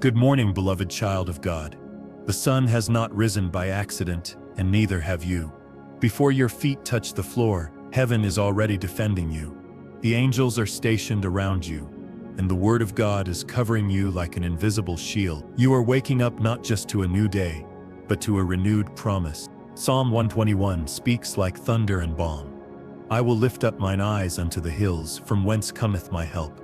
Good morning, beloved child of God. The sun has not risen by accident, and neither have you. Before your feet touch the floor, heaven is already defending you. The angels are stationed around you, and the word of God is covering you like an invisible shield. You are waking up not just to a new day, but to a renewed promise. Psalm 121 speaks like thunder and balm. I will lift up mine eyes unto the hills, from whence cometh my help.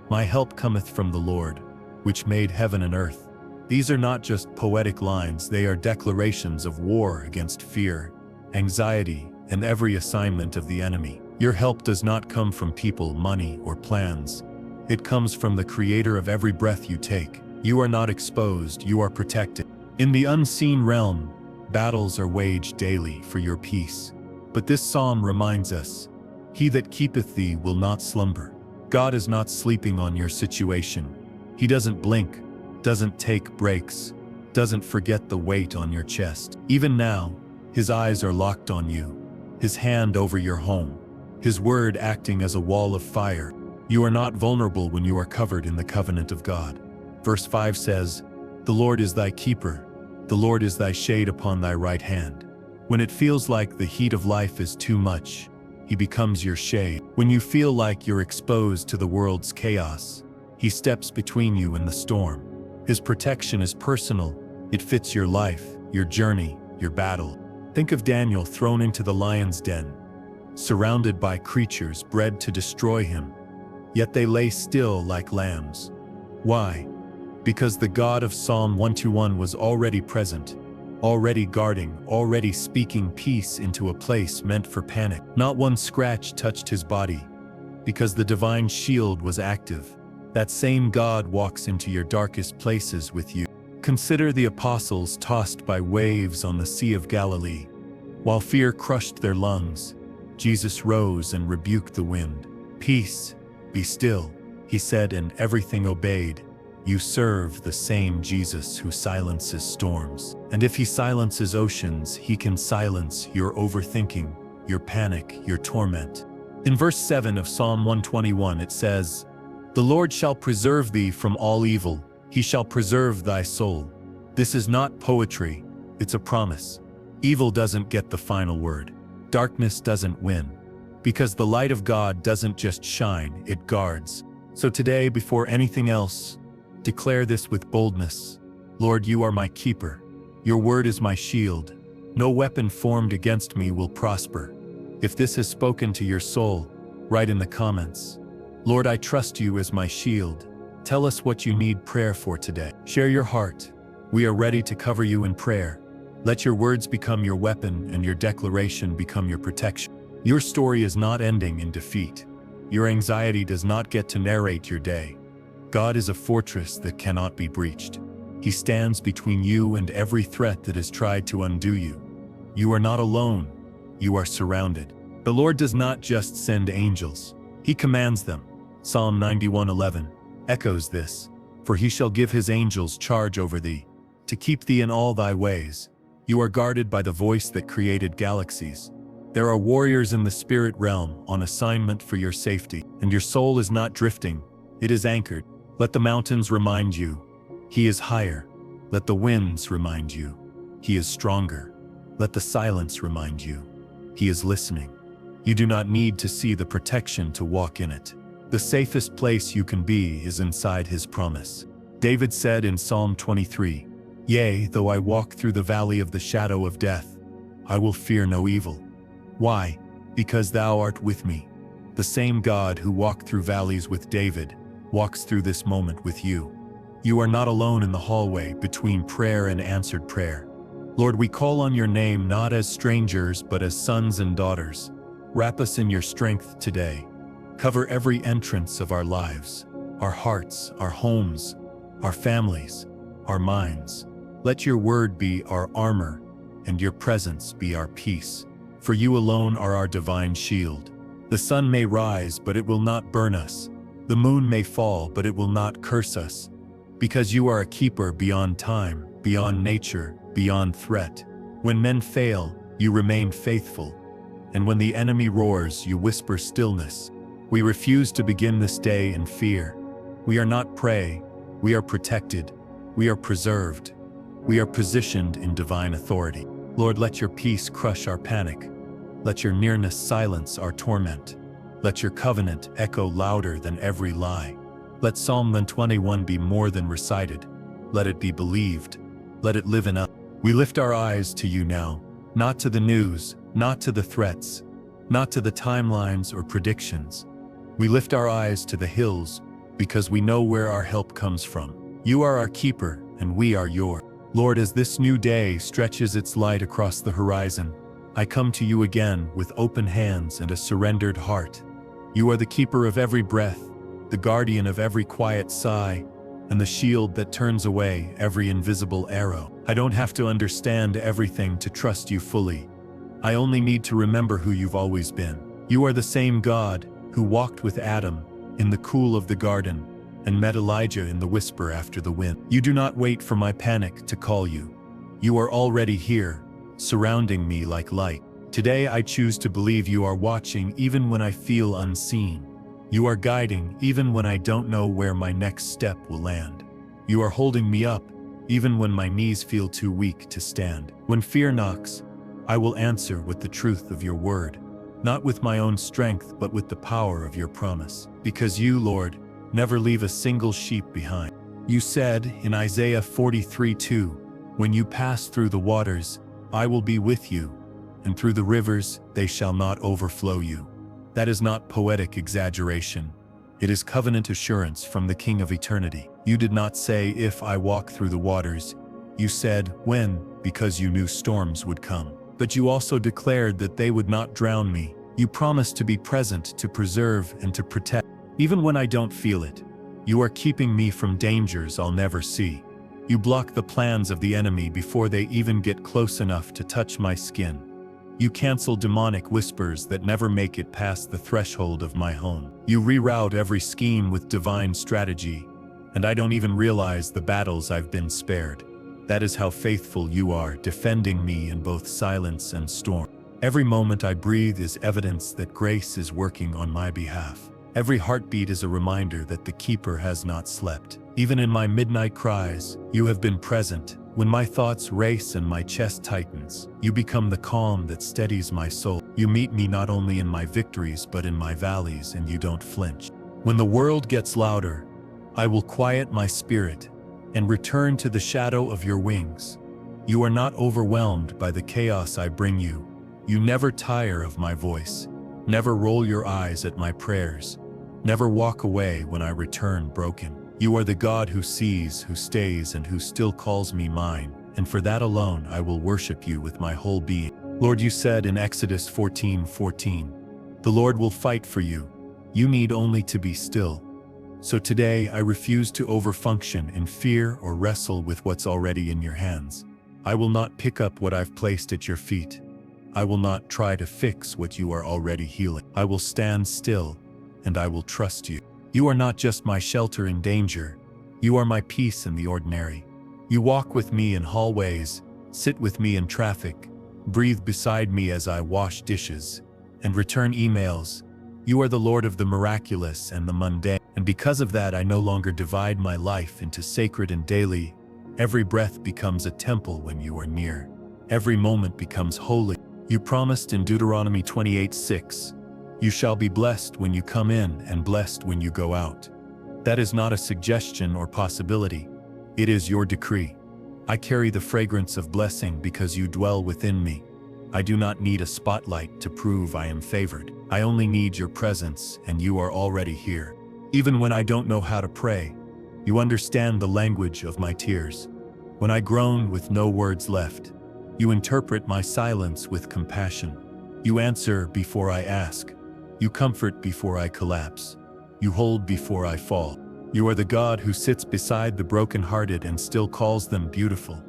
My help cometh from the Lord, which made heaven and earth. These are not just poetic lines, they are declarations of war against fear, anxiety, and every assignment of the enemy. Your help does not come from people, money, or plans. It comes from the Creator of every breath you take. You are not exposed, you are protected. In the unseen realm, battles are waged daily for your peace. But this psalm reminds us, He that keepeth thee will not slumber. God is not sleeping on your situation. He doesn't blink, doesn't take breaks, doesn't forget the weight on your chest. Even now, His eyes are locked on you, His hand over your home, His word acting as a wall of fire. You are not vulnerable when you are covered in the covenant of God. Verse 5 says, The Lord is thy keeper, the Lord is thy shade upon thy right hand. When it feels like the heat of life is too much, He becomes your shade. When you feel like you're exposed to the world's chaos, He steps between you and the storm. His protection is personal. It fits your life, your journey, your battle. Think of Daniel thrown into the lion's den, surrounded by creatures bred to destroy him. Yet they lay still like lambs. Why? Because the God of Psalm 121 was already present, already guarding, already speaking peace into a place meant for panic. Not one scratch touched his body, because the divine shield was active. That same God walks into your darkest places with you. Consider the apostles tossed by waves on the Sea of Galilee. While fear crushed their lungs, Jesus rose and rebuked the wind. Peace, be still, He said, and everything obeyed. You serve the same Jesus who silences storms. And if He silences oceans, He can silence your overthinking, your panic, your torment. In verse 7 of Psalm 121 it says, The Lord shall preserve thee from all evil. He shall preserve thy soul. This is not poetry, it's a promise. Evil doesn't get the final word. Darkness doesn't win. Because the light of God doesn't just shine, it guards. So today, before anything else, declare this with boldness. Lord, you are my keeper. Your word is my shield. No weapon formed against me will prosper. If this has spoken to your soul, write in the comments. Lord, I trust you as my shield. Tell us what you need prayer for today. Share your heart. We are ready to cover you in prayer. Let your words become your weapon and your declaration become your protection. Your story is not ending in defeat. Your anxiety does not get to narrate your day. God is a fortress that cannot be breached. He stands between you and every threat that has tried to undo you. You are not alone. You are surrounded. The Lord does not just send angels. He commands them. Psalm 91:11 echoes this. For He shall give His angels charge over thee, to keep thee in all thy ways. You are guarded by the voice that created galaxies. There are warriors in the spirit realm on assignment for your safety, and your soul is not drifting. It is anchored. Let the mountains remind you, He is higher. Let the winds remind you, He is stronger. Let the silence remind you, He is listening. You do not need to see the protection to walk in it. The safest place you can be is inside His promise. David said in Psalm 23, Yea, though I walk through the valley of the shadow of death, I will fear no evil. Why? Because thou art with me. The same God who walked through valleys with David walks through this moment with you. You are not alone in the hallway between prayer and answered prayer. Lord, we call on your name not as strangers but as sons and daughters. Wrap us in your strength today. Cover every entrance of our lives, our hearts, our homes, our families, our minds. Let your word be our armor and your presence be our peace. For you alone are our divine shield. The sun may rise, but it will not burn us. The moon may fall, but it will not curse us. Because you are a keeper beyond time, beyond nature, beyond threat. When men fail, you remain faithful. And when the enemy roars, you whisper stillness. We refuse to begin this day in fear. We are not prey, we are protected. We are preserved. We are positioned in divine authority. Lord, let your peace crush our panic. Let your nearness silence our torment. Let your covenant echo louder than every lie. Let Psalm 121 be more than recited. Let it be believed. Let it live in us. We lift our eyes to you now, not to the news, not to the threats, not to the timelines or predictions. We lift our eyes to the hills because we know where our help comes from. You are our keeper, and we are yours. Lord, as this new day stretches its light across the horizon, I come to you again with open hands and a surrendered heart. You are the keeper of every breath, the guardian of every quiet sigh, and the shield that turns away every invisible arrow. I don't have to understand everything to trust you fully. I only need to remember who you've always been. You are the same God who walked with Adam in the cool of the garden and met Elijah in the whisper after the wind. You do not wait for my panic to call you. You are already here, surrounding me like light. Today I choose to believe you are watching even when I feel unseen. You are guiding even when I don't know where my next step will land. You are holding me up even when my knees feel too weak to stand. When fear knocks, I will answer with the truth of your word, not with my own strength but with the power of your promise. Because you, Lord, never leave a single sheep behind. You said in Isaiah 43:2, when you pass through the waters, I will be with you, and through the rivers they shall not overflow you. That is not poetic exaggeration. It is covenant assurance from the King of eternity. You did not say, if I walk through the waters. You said, when, because you knew storms would come. But you also declared that they would not drown me. You promised to be present, to preserve, and to protect. Even when I don't feel it, you are keeping me from dangers I'll never see. You block the plans of the enemy before they even get close enough to touch my skin. You cancel demonic whispers that never make it past the threshold of my home. You reroute every scheme with divine strategy, and I don't even realize the battles I've been spared. That is how faithful you are, defending me in both silence and storm. Every moment I breathe is evidence that grace is working on my behalf. Every heartbeat is a reminder that the keeper has not slept. Even in my midnight cries, you have been present. When my thoughts race and my chest tightens, you become the calm that steadies my soul. You meet me not only in my victories but in my valleys, and you don't flinch. When the world gets louder, I will quiet my spirit and return to the shadow of your wings. You are not overwhelmed by the chaos I bring you. You never tire of my voice. Never roll your eyes at my prayers. Never walk away when I return broken. You are the God who sees, who stays, and who still calls me mine, and for that alone I will worship you with my whole being. Lord, you said in Exodus 14:14, the Lord will fight for you. You need only to be still. So today I refuse to overfunction in fear or wrestle with what's already in your hands. I will not pick up what I've placed at your feet. I will not try to fix what you are already healing. I will stand still, and I will trust you. You are not just my shelter in danger. You are my peace in the ordinary. You walk with me in hallways, sit with me in traffic, breathe beside me as I wash dishes, and return emails. You are the Lord of the miraculous and the mundane. And because of that, I no longer divide my life into sacred and daily. Every breath becomes a temple when you are near. Every moment becomes holy. You promised in Deuteronomy 28:6, you shall be blessed when you come in and blessed when you go out. That is not a suggestion or possibility. It is your decree. I carry the fragrance of blessing because you dwell within me. I do not need a spotlight to prove I am favored. I only need your presence, and you are already here. Even when I don't know how to pray, you understand the language of my tears. When I groan with no words left, you interpret my silence with compassion. You answer before I ask. You comfort before I collapse. You hold before I fall. You are the God who sits beside the brokenhearted and still calls them beautiful.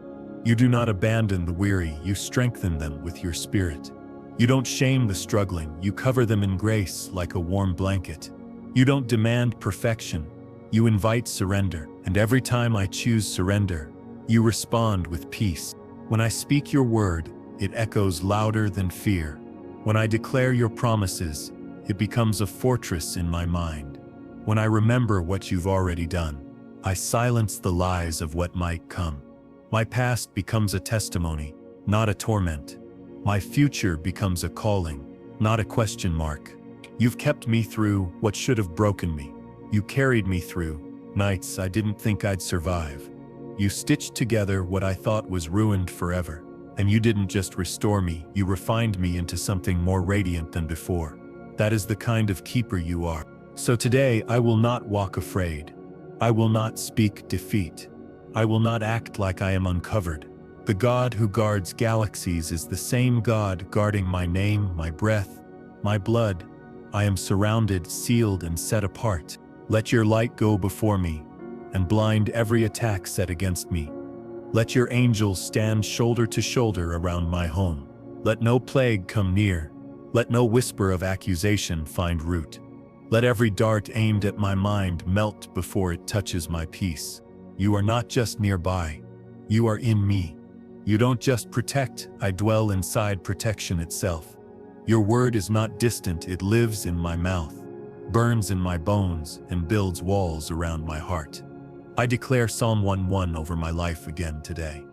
You do not abandon the weary, you strengthen them with your spirit. You don't shame the struggling, you cover them in grace like a warm blanket. You don't demand perfection, you invite surrender. And every time I choose surrender, you respond with peace. When I speak your word, it echoes louder than fear. When I declare your promises, it becomes a fortress in my mind. When I remember what you've already done, I silence the lies of what might come. My past becomes a testimony, not a torment. My future becomes a calling, not a question mark. You've kept me through what should have broken me. You carried me through nights I didn't think I'd survive. You stitched together what I thought was ruined forever. And you didn't just restore me, you refined me into something more radiant than before. That is the kind of keeper you are. So today I will not walk afraid. I will not speak defeat. I will not act like I am uncovered. The God who guards galaxies is the same God guarding my name, my breath, my blood. I am surrounded, sealed, and set apart. Let your light go before me and blind every attack set against me. Let your angels stand shoulder to shoulder around my home. Let no plague come near. Let no whisper of accusation find root. Let every dart aimed at my mind melt before it touches my peace. You are not just nearby. You are in me. You don't just protect, I dwell inside protection itself. Your word is not distant, it lives in my mouth, burns in my bones, and builds walls around my heart. I declare Psalm 1:1 over my life again today.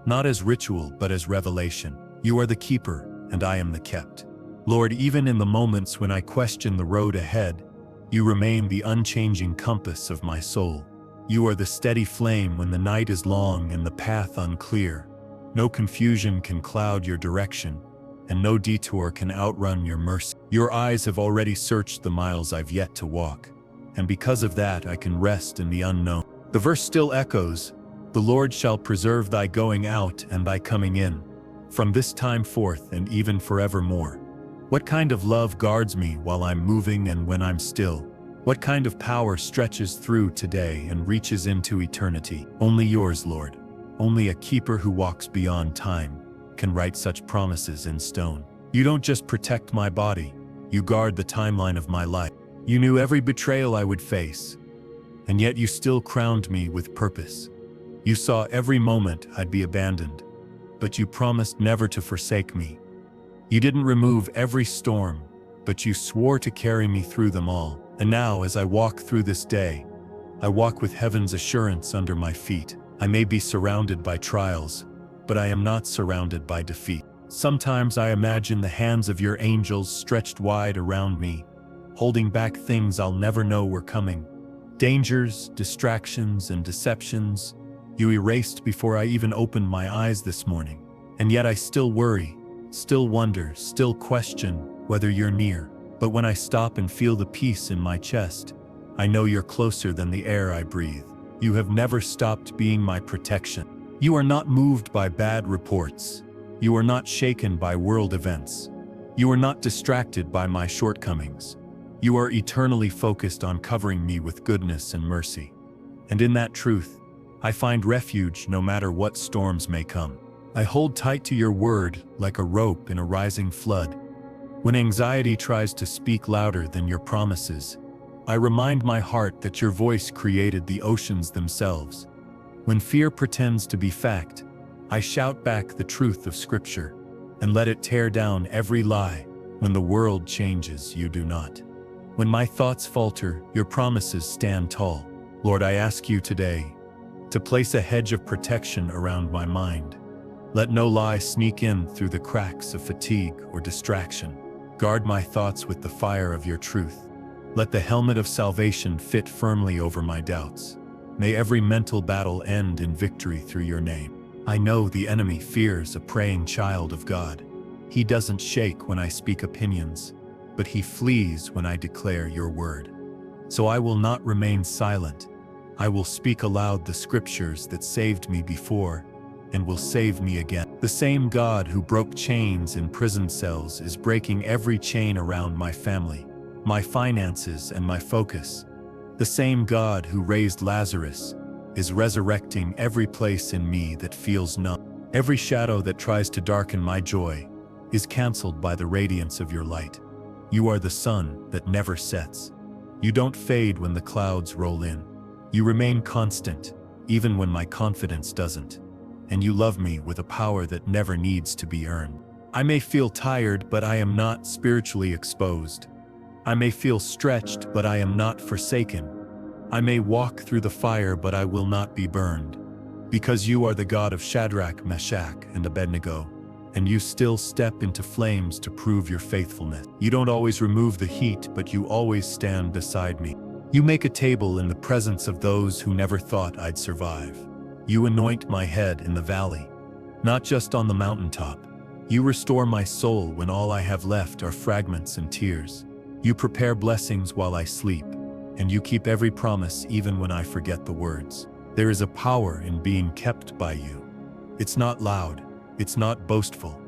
Not as ritual, but as revelation. You are the keeper, and I am the kept. Lord, even in the moments when I question the road ahead, you remain the unchanging compass of my soul. You are the steady flame when the night is long and the path unclear. No confusion can cloud your direction, and no detour can outrun your mercy. Your eyes have already searched the miles I've yet to walk, and because of that I can rest in the unknown. The verse still echoes, "The Lord shall preserve thy going out and thy coming in, from this time forth and even forevermore." What kind of love guards me while I'm moving and when I'm still? What kind of power stretches through today and reaches into eternity? Only yours, Lord. Only a keeper who walks beyond time can write such promises in stone. You don't just protect my body, you guard the timeline of my life. You knew every betrayal I would face, and yet you still crowned me with purpose. You saw every moment I'd be abandoned, but you promised never to forsake me. You didn't remove every storm, but you swore to carry me through them all. And now, as I walk through this day, I walk with heaven's assurance under my feet. I may be surrounded by trials, but I am not surrounded by defeat. Sometimes I imagine the hands of your angels stretched wide around me, holding back things I'll never know were coming. Dangers, distractions, and deceptions you erased before I even opened my eyes this morning. And yet I still worry, still wonder, still question whether you're near. But when I stop and feel the peace in my chest, I know you're closer than the air I breathe. You have never stopped being my protection. You are not moved by bad reports. You are not shaken by world events. You are not distracted by my shortcomings. You are eternally focused on covering me with goodness and mercy. And in that truth, I find refuge no matter what storms may come. I hold tight to your word like a rope in a rising flood. When anxiety tries to speak louder than your promises, I remind my heart that your voice created the oceans themselves. When fear pretends to be fact, I shout back the truth of Scripture and let it tear down every lie. When the world changes, you do not. When my thoughts falter, your promises stand tall. Lord, I ask you today to place a hedge of protection around my mind. Let no lie sneak in through the cracks of fatigue or distraction. Guard my thoughts with the fire of your truth. Let the helmet of salvation fit firmly over my doubts. May every mental battle end in victory through your name. I know the enemy fears a praying child of God. He doesn't shake when I speak opinions, but he flees when I declare your word. So I will not remain silent. I will speak aloud the scriptures that saved me before and will save me again. The same God who broke chains in prison cells is breaking every chain around my family, my finances, and my focus. The same God who raised Lazarus is resurrecting every place in me that feels numb. Every shadow that tries to darken my joy is canceled by the radiance of your light. You are the sun that never sets. You don't fade when the clouds roll in. You remain constant, even when my confidence doesn't. And you love me with a power that never needs to be earned. I may feel tired, but I am not spiritually exposed. I may feel stretched, but I am not forsaken. I may walk through the fire, but I will not be burned. Because you are the God of Shadrach, Meshach, and Abednego, and you still step into flames to prove your faithfulness. You don't always remove the heat, but you always stand beside me. You make a table in the presence of those who never thought I'd survive. You anoint my head in the valley, not just on the mountaintop. You restore my soul when all I have left are fragments and tears. You prepare blessings while I sleep, and you keep every promise even when I forget the words. There is a power in being kept by you. It's not loud, it's not boastful.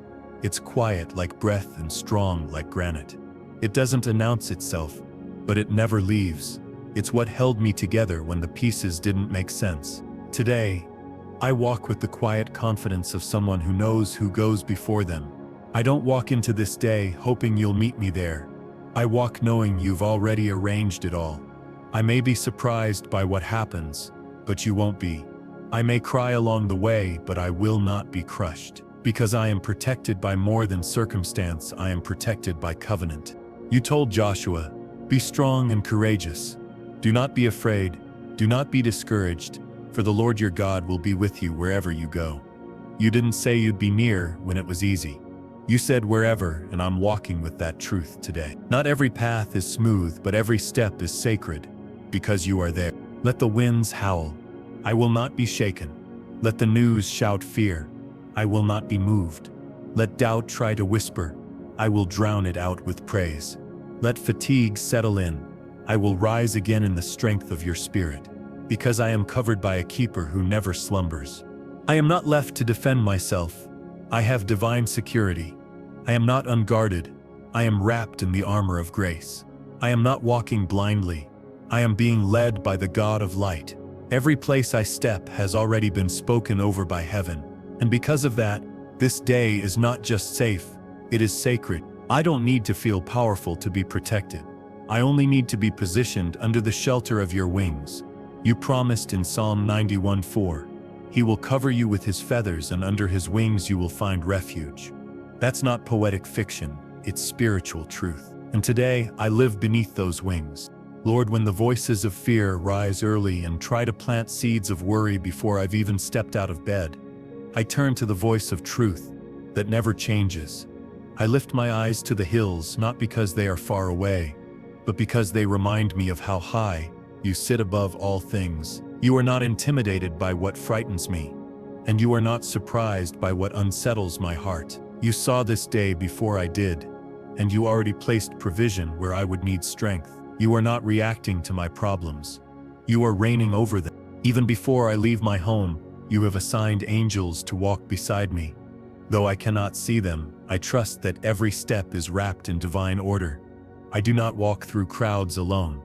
It's quiet like breath and strong like granite. It doesn't announce itself, but it never leaves. It's what held me together when the pieces didn't make sense. Today, I walk with the quiet confidence of someone who knows who goes before them. I don't walk into this day hoping you'll meet me there. I walk knowing you've already arranged it all. I may be surprised by what happens, but you won't be. I may cry along the way, but I will not be crushed. Because I am protected by more than circumstance, I am protected by covenant. You told Joshua, "Be strong and courageous. Do not be afraid, do not be discouraged, for the Lord your God will be with you wherever you go." You didn't say you'd be near when it was easy. You said wherever, and I'm walking with that truth today. Not every path is smooth, but every step is sacred, because you are there. Let the winds howl, I will not be shaken. Let the news shout fear, I will not be moved. Let doubt try to whisper, I will drown it out with praise. Let fatigue settle in, I will rise again in the strength of your spirit, because I am covered by a keeper who never slumbers. I am not left to defend myself. I have divine security. I am not unguarded. I am wrapped in the armor of grace. I am not walking blindly. I am being led by the God of light. Every place I step has already been spoken over by heaven. And because of that, this day is not just safe, it is sacred. I don't need to feel powerful to be protected. I only need to be positioned under the shelter of your wings. You promised in Psalm 91:4, He will cover you with His feathers, and under His wings you will find refuge. That's not poetic fiction, it's spiritual truth. And today, I live beneath those wings. Lord, when the voices of fear rise early and try to plant seeds of worry before I've even stepped out of bed, I turn to the voice of truth that never changes. I lift my eyes to the hills, not because they are far away, but because they remind me of how high you sit above all things. You are not intimidated by what frightens me, and you are not surprised by what unsettles my heart. You saw this day before I did, and you already placed provision where I would need strength. You are not reacting to my problems. You are reigning over them. Even before I leave my home, you have assigned angels to walk beside me. Though I cannot see them, I trust that every step is wrapped in divine order. I do not walk through crowds alone,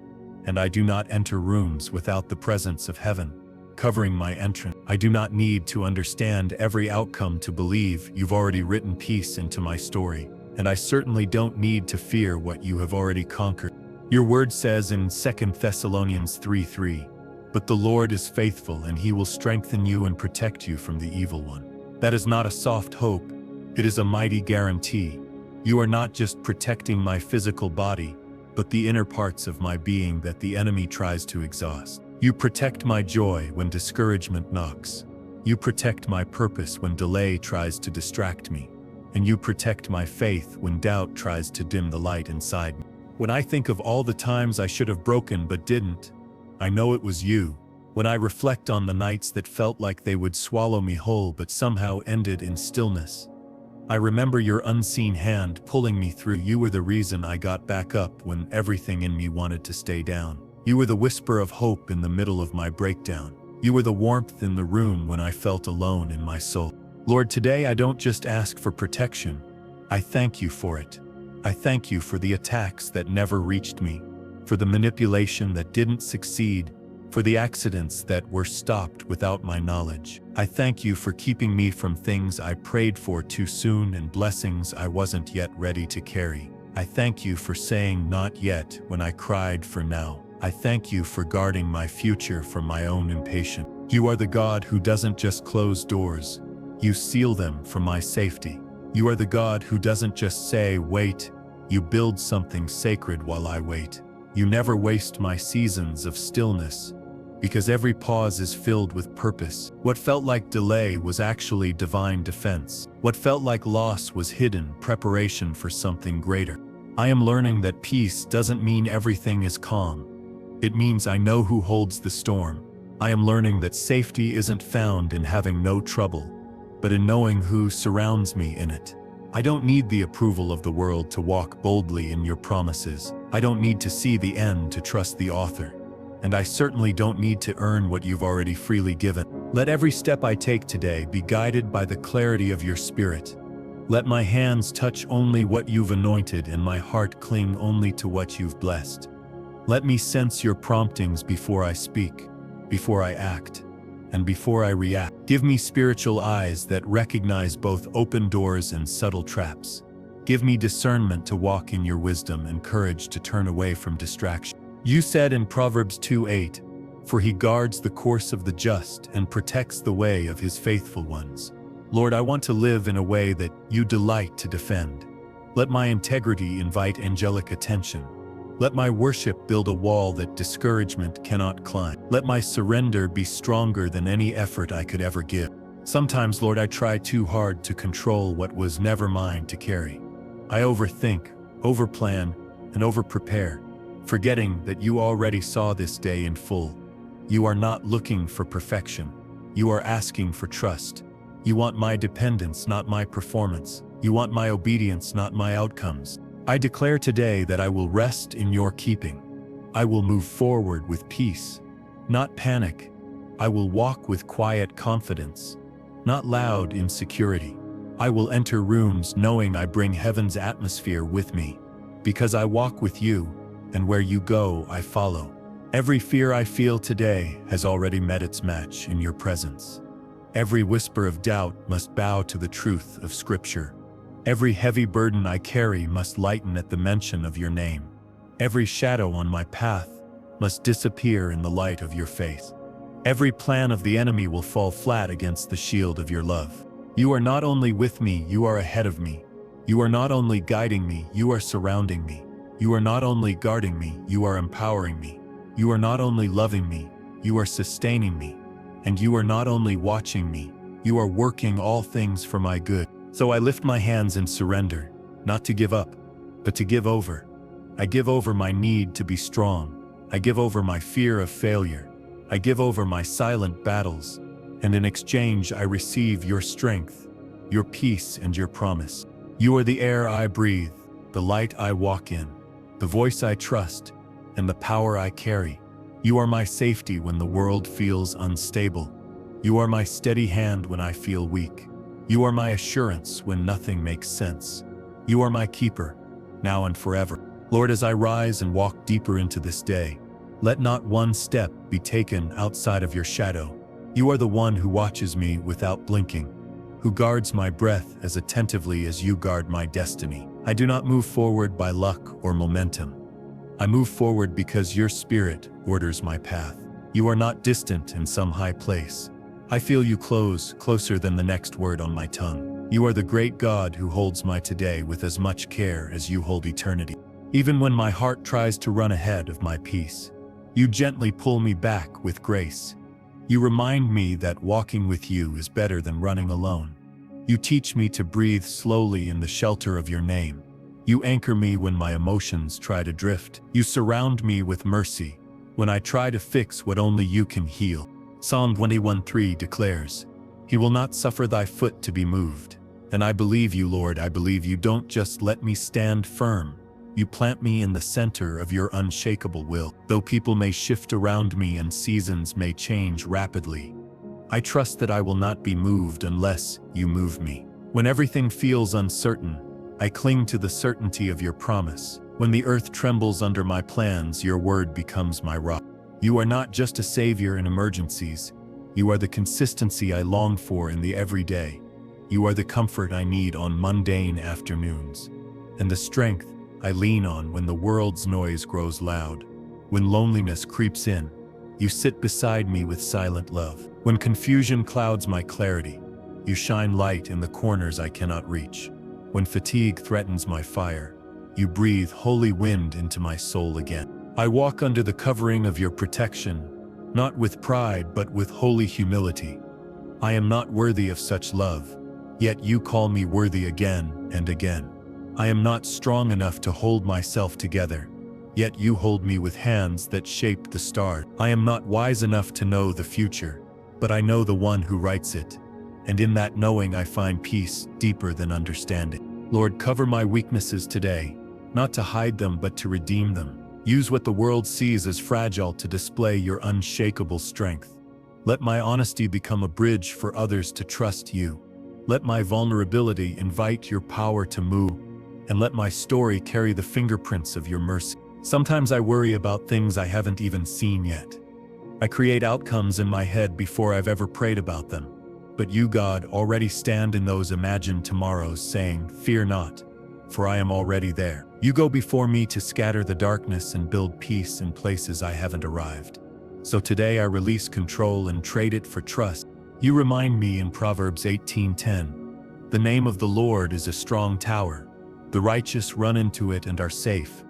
and I do not enter rooms without the presence of heaven covering my entrance. I do not need to understand every outcome to believe you've already written peace into my story, and I certainly don't need to fear what you have already conquered. Your word says in 2 Thessalonians 3:3, "But the Lord is faithful, and He will strengthen you and protect you from the evil one." That is not a soft hope, it is a mighty guarantee. You are not just protecting my physical body, but the inner parts of my being that the enemy tries to exhaust. You protect my joy when discouragement knocks. You protect my purpose when delay tries to distract me. And you protect my faith when doubt tries to dim the light inside me. When I think of all the times I should have broken but didn't, I know it was you. When I reflect on the nights that felt like they would swallow me whole but somehow ended in stillness, I remember your unseen hand pulling me through. You were the reason I got back up when everything in me wanted to stay down. You were the whisper of hope in the middle of my breakdown. You were the warmth in the room when I felt alone in my soul. Lord, today I don't just ask for protection, I thank you for it. I thank you for the attacks that never reached me, for the manipulation that didn't succeed, for the accidents that were stopped without my knowledge. I thank you for keeping me from things I prayed for too soon and blessings I wasn't yet ready to carry. I thank you for saying not yet when I cried for now. I thank you for guarding my future from my own impatience. You are the God who doesn't just close doors, you seal them for my safety. You are the God who doesn't just say, wait, you build something sacred while I wait. You never waste my seasons of stillness, because every pause is filled with purpose. What felt like delay was actually divine defense. What felt like loss was hidden preparation for something greater. I am learning that peace doesn't mean everything is calm. It means I know who holds the storm. I am learning that safety isn't found in having no trouble, but in knowing who surrounds me in it. I don't need the approval of the world to walk boldly in your promises. I don't need to see the end to trust the author. And I certainly don't need to earn what you've already freely given. Let every step I take today be guided by the clarity of your spirit. Let my hands touch only what you've anointed and my heart cling only to what you've blessed. Let me sense your promptings before I speak, before I act, and before I react. Give me spiritual eyes that recognize both open doors and subtle traps. Give me discernment to walk in your wisdom and courage to turn away from distraction. You said in Proverbs 2:8, "For he guards the course of the just and protects the way of his faithful ones." Lord, I want to live in a way that you delight to defend. Let my integrity invite angelic attention. Let my worship build a wall that discouragement cannot climb. Let my surrender be stronger than any effort I could ever give. Sometimes, Lord, I try too hard to control what was never mine to carry. I overthink, overplan, and overprepare, forgetting that you already saw this day in full. You are not looking for perfection. You are asking for trust. You want my dependence, not my performance. You want my obedience, not my outcomes. I declare today that I will rest in your keeping. I will move forward with peace, not panic. I will walk with quiet confidence, not loud insecurity. I will enter rooms knowing I bring heaven's atmosphere with me, because I walk with you, and where you go, I follow. Every fear I feel today has already met its match in your presence. Every whisper of doubt must bow to the truth of Scripture. Every heavy burden I carry must lighten at the mention of your name. Every shadow on my path must disappear in the light of your face. Every plan of the enemy will fall flat against the shield of your love. You are not only with me, you are ahead of me. You are not only guiding me, you are surrounding me. You are not only guarding me, you are empowering me. You are not only loving me, you are sustaining me. And you are not only watching me, you are working all things for my good. So I lift my hands in surrender, not to give up, but to give over. I give over my need to be strong. I give over my fear of failure. I give over my silent battles. And in exchange, I receive your strength, your peace, and your promise. You are the air I breathe, the light I walk in, the voice I trust, and the power I carry. You are my safety when the world feels unstable. You are my steady hand when I feel weak. You are my assurance when nothing makes sense. You are my keeper, now and forever. Lord, as I rise and walk deeper into this day, let not one step be taken outside of your shadow. You are the one who watches me without blinking, who guards my breath as attentively as you guard my destiny. I do not move forward by luck or momentum. I move forward because your spirit orders my path. You are not distant in some high place. I feel you closer than the next word on my tongue. You are the great God who holds my today with as much care as you hold eternity. Even when my heart tries to run ahead of my peace, you gently pull me back with grace. You remind me that walking with you is better than running alone. You teach me to breathe slowly in the shelter of your name. You anchor me when my emotions try to drift. You surround me with mercy when I try to fix what only you can heal. Psalm 21:3 declares, "He will not suffer thy foot to be moved." And I believe you, Lord. I believe you don't just let me stand firm. You plant me in the center of your unshakable will. Though people may shift around me and seasons may change rapidly, I trust that I will not be moved unless you move me. When everything feels uncertain, I cling to the certainty of your promise. When the earth trembles under my plans, your word becomes my rock. You are not just a savior in emergencies. You are the consistency I long for in the everyday. You are the comfort I need on mundane afternoons, and the strength I lean on when the world's noise grows loud. When loneliness creeps in, you sit beside me with silent love. When confusion clouds my clarity, you shine light in the corners I cannot reach. When fatigue threatens my fire, you breathe holy wind into my soul again. I walk under the covering of your protection, not with pride but with holy humility. I am not worthy of such love, yet you call me worthy again and again. I am not strong enough to hold myself together, yet you hold me with hands that shape the stars. I am not wise enough to know the future, but I know the one who writes it, and in that knowing I find peace deeper than understanding. Lord, cover my weaknesses today, not to hide them but to redeem them. Use what the world sees as fragile to display your unshakable strength. Let my honesty become a bridge for others to trust you. Let my vulnerability invite your power to move, and let my story carry the fingerprints of your mercy. Sometimes I worry about things I haven't even seen yet. I create outcomes in my head before I've ever prayed about them. But you, God, already stand in those imagined tomorrows, saying, "Fear not, for I am already there." You go before me to scatter the darkness and build peace in places I haven't arrived. So today I release control and trade it for trust. You remind me in Proverbs 18:10, "The name of the Lord is a strong tower. The righteous run into it and are safe."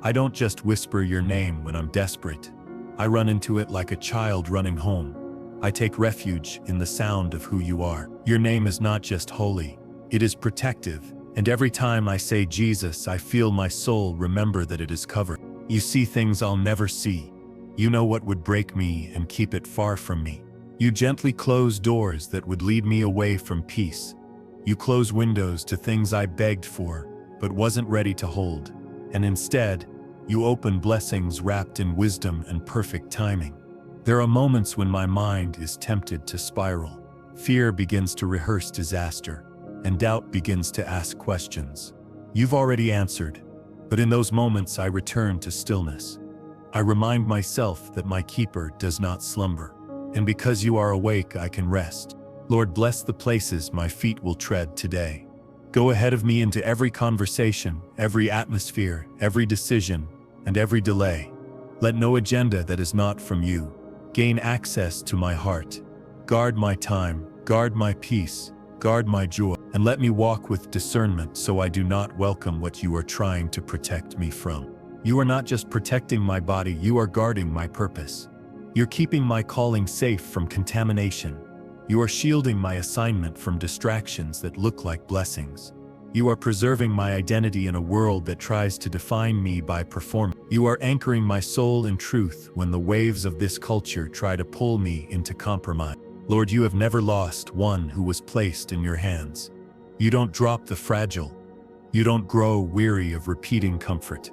I don't just whisper your name when I'm desperate. I run into it like a child running home. I take refuge in the sound of who you are. Your name is not just holy, it is protective. And every time I say Jesus, I feel my soul remember that it is covered. You see things I'll never see. You know what would break me and keep it far from me. You gently close doors that would lead me away from peace. You close windows to things I begged for, but wasn't ready to hold. And instead, you open blessings wrapped in wisdom and perfect timing. There are moments when my mind is tempted to spiral. Fear begins to rehearse disaster, and doubt begins to ask questions. You've already answered, but in those moments I return to stillness. I remind myself that my keeper does not slumber, and because you are awake I can rest. Lord, bless the places my feet will tread today. Go ahead of me into every conversation, every atmosphere, every decision, and every delay. Let no agenda that is not from you gain access to my heart. Guard my time, guard my peace, guard my joy, and let me walk with discernment so I do not welcome what you are trying to protect me from. You are not just protecting my body, you are guarding my purpose. You're keeping my calling safe from contamination. You are shielding my assignment from distractions that look like blessings. You are preserving my identity in a world that tries to define me by performance. You are anchoring my soul in truth when the waves of this culture try to pull me into compromise. Lord, you have never lost one who was placed in your hands. You don't drop the fragile. You don't grow weary of repeating comfort.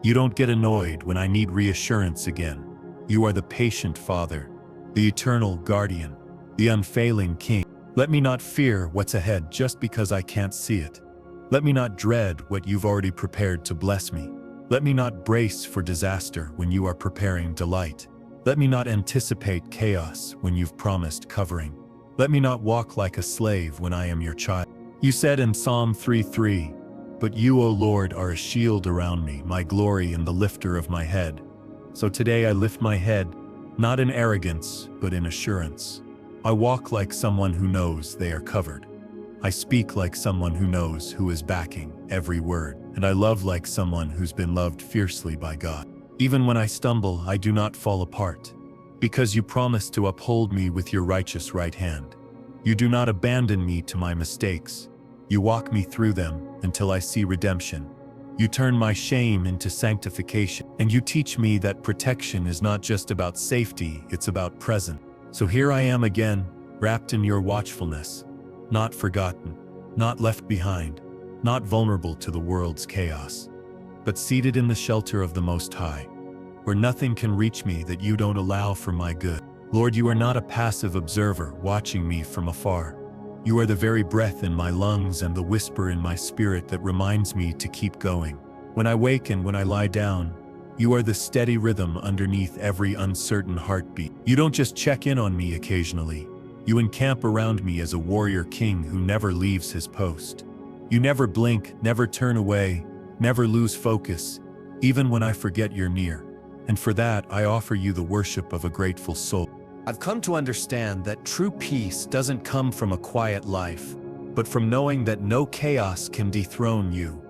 You don't get annoyed when I need reassurance again. You are the patient Father, the eternal guardian, the unfailing King. Let me not fear what's ahead just because I can't see it. Let me not dread what you've already prepared to bless me. Let me not brace for disaster when you are preparing delight. Let me not anticipate chaos when you've promised covering. Let me not walk like a slave when I am your child. You said in Psalm 3:3, "But you, O Lord, are a shield around me, my glory and the lifter of my head." So today I lift my head, not in arrogance, but in assurance. I walk like someone who knows they are covered. I speak like someone who knows who is backing every word. And I love like someone who's been loved fiercely by God. Even when I stumble, I do not fall apart, because you promise to uphold me with your righteous right hand. You do not abandon me to my mistakes. You walk me through them until I see redemption. You turn my shame into sanctification, and you teach me that protection is not just about safety, it's about presence. So here I am again, wrapped in your watchfulness, not forgotten, not left behind, not vulnerable to the world's chaos, but seated in the shelter of the Most High, where nothing can reach me that you don't allow for my good. Lord, you are not a passive observer watching me from afar. You are the very breath in my lungs and the whisper in my spirit that reminds me to keep going. When I wake and when I lie down, you are the steady rhythm underneath every uncertain heartbeat. You don't just check in on me occasionally. You encamp around me as a warrior king who never leaves his post. You never blink, never turn away, never lose focus, even when I forget you're near. And for that, I offer you the worship of a grateful soul. I've come to understand that true peace doesn't come from a quiet life, but from knowing that no chaos can dethrone you.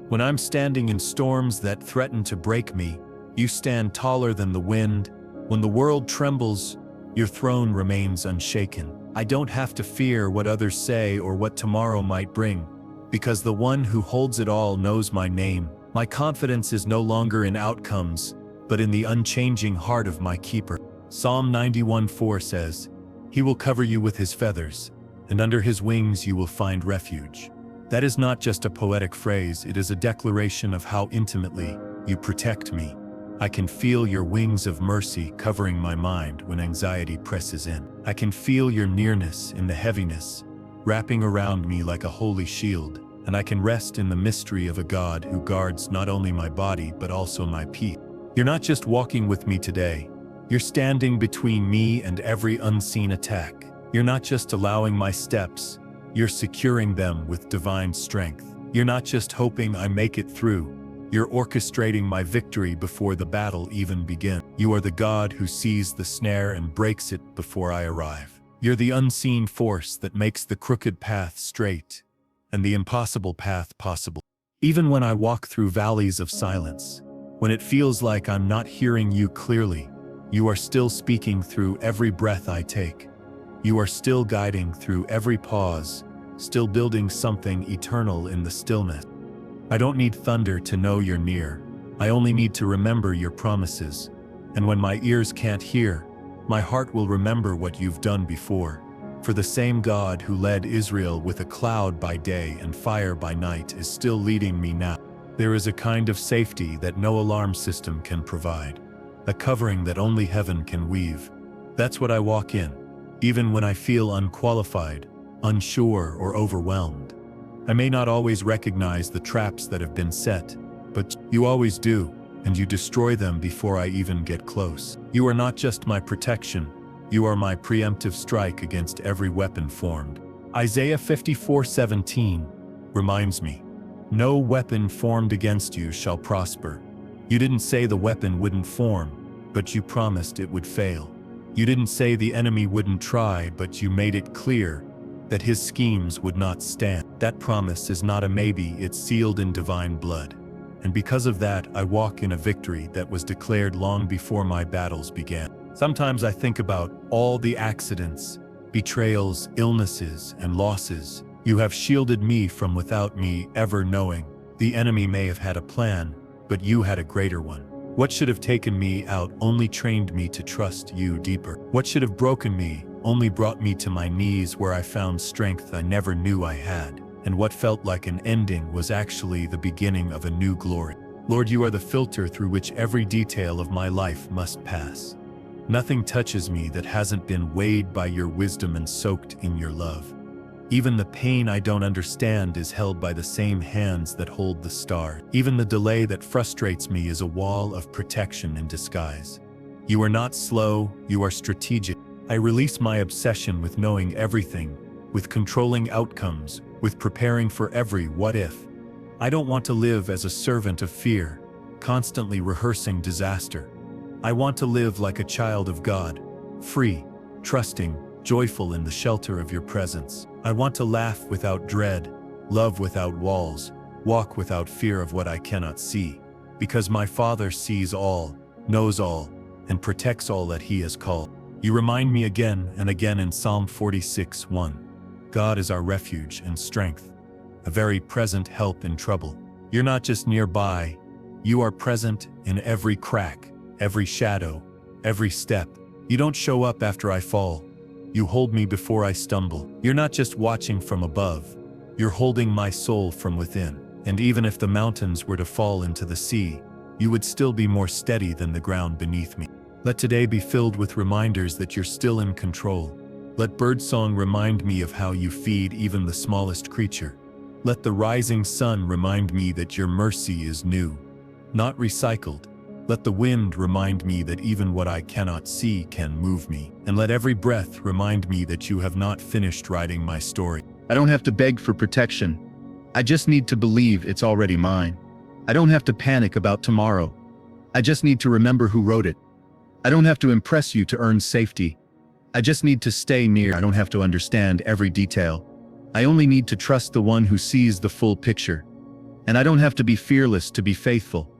When I'm standing in storms that threaten to break me, You stand taller than the wind. When the world trembles, your throne remains unshaken. I don't have to fear what others say or what tomorrow might bring, because the one who holds it all knows my name. My confidence is no longer in outcomes, but in the unchanging heart of my keeper. Psalm 91:4 says, "He will cover you with his feathers, and under his wings you will find refuge." That is not just a poetic phrase, it is a declaration of how intimately you protect me. I can feel your wings of mercy covering my mind when anxiety presses in. I can feel your nearness in the heaviness, wrapping around me like a holy shield, and I can rest in the mystery of a God who guards not only my body but also my peace. You're not just walking with me today, you're standing between me and every unseen attack. You're not just allowing my steps, you're securing them with divine strength. You're not just hoping I make it through, you're orchestrating my victory before the battle even begins. You are the God who sees the snare and breaks it before I arrive. You're the unseen force that makes the crooked path straight and the impossible path possible. Even when I walk through valleys of silence, when it feels like I'm not hearing you clearly, you are still speaking through every breath I take. You are still guiding through every pause, still building something eternal in the stillness. I don't need thunder to know you're near. I only need to remember your promises. And when my ears can't hear, my heart will remember what you've done before. For the same God who led Israel with a cloud by day and fire by night is still leading me now. There is a kind of safety that no alarm system can provide, a covering that only heaven can weave. That's what I walk in, even when I feel unqualified, unsure, or overwhelmed. I may not always recognize the traps that have been set, but you always do, and you destroy them before I even get close. You are not just my protection, you are my preemptive strike against every weapon formed. Isaiah 54:17 reminds me, "No weapon formed against you shall prosper." You didn't say the weapon wouldn't form, but you promised it would fail. You didn't say the enemy wouldn't try, but you made it clear that his schemes would not stand. That promise is not a maybe, it's sealed in divine blood. And because of that, I walk in a victory that was declared long before my battles began. Sometimes I think about all the accidents, betrayals, illnesses, and losses you have shielded me from without me ever knowing. The enemy may have had a plan, but you had a greater one. What should have taken me out only trained me to trust you deeper. What should have broken me only brought me to my knees, where I found strength I never knew I had. And what felt like an ending was actually the beginning of a new glory. Lord, you are the filter through which every detail of my life must pass. Nothing touches me that hasn't been weighed by your wisdom and soaked in your love. Even the pain I don't understand is held by the same hands that hold the star. Even the delay that frustrates me is a wall of protection in disguise. You are not slow, you are strategic. I release my obsession with knowing everything, with controlling outcomes, with preparing for every what if. I don't want to live as a servant of fear, constantly rehearsing disaster. I want to live like a child of God, free, trusting, joyful in the shelter of your presence. I want to laugh without dread, love without walls, walk without fear of what I cannot see, because my Father sees all, knows all, and protects all that He has called. You remind me again and again in Psalm 46:1. God is our refuge and strength, a very present help in trouble. You're not just nearby, you are present in every crack, every shadow, every step. You don't show up after I fall. You hold me before I stumble. You're not just watching from above, you're holding my soul from within. And even if the mountains were to fall into the sea, you would still be more steady than the ground beneath me. Let today be filled with reminders that you're still in control. Let birdsong remind me of how you feed even the smallest creature. Let the rising sun remind me that your mercy is new, not recycled. Let the wind remind me that even what I cannot see can move me. And let every breath remind me that you have not finished writing my story. I don't have to beg for protection. I just need to believe it's already mine. I don't have to panic about tomorrow. I just need to remember who wrote it. I don't have to impress you to earn safety. I just need to stay near. I don't have to understand every detail. I only need to trust the one who sees the full picture. And I don't have to be fearless to be faithful.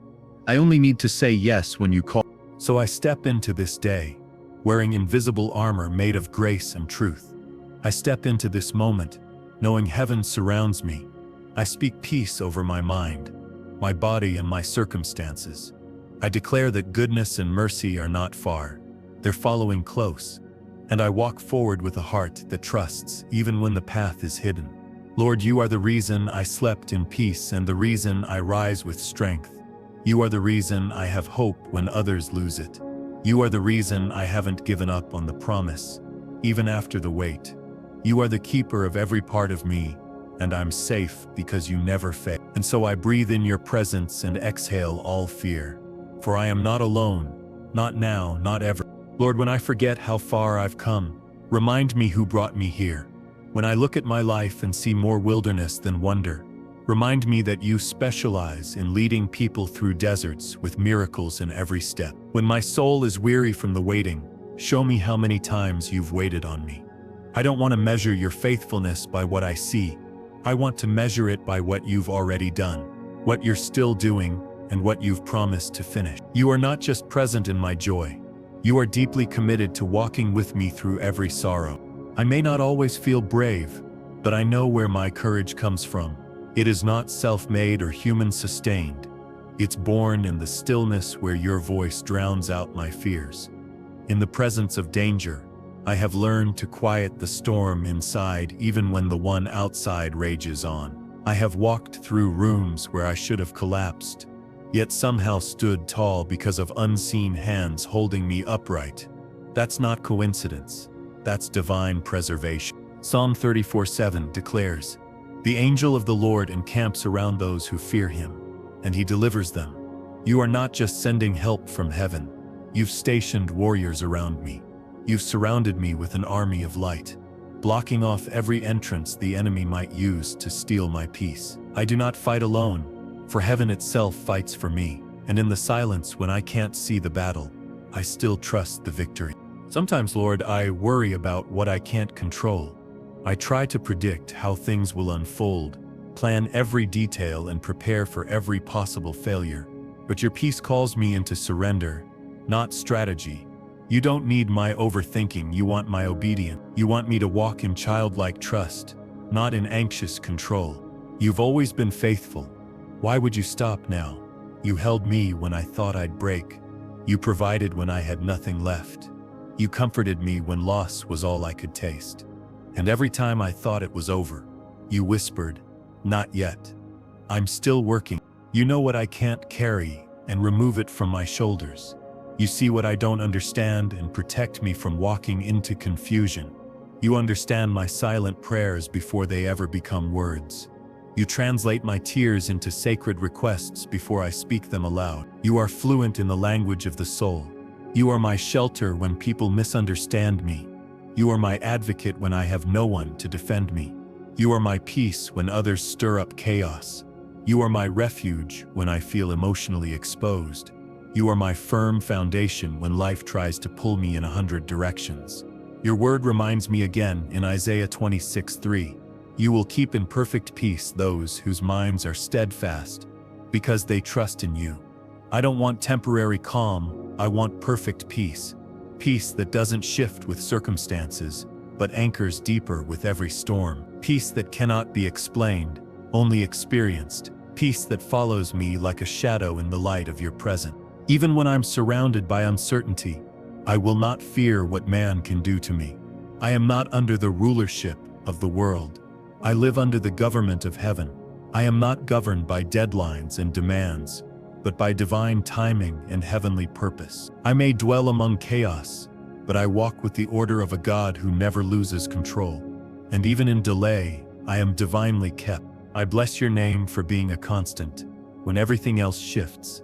I only need to say yes when you call. So I step into this day, wearing invisible armor made of grace and truth. I step into this moment, knowing heaven surrounds me. I speak peace over my mind, my body, and my circumstances. I declare that goodness and mercy are not far. They're following close. And I walk forward with a heart that trusts, even when the path is hidden. Lord, you are the reason I slept in peace and the reason I rise with strength. You are the reason I have hope when others lose it. You are the reason I haven't given up on the promise, even after the wait. You are the keeper of every part of me, and I'm safe because you never fail. And so I breathe in your presence and exhale all fear. For I am not alone, not now, not ever. Lord, when I forget how far I've come, remind me who brought me here. When I look at my life and see more wilderness than wonder, remind me that you specialize in leading people through deserts with miracles in every step. When my soul is weary from the waiting, show me how many times you've waited on me. I don't want to measure your faithfulness by what I see. I want to measure it by what you've already done, what you're still doing, and what you've promised to finish. You are not just present in my joy. You are deeply committed to walking with me through every sorrow. I may not always feel brave, but I know where my courage comes from. It is not self-made or human-sustained. It's born in the stillness where your voice drowns out my fears. In the presence of danger, I have learned to quiet the storm inside even when the one outside rages on. I have walked through rooms where I should have collapsed, yet somehow stood tall because of unseen hands holding me upright. That's not coincidence. That's divine preservation. Psalm 34:7 declares, "The angel of the Lord encamps around those who fear him, and he delivers them." You are not just sending help from heaven. You've stationed warriors around me. You've surrounded me with an army of light, blocking off every entrance the enemy might use to steal my peace. I do not fight alone, for heaven itself fights for me, and in the silence when I can't see the battle, I still trust the victory. Sometimes, Lord, I worry about what I can't control. I try to predict how things will unfold, plan every detail, and prepare for every possible failure. But your peace calls me into surrender, not strategy. You don't need my overthinking, you want my obedience. You want me to walk in childlike trust, not in anxious control. You've always been faithful. Why would you stop now? You held me when I thought I'd break. You provided when I had nothing left. You comforted me when loss was all I could taste. And every time I thought it was over, you whispered, "Not yet. I'm still working." You know what I can't carry and remove it from my shoulders. You see what I don't understand and protect me from walking into confusion. You understand my silent prayers before they ever become words. You translate my tears into sacred requests before I speak them aloud. You are fluent in the language of the soul. You are my shelter when people misunderstand me. You are my advocate when I have no one to defend me. You are my peace when others stir up chaos. You are my refuge when I feel emotionally exposed. You are my firm foundation when life tries to pull me in 100 directions. Your word reminds me again in Isaiah 26:3, "You will keep in perfect peace those whose minds are steadfast, because they trust in you." I don't want temporary calm, I want perfect peace. Peace that doesn't shift with circumstances, but anchors deeper with every storm. Peace that cannot be explained, only experienced. Peace that follows me like a shadow in the light of your presence. Even when I'm surrounded by uncertainty, I will not fear what man can do to me. I am not under the rulership of the world. I live under the government of heaven. I am not governed by deadlines and demands, but by divine timing and heavenly purpose. I may dwell among chaos, but I walk with the order of a God who never loses control. And even in delay, I am divinely kept. I bless your name for being a constant when everything else shifts.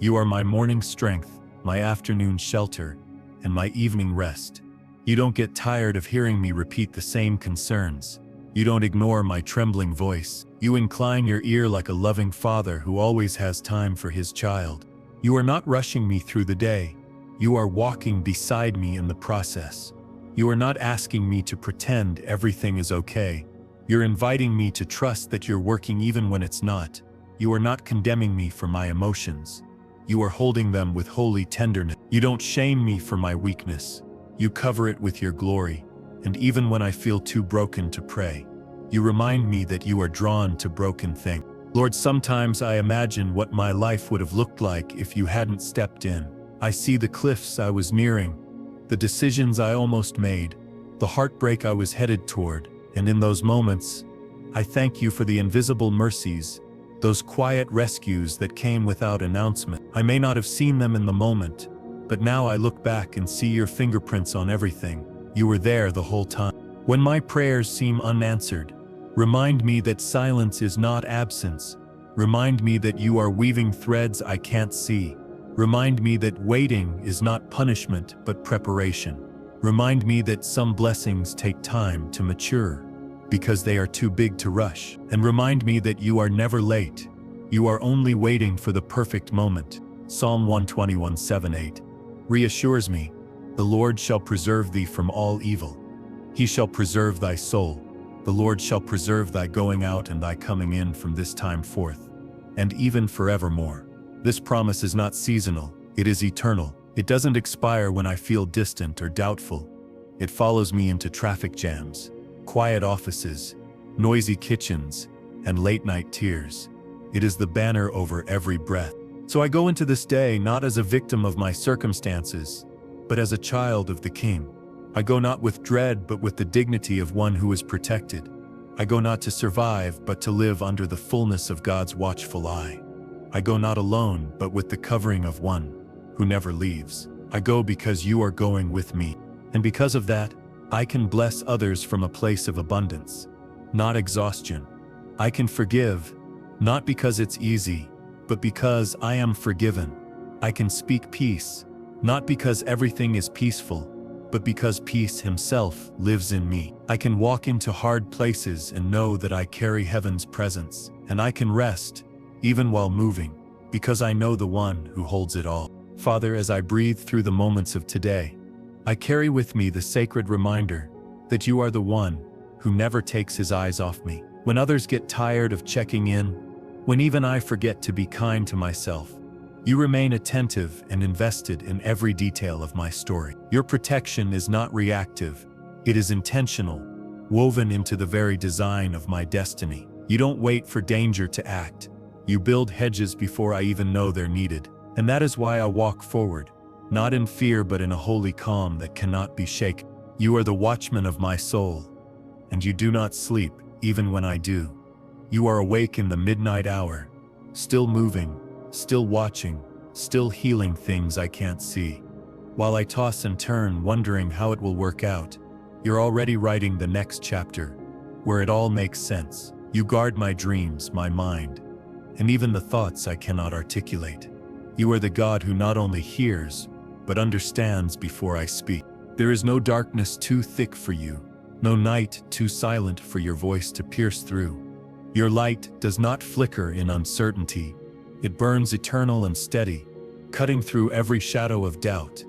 You are my morning strength, my afternoon shelter, and my evening rest. You don't get tired of hearing me repeat the same concerns. You don't ignore my trembling voice. You incline your ear like a loving father who always has time for his child. You are not rushing me through the day. You are walking beside me in the process. You are not asking me to pretend everything is okay. You're inviting me to trust that you're working even when it's not. You are not condemning me for my emotions. You are holding them with holy tenderness. You don't shame me for my weakness. You cover it with your glory. And even when I feel too broken to pray, you remind me that you are drawn to broken things. Lord, sometimes I imagine what my life would have looked like if you hadn't stepped in. I see the cliffs I was nearing, the decisions I almost made, the heartbreak I was headed toward, and in those moments, I thank you for the invisible mercies, those quiet rescues that came without announcement. I may not have seen them in the moment, but now I look back and see your fingerprints on everything. You were there the whole time. When my prayers seem unanswered, remind me that silence is not absence. Remind me that you are weaving threads I can't see. Remind me that waiting is not punishment but preparation. Remind me that some blessings take time to mature because they are too big to rush. And remind me that you are never late. You are only waiting for the perfect moment. Psalm 121:7-8 reassures me, the Lord shall preserve thee from all evil. He shall preserve thy soul. The Lord shall preserve thy going out and thy coming in from this time forth, and even forevermore. This promise is not seasonal, it is eternal. It doesn't expire when I feel distant or doubtful. It follows me into traffic jams, quiet offices, noisy kitchens, and late-night tears. It is the banner over every breath. So I go into this day not as a victim of my circumstances, but as a child of the King. I go not with dread but with the dignity of one who is protected. I go not to survive but to live under the fullness of God's watchful eye. I go not alone but with the covering of one who never leaves. I go because you are going with me. And because of that, I can bless others from a place of abundance, not exhaustion. I can forgive, not because it's easy, but because I am forgiven. I can speak peace, not because everything is peaceful, but because peace himself lives in me. I can walk into hard places and know that I carry heaven's presence, and I can rest, even while moving, because I know the one who holds it all. Father, as I breathe through the moments of today, I carry with me the sacred reminder that you are the one who never takes his eyes off me. When others get tired of checking in, when even I forget to be kind to myself, you remain attentive and invested in every detail of my story. Your protection is not reactive, it is intentional, woven into the very design of my destiny. You don't wait for danger to act. You build hedges before I even know they're needed. And that is why I walk forward, not in fear but in a holy calm that cannot be shaken. You are the watchman of my soul, and you do not sleep, even when I do. You are awake in the midnight hour, still moving, still watching, still healing things I can't see. While I toss and turn, wondering how it will work out, you're already writing the next chapter, where it all makes sense. You guard my dreams, my mind, and even the thoughts I cannot articulate. You are the God who not only hears, but understands before I speak. There is no darkness too thick for you, no night too silent for your voice to pierce through. Your light does not flicker in uncertainty. It burns eternal and steady, cutting through every shadow of doubt.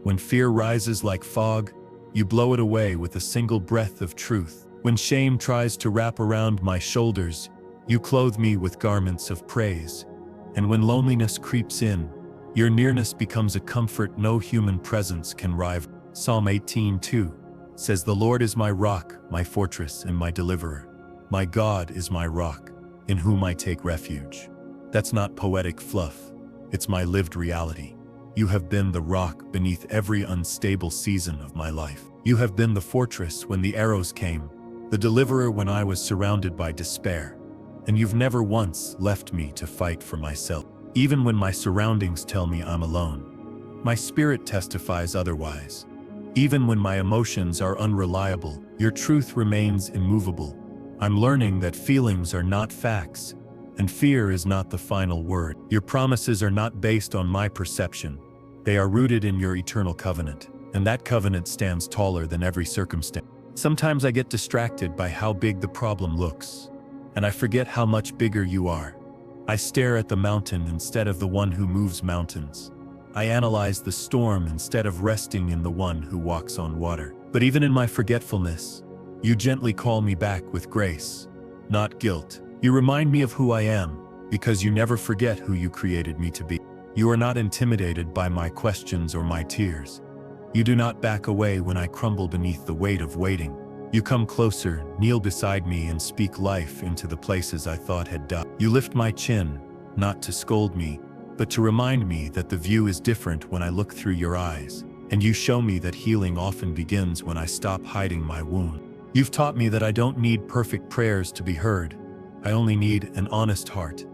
When fear rises like fog, you blow it away with a single breath of truth. When shame tries to wrap around my shoulders, you clothe me with garments of praise. And when loneliness creeps in, your nearness becomes a comfort no human presence can rival. Psalm 18:2 says, "The Lord is my rock, my fortress, and my deliverer. My God is my rock, in whom I take refuge." That's not poetic fluff, it's my lived reality. You have been the rock beneath every unstable season of my life. You have been the fortress when the arrows came, the deliverer when I was surrounded by despair. And you've never once left me to fight for myself. Even when my surroundings tell me I'm alone, my spirit testifies otherwise. Even when my emotions are unreliable, your truth remains immovable. I'm learning that feelings are not facts, and fear is not the final word. Your promises are not based on my perception. They are rooted in your eternal covenant, and that covenant stands taller than every circumstance. Sometimes I get distracted by how big the problem looks, and I forget how much bigger you are. I stare at the mountain instead of the one who moves mountains. I analyze the storm instead of resting in the one who walks on water. But even in my forgetfulness, you gently call me back with grace, not guilt. You remind me of who I am, because you never forget who you created me to be. You are not intimidated by my questions or my tears. You do not back away when I crumble beneath the weight of waiting. You come closer, kneel beside me, and speak life into the places I thought had died. You lift my chin, not to scold me, but to remind me that the view is different when I look through your eyes. And you show me that healing often begins when I stop hiding my wound. You've taught me that I don't need perfect prayers to be heard. I only need an honest heart.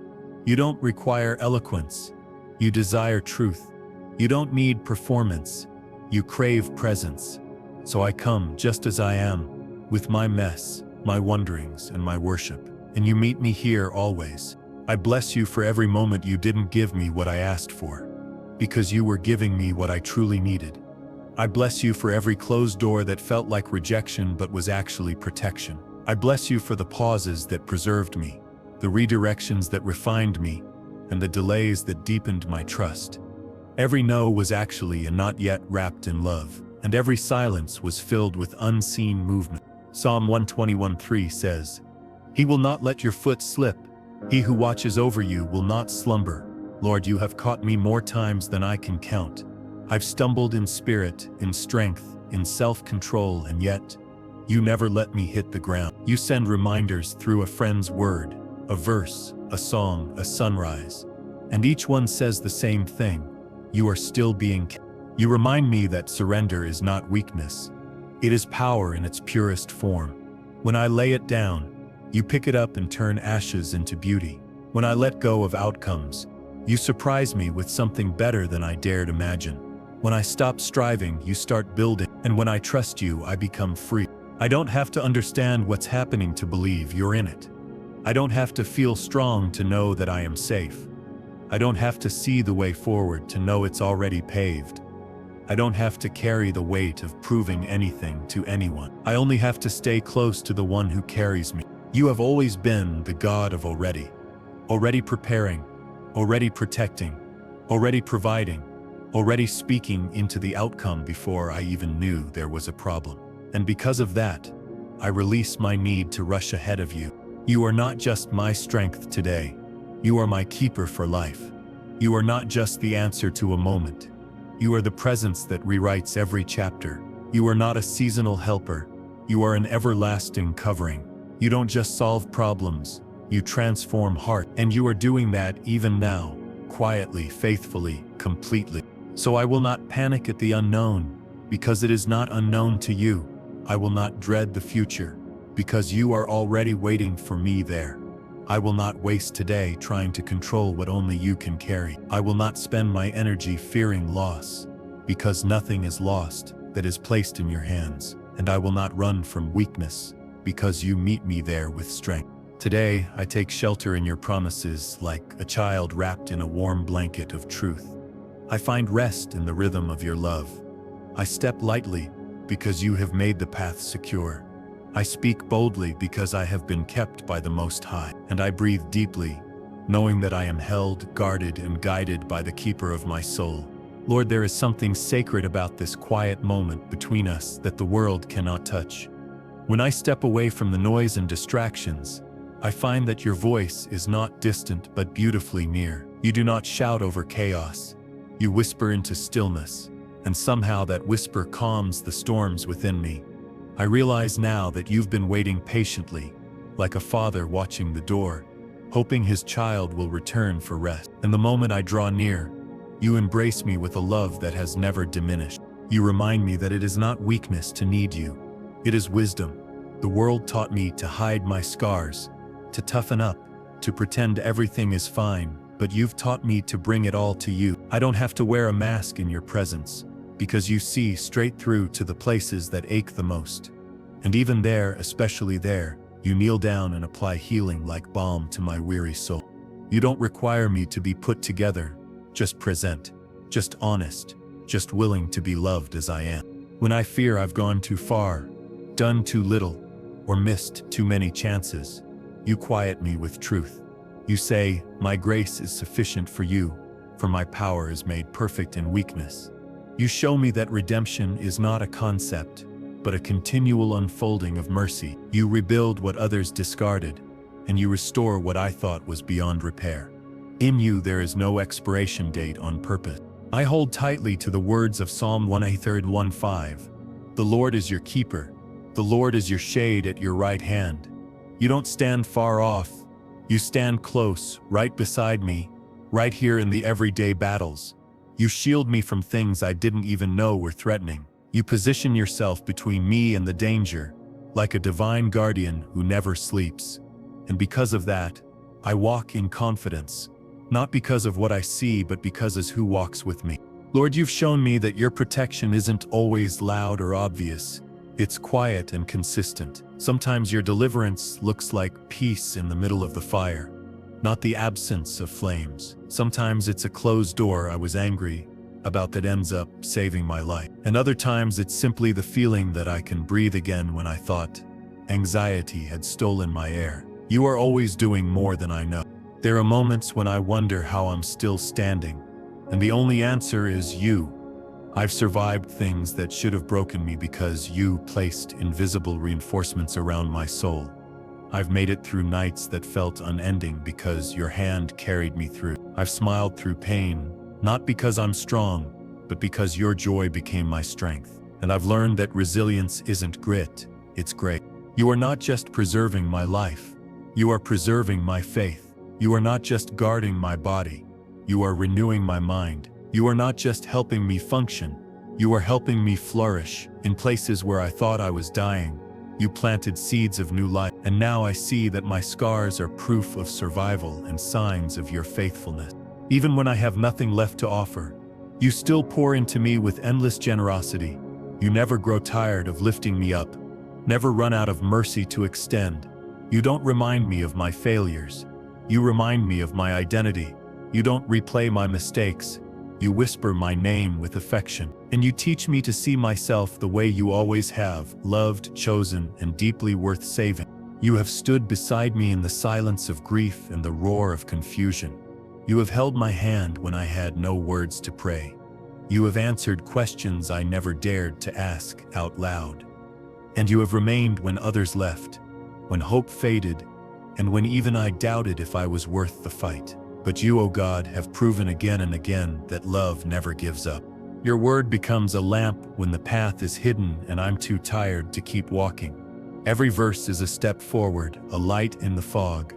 You don't require eloquence. You desire truth. You don't need performance. You crave presence. So I come just as I am, with my mess, my wonderings, and my worship. And you meet me here always. I bless you for every moment you didn't give me what I asked for, because you were giving me what I truly needed. I bless you for every closed door that felt like rejection but was actually protection. I bless you for the pauses that preserved me, the redirections that refined me, and the delays that deepened my trust. Every no was actually a not yet wrapped in love, and every silence was filled with unseen movement. Psalm 121:3 says, "He will not let your foot slip. He who watches over you will not slumber. Lord, you have caught me more times than I can count. I've stumbled in spirit, in strength, in self-control, and yet you never let me hit the ground. You send reminders through a friend's word, a verse, a song, a sunrise. And each one says the same thing. You are still being kept. You remind me that surrender is not weakness. It is power in its purest form. When I lay it down, you pick it up and turn ashes into beauty. When I let go of outcomes, you surprise me with something better than I dared imagine. When I stop striving, you start building. And when I trust you, I become free. I don't have to understand what's happening to believe you're in it. I don't have to feel strong to know that I am safe. I don't have to see the way forward to know it's already paved. I don't have to carry the weight of proving anything to anyone. I only have to stay close to the one who carries me. You have always been the God of already. Already preparing, already protecting, already providing, already speaking into the outcome before I even knew there was a problem. And because of that, I release my need to rush ahead of you. You are not just my strength today. You are my keeper for life. You are not just the answer to a moment. You are the presence that rewrites every chapter. You are not a seasonal helper. You are an everlasting covering. You don't just solve problems. You transform heart. And you are doing that even now, quietly, faithfully, completely. So I will not panic at the unknown, because it is not unknown to you. I will not dread the future, because you are already waiting for me there. I will not waste today trying to control what only you can carry. I will not spend my energy fearing loss, because nothing is lost that is placed in your hands. And I will not run from weakness, because you meet me there with strength. Today, I take shelter in your promises like a child wrapped in a warm blanket of truth. I find rest in the rhythm of your love. I step lightly because you have made the path secure. I speak boldly because I have been kept by the Most High. And I breathe deeply, knowing that I am held, guarded, and guided by the keeper of my soul. Lord, there is something sacred about this quiet moment between us that the world cannot touch. When I step away from the noise and distractions, I find that your voice is not distant but beautifully near. You do not shout over chaos. You whisper into stillness, and somehow that whisper calms the storms within me. I realize now that you've been waiting patiently, like a father watching the door, hoping his child will return for rest. And the moment I draw near, you embrace me with a love that has never diminished. You remind me that it is not weakness to need you. It is wisdom. The world taught me to hide my scars, to toughen up, to pretend everything is fine, but you've taught me to bring it all to you. I don't have to wear a mask in your presence, because you see straight through to the places that ache the most. And even there, especially there, you kneel down and apply healing like balm to my weary soul. You don't require me to be put together, just present, just honest, just willing to be loved as I am. When I fear I've gone too far, done too little, or missed too many chances, you quiet me with truth. You say, my grace is sufficient for you, for my power is made perfect in weakness. You show me that redemption is not a concept, but a continual unfolding of mercy. You rebuild what others discarded, and you restore what I thought was beyond repair. In you there is no expiration date on purpose. I hold tightly to the words of Psalm 1:1:5. The Lord is your keeper. The Lord is your shade at your right hand. You don't stand far off. You stand close, right beside me, right here in the everyday battles. You shield me from things I didn't even know were threatening. You position yourself between me and the danger, like a divine guardian who never sleeps. And because of that, I walk in confidence, not because of what I see, but because of who walks with me. Lord, you've shown me that your protection isn't always loud or obvious. It's quiet and consistent. Sometimes your deliverance looks like peace in the middle of the fire, not the absence of flames. Sometimes it's a closed door I was angry about that ends up saving my life. And other times it's simply the feeling that I can breathe again when I thought anxiety had stolen my air. You are always doing more than I know. There are moments when I wonder how I'm still standing, and the only answer is you. I've survived things that should have broken me because you placed invisible reinforcements around my soul. I've made it through nights that felt unending because your hand carried me through. I've smiled through pain, not because I'm strong, but because your joy became my strength. And I've learned that resilience isn't grit, it's grace. You are not just preserving my life, you are preserving my faith. You are not just guarding my body, you are renewing my mind. You are not just helping me function, you are helping me flourish. In places where I thought I was dying, you planted seeds of new life. And now I see that my scars are proof of survival and signs of your faithfulness. Even when I have nothing left to offer, you still pour into me with endless generosity. You never grow tired of lifting me up, never run out of mercy to extend. You don't remind me of my failures. You remind me of my identity. You don't replay my mistakes. You whisper my name with affection, and you teach me to see myself the way you always have, loved, chosen, and deeply worth saving. You have stood beside me in the silence of grief and the roar of confusion. You have held my hand when I had no words to pray. You have answered questions I never dared to ask out loud. And you have remained when others left, when hope faded, and when even I doubted if I was worth the fight. But you, O God, have proven again and again that love never gives up. Your word becomes a lamp when the path is hidden and I'm too tired to keep walking. Every verse is a step forward, a light in the fog,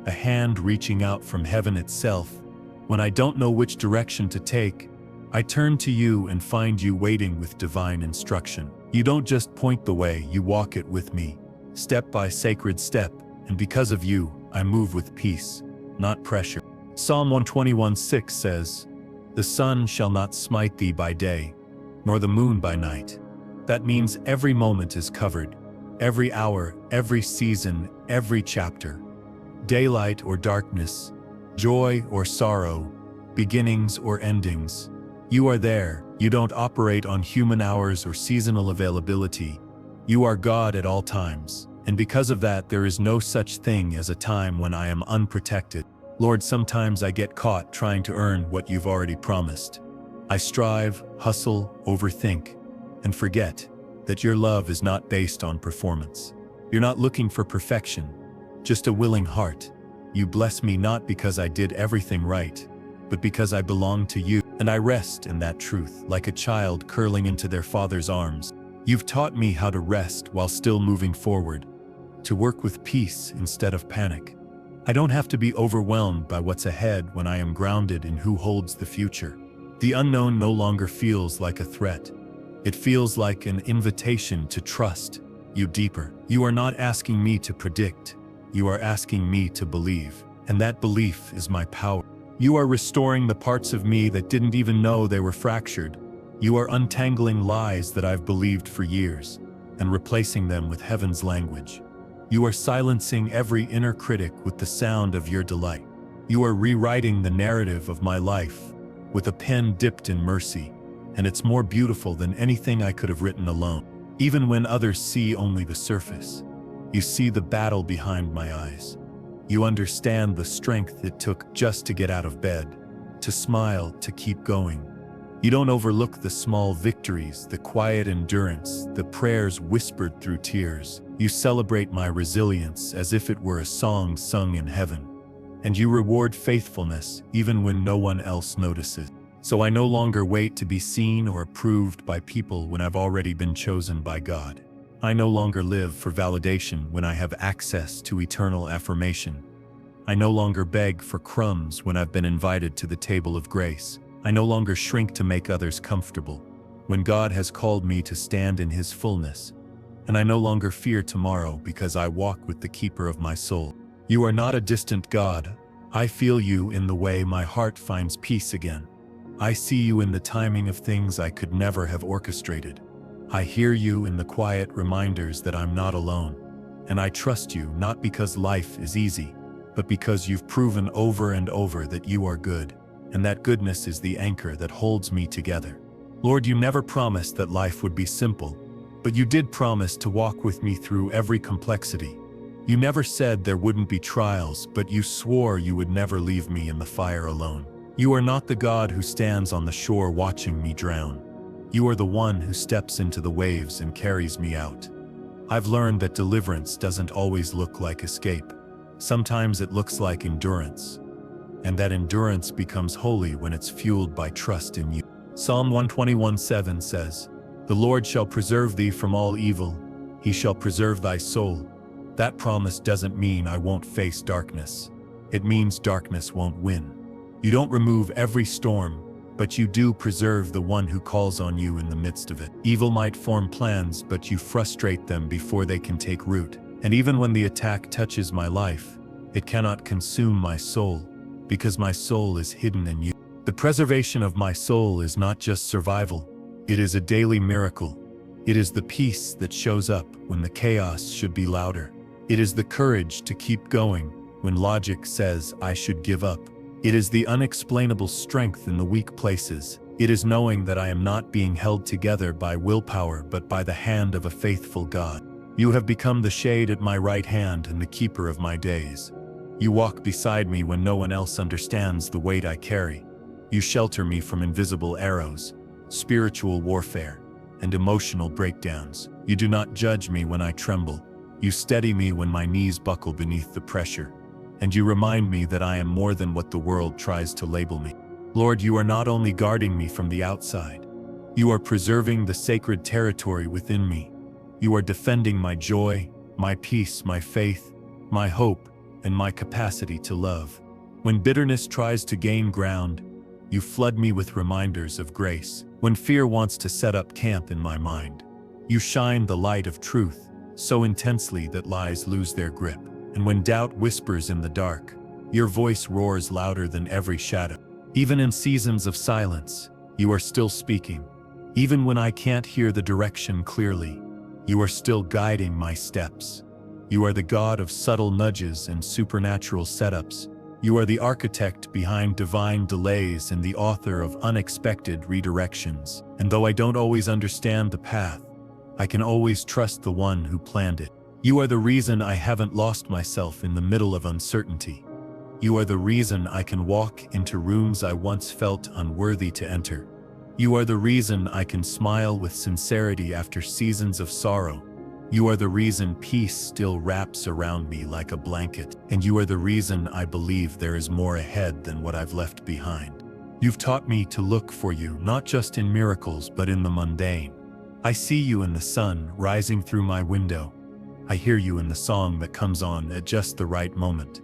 a hand reaching out from heaven itself. When I don't know which direction to take, I turn to you and find you waiting with divine instruction. You don't just point the way, you walk it with me, step by sacred step, and because of you, I move with peace, not pressure. Psalm 121:6 says, "The sun shall not smite thee by day, nor the moon by night." That means every moment is covered, every hour, every season, every chapter. Daylight or darkness, joy or sorrow, beginnings or endings. You are there. You don't operate on human hours or seasonal availability. You are God at all times. And because of that, there is no such thing as a time when I am unprotected. Lord, sometimes I get caught trying to earn what you've already promised. I strive, hustle, overthink, and forget that your love is not based on performance. You're not looking for perfection, just a willing heart. You bless me not because I did everything right, but because I belong to you, and I rest in that truth like a child curling into their father's arms. You've taught me how to rest while still moving forward, to work with peace instead of panic. I don't have to be overwhelmed by what's ahead when I am grounded in who holds the future. The unknown no longer feels like a threat. It feels like an invitation to trust you deeper. You are not asking me to predict. You are asking me to believe. And that belief is my power. You are restoring the parts of me that didn't even know they were fractured. You are untangling lies that I've believed for years and replacing them with heaven's language. You are silencing every inner critic with the sound of your delight. You are rewriting the narrative of my life with a pen dipped in mercy, and it's more beautiful than anything I could have written alone. Even when others see only the surface, you see the battle behind my eyes. You understand the strength it took just to get out of bed, to smile, to keep going. You don't overlook the small victories, the quiet endurance, the prayers whispered through tears. You celebrate my resilience as if it were a song sung in heaven. and you reward faithfulness even when no one else notices. So I no longer wait to be seen or approved by people when I've already been chosen by God. I no longer live for validation when I have access to eternal affirmation. I no longer beg for crumbs when I've been invited to the table of grace. I no longer shrink to make others comfortable when God has called me to stand in His fullness. And I no longer fear tomorrow because I walk with the keeper of my soul. You are not a distant God. I feel you in the way my heart finds peace again. I see you in the timing of things I could never have orchestrated. I hear you in the quiet reminders that I'm not alone. And I trust you not because life is easy, but because you've proven over and over that you are good, and that goodness is the anchor that holds me together. Lord, you never promised that life would be simple, but you did promise to walk with me through every complexity. You never said there wouldn't be trials, but you swore you would never leave me in the fire alone. You are not the God who stands on the shore watching me drown. You are the one who steps into the waves and carries me out. I've learned that deliverance doesn't always look like escape. Sometimes it looks like endurance. And that endurance becomes holy when it's fueled by trust in you. Psalm 121:7 says, "The Lord shall preserve thee from all evil. He shall preserve thy soul." That promise doesn't mean I won't face darkness. It means darkness won't win. You don't remove every storm, but you do preserve the one who calls on you in the midst of it. Evil might form plans, but you frustrate them before they can take root. And even when the attack touches my life, it cannot consume my soul, because my soul is hidden in you. The preservation of my soul is not just survival, it is a daily miracle. It is the peace that shows up when the chaos should be louder. It is the courage to keep going when logic says I should give up. It is the unexplainable strength in the weak places. It is knowing that I am not being held together by willpower but by the hand of a faithful God. You have become the shade at my right hand and the keeper of my days. You walk beside me when no one else understands the weight I carry. You shelter me from invisible arrows, spiritual warfare, and emotional breakdowns. You do not judge me when I tremble. You steady me when my knees buckle beneath the pressure. And you remind me that I am more than what the world tries to label me. Lord, you are not only guarding me from the outside, you are preserving the sacred territory within me. You are defending my joy, my peace, my faith, my hope, and my capacity to love. When bitterness tries to gain ground, you flood me with reminders of grace. When fear wants to set up camp in my mind, you shine the light of truth so intensely that lies lose their grip. And when doubt whispers in the dark, your voice roars louder than every shadow. Even in seasons of silence, you are still speaking. Even when I can't hear the direction clearly, you are still guiding my steps. You are the God of subtle nudges and supernatural setups. You are the architect behind divine delays and the author of unexpected redirections. And though I don't always understand the path, I can always trust the one who planned it. You are the reason I haven't lost myself in the middle of uncertainty. You are the reason I can walk into rooms I once felt unworthy to enter. You are the reason I can smile with sincerity after seasons of sorrow. You are the reason peace still wraps around me like a blanket. And you are the reason I believe there is more ahead than what I've left behind. You've taught me to look for you, not just in miracles, but in the mundane. I see you in the sun rising through my window. I hear you in the song that comes on at just the right moment.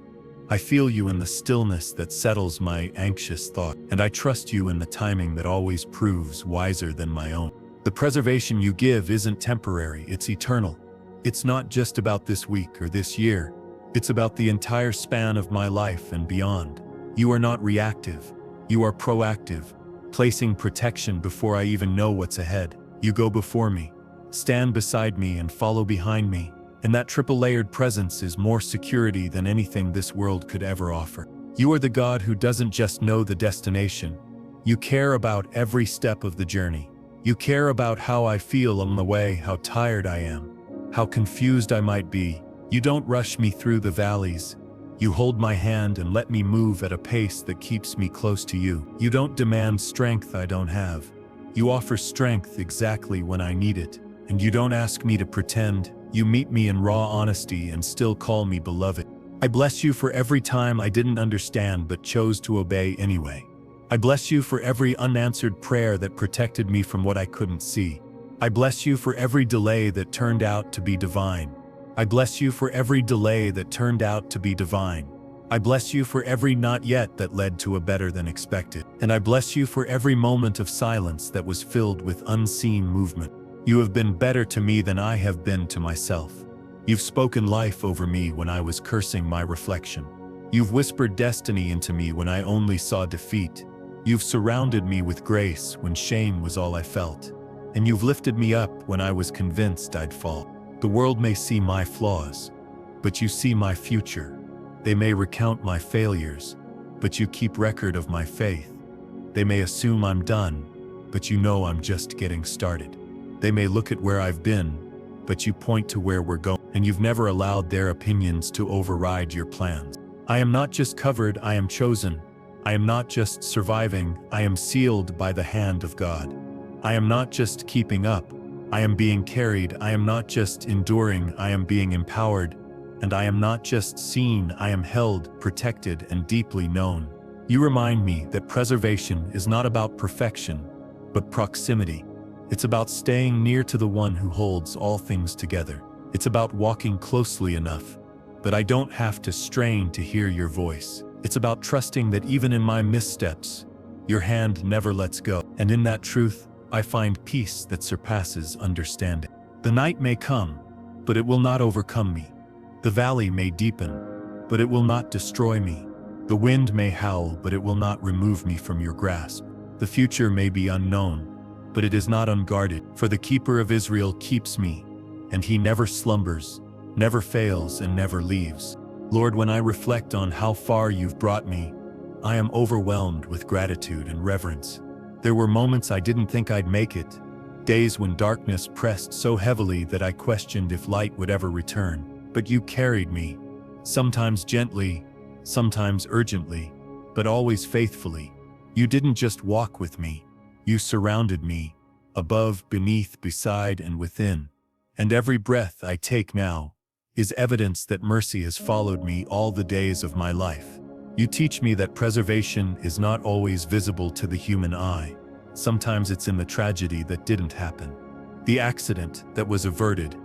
I feel you in the stillness that settles my anxious thought, and I trust you in the timing that always proves wiser than my own. The preservation you give isn't temporary, it's eternal. It's not just about this week or this year. It's about the entire span of my life and beyond. You are not reactive. You are proactive, placing protection before I even know what's ahead. You go before me, stand beside me, and follow behind me. And that triple-layered presence is more security than anything this world could ever offer. You are the God who doesn't just know the destination. You care about every step of the journey. You care about how I feel on the way, how tired I am, how confused I might be. You don't rush me through the valleys. You hold my hand and let me move at a pace that keeps me close to you. You don't demand strength I don't have. You offer strength exactly when I need it. And you don't ask me to pretend. You meet me in raw honesty and still call me beloved. I bless you for every time I didn't understand but chose to obey anyway. I bless you for every unanswered prayer that protected me from what I couldn't see. I bless you for every delay that turned out to be divine. I bless you for every delay that turned out to be divine. I bless you for every not yet that led to a better than expected. And I bless you for every moment of silence that was filled with unseen movement. You have been better to me than I have been to myself. You've spoken life over me when I was cursing my reflection. You've whispered destiny into me when I only saw defeat. You've surrounded me with grace when shame was all I felt. And you've lifted me up when I was convinced I'd fall. The world may see my flaws, but you see my future. They may recount my failures, but you keep record of my faith. They may assume I'm done, but you know I'm just getting started. They may look at where I've been, but you point to where we're going, and you've never allowed their opinions to override your plans. I am not just covered, I am chosen. I am not just surviving, I am sealed by the hand of God. I am not just keeping up, I am being carried. I am not just enduring, I am being empowered. And I am not just seen, I am held, protected, and deeply known. You remind me that preservation is not about perfection, but proximity. It's about staying near to the one who holds all things together. It's about walking closely enough that I don't have to strain to hear your voice. It's about trusting that even in my missteps, your hand never lets go. And in that truth, I find peace that surpasses understanding. The night may come, but it will not overcome me. The valley may deepen, but it will not destroy me. The wind may howl, but it will not remove me from your grasp. The future may be unknown, but it is not unguarded. For the keeper of Israel keeps me, and he never slumbers, never fails, and never leaves. Lord, when I reflect on how far you've brought me, I am overwhelmed with gratitude and reverence. There were moments I didn't think I'd make it, days when darkness pressed so heavily that I questioned if light would ever return. But you carried me, sometimes gently, sometimes urgently, but always faithfully. You didn't just walk with me, you surrounded me, above, beneath, beside, and within. And every breath I take now is evidence that mercy has followed me all the days of my life. You teach me that preservation is not always visible to the human eye. Sometimes it's in the tragedy that didn't happen, the accident that was averted,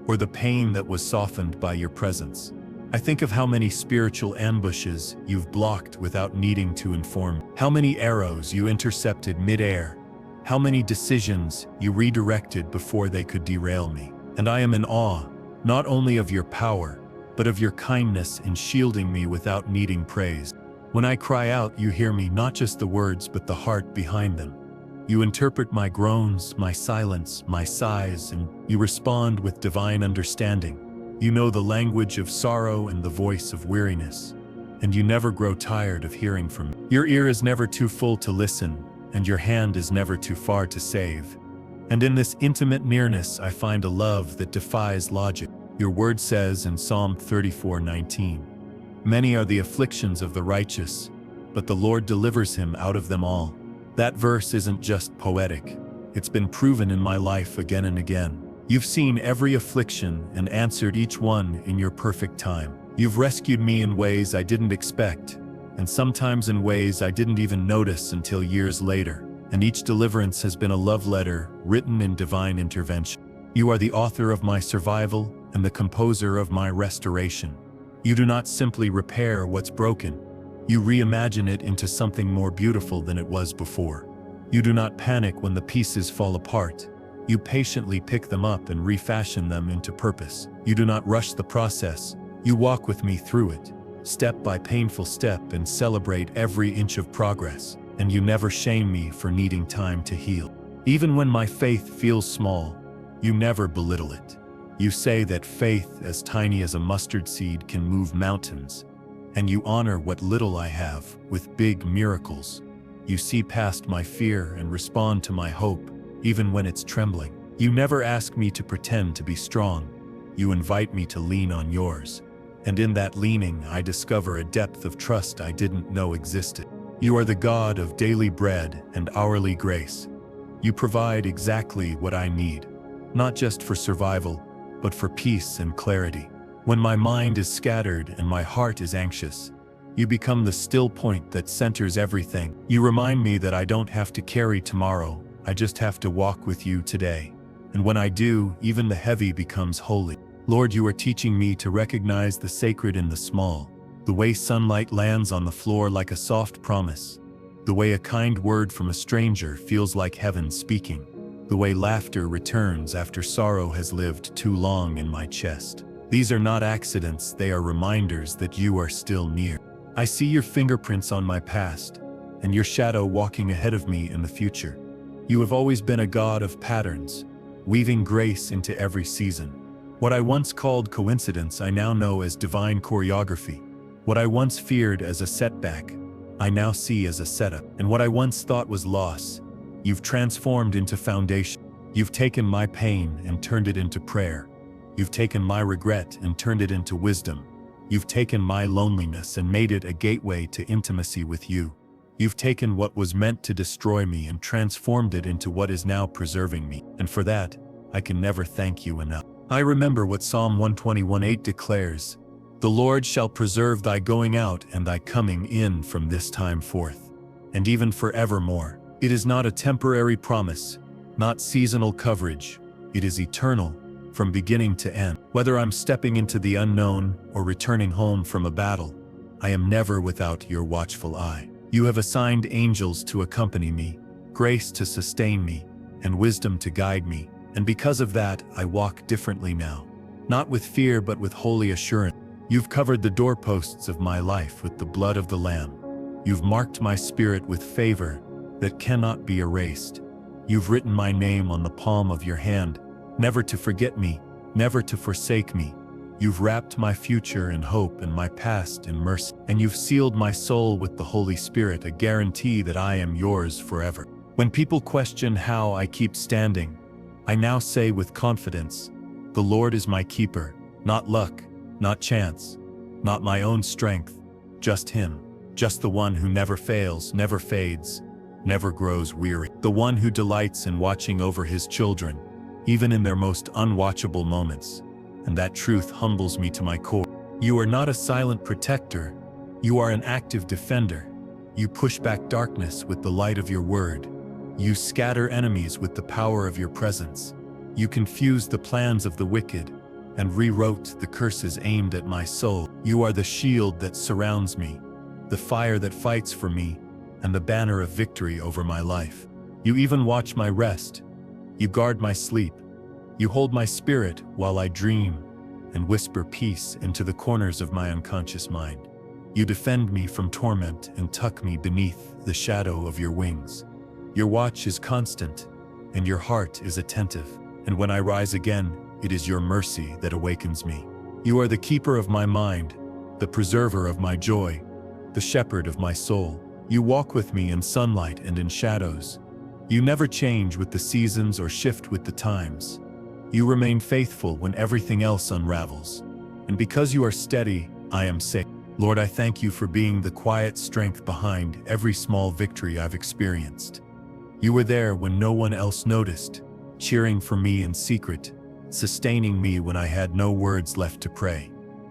or the pain that was softened by your presence. I think of how many spiritual ambushes you've blocked without needing to inform, how many arrows you intercepted mid-air, how many decisions you redirected before they could derail me. And I am in awe, not only of your power, but of your kindness in shielding me without needing praise. When I cry out, you hear me, not just the words, but the heart behind them. You interpret my groans, my silence, my sighs, and you respond with divine understanding. You know the language of sorrow and the voice of weariness, and you never grow tired of hearing from me. Your ear is never too full to listen, and your hand is never too far to save. And in this intimate nearness, I find a love that defies logic. Your word says in Psalm 34:19, "Many are the afflictions of the righteous, but the Lord delivers him out of them all." That verse isn't just poetic. It's been proven in my life again and again. You've seen every affliction and answered each one in your perfect time. You've rescued me in ways I didn't expect, and sometimes in ways I didn't even notice until years later. And each deliverance has been a love letter written in divine intervention. You are the author of my survival and the composer of my restoration. You do not simply repair what's broken. You reimagine it into something more beautiful than it was before. You do not panic when the pieces fall apart. You patiently pick them up and refashion them into purpose. You do not rush the process. You walk with me through it, step by painful step, and celebrate every inch of progress. And you never shame me for needing time to heal. Even when my faith feels small, you never belittle it. You say that faith as tiny as a mustard seed can move mountains. And you honor what little I have with big miracles. You see past my fear and respond to my hope, even when it's trembling. You never ask me to pretend to be strong. You invite me to lean on yours. And in that leaning, I discover a depth of trust I didn't know existed. You are the God of daily bread and hourly grace. You provide exactly what I need, not just for survival, but for peace and clarity. When my mind is scattered and my heart is anxious, you become the still point that centers everything. You remind me that I don't have to carry tomorrow, I just have to walk with you today. And when I do, even the heavy becomes holy. Lord, you are teaching me to recognize the sacred in the small, the way sunlight lands on the floor like a soft promise, the way a kind word from a stranger feels like heaven speaking, the way laughter returns after sorrow has lived too long in my chest. These are not accidents, they are reminders that you are still near. I see your fingerprints on my past, and your shadow walking ahead of me in the future. You have always been a God of patterns, weaving grace into every season. What I once called coincidence, I now know as divine choreography. What I once feared as a setback, I now see as a setup. And what I once thought was loss, you've transformed into foundation. You've taken my pain and turned it into prayer. You've taken my regret and turned it into wisdom. You've taken my loneliness and made it a gateway to intimacy with you. You've taken what was meant to destroy me and transformed it into what is now preserving me. And for that, I can never thank you enough. I remember what Psalm 121:8 declares, "The Lord shall preserve thy going out and thy coming in from this time forth, and even forevermore." It is not a temporary promise, not seasonal coverage. It is eternal, from beginning to end. Whether I'm stepping into the unknown or returning home from a battle, I am never without your watchful eye. You have assigned angels to accompany me, grace to sustain me, and wisdom to guide me. And because of that, I walk differently now. Not with fear, but with holy assurance. You've covered the doorposts of my life with the blood of the Lamb. You've marked my spirit with favor that cannot be erased. You've written my name on the palm of your hand, never to forget me, never to forsake me. You've wrapped my future in hope and my past in mercy. And you've sealed my soul with the Holy Spirit, a guarantee that I am yours forever. When people question how I keep standing, I now say with confidence, the Lord is my keeper, not luck, not chance, not my own strength, just Him, just the one who never fails, never fades, never grows weary, the one who delights in watching over His children, even in their most unwatchable moments. And that truth humbles me to my core. You are not a silent protector, you are an active defender. You push back darkness with the light of your word. You scatter enemies with the power of your presence. You confuse the plans of the wicked and rewrote the curses aimed at my soul. You are the shield that surrounds me, the fire that fights for me, and the banner of victory over my life. You even watch my rest. You guard my sleep. You hold my spirit while I dream and whisper peace into the corners of my unconscious mind. You defend me from torment and tuck me beneath the shadow of your wings. Your watch is constant, and your heart is attentive. And when I rise again, it is your mercy that awakens me. You are the keeper of my mind, the preserver of my joy, the shepherd of my soul. You walk with me in sunlight and in shadows. You never change with the seasons or shift with the times. You remain faithful when everything else unravels. And because you are steady, I am safe. Lord, I thank you for being the quiet strength behind every small victory I've experienced. You were there when no one else noticed, cheering for me in secret, sustaining me when I had no words left to pray.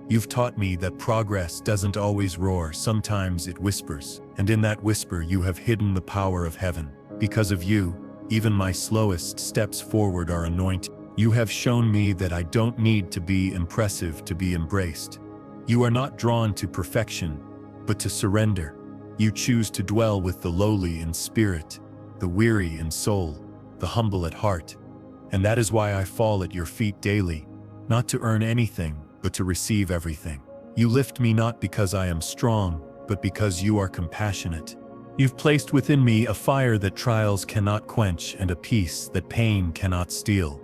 You've taught me that progress doesn't always roar, sometimes it whispers. And in that whisper, you have hidden the power of heaven. Because of you, even my slowest steps forward are anointed. You have shown me that I don't need to be impressive to be embraced. You are not drawn to perfection, but to surrender. You choose to dwell with the lowly in spirit, the weary in soul, the humble at heart. And that is why I fall at your feet daily, not to earn anything, but to receive everything. You lift me not because I am strong, but because you are compassionate. You've placed within me a fire that trials cannot quench and a peace that pain cannot steal.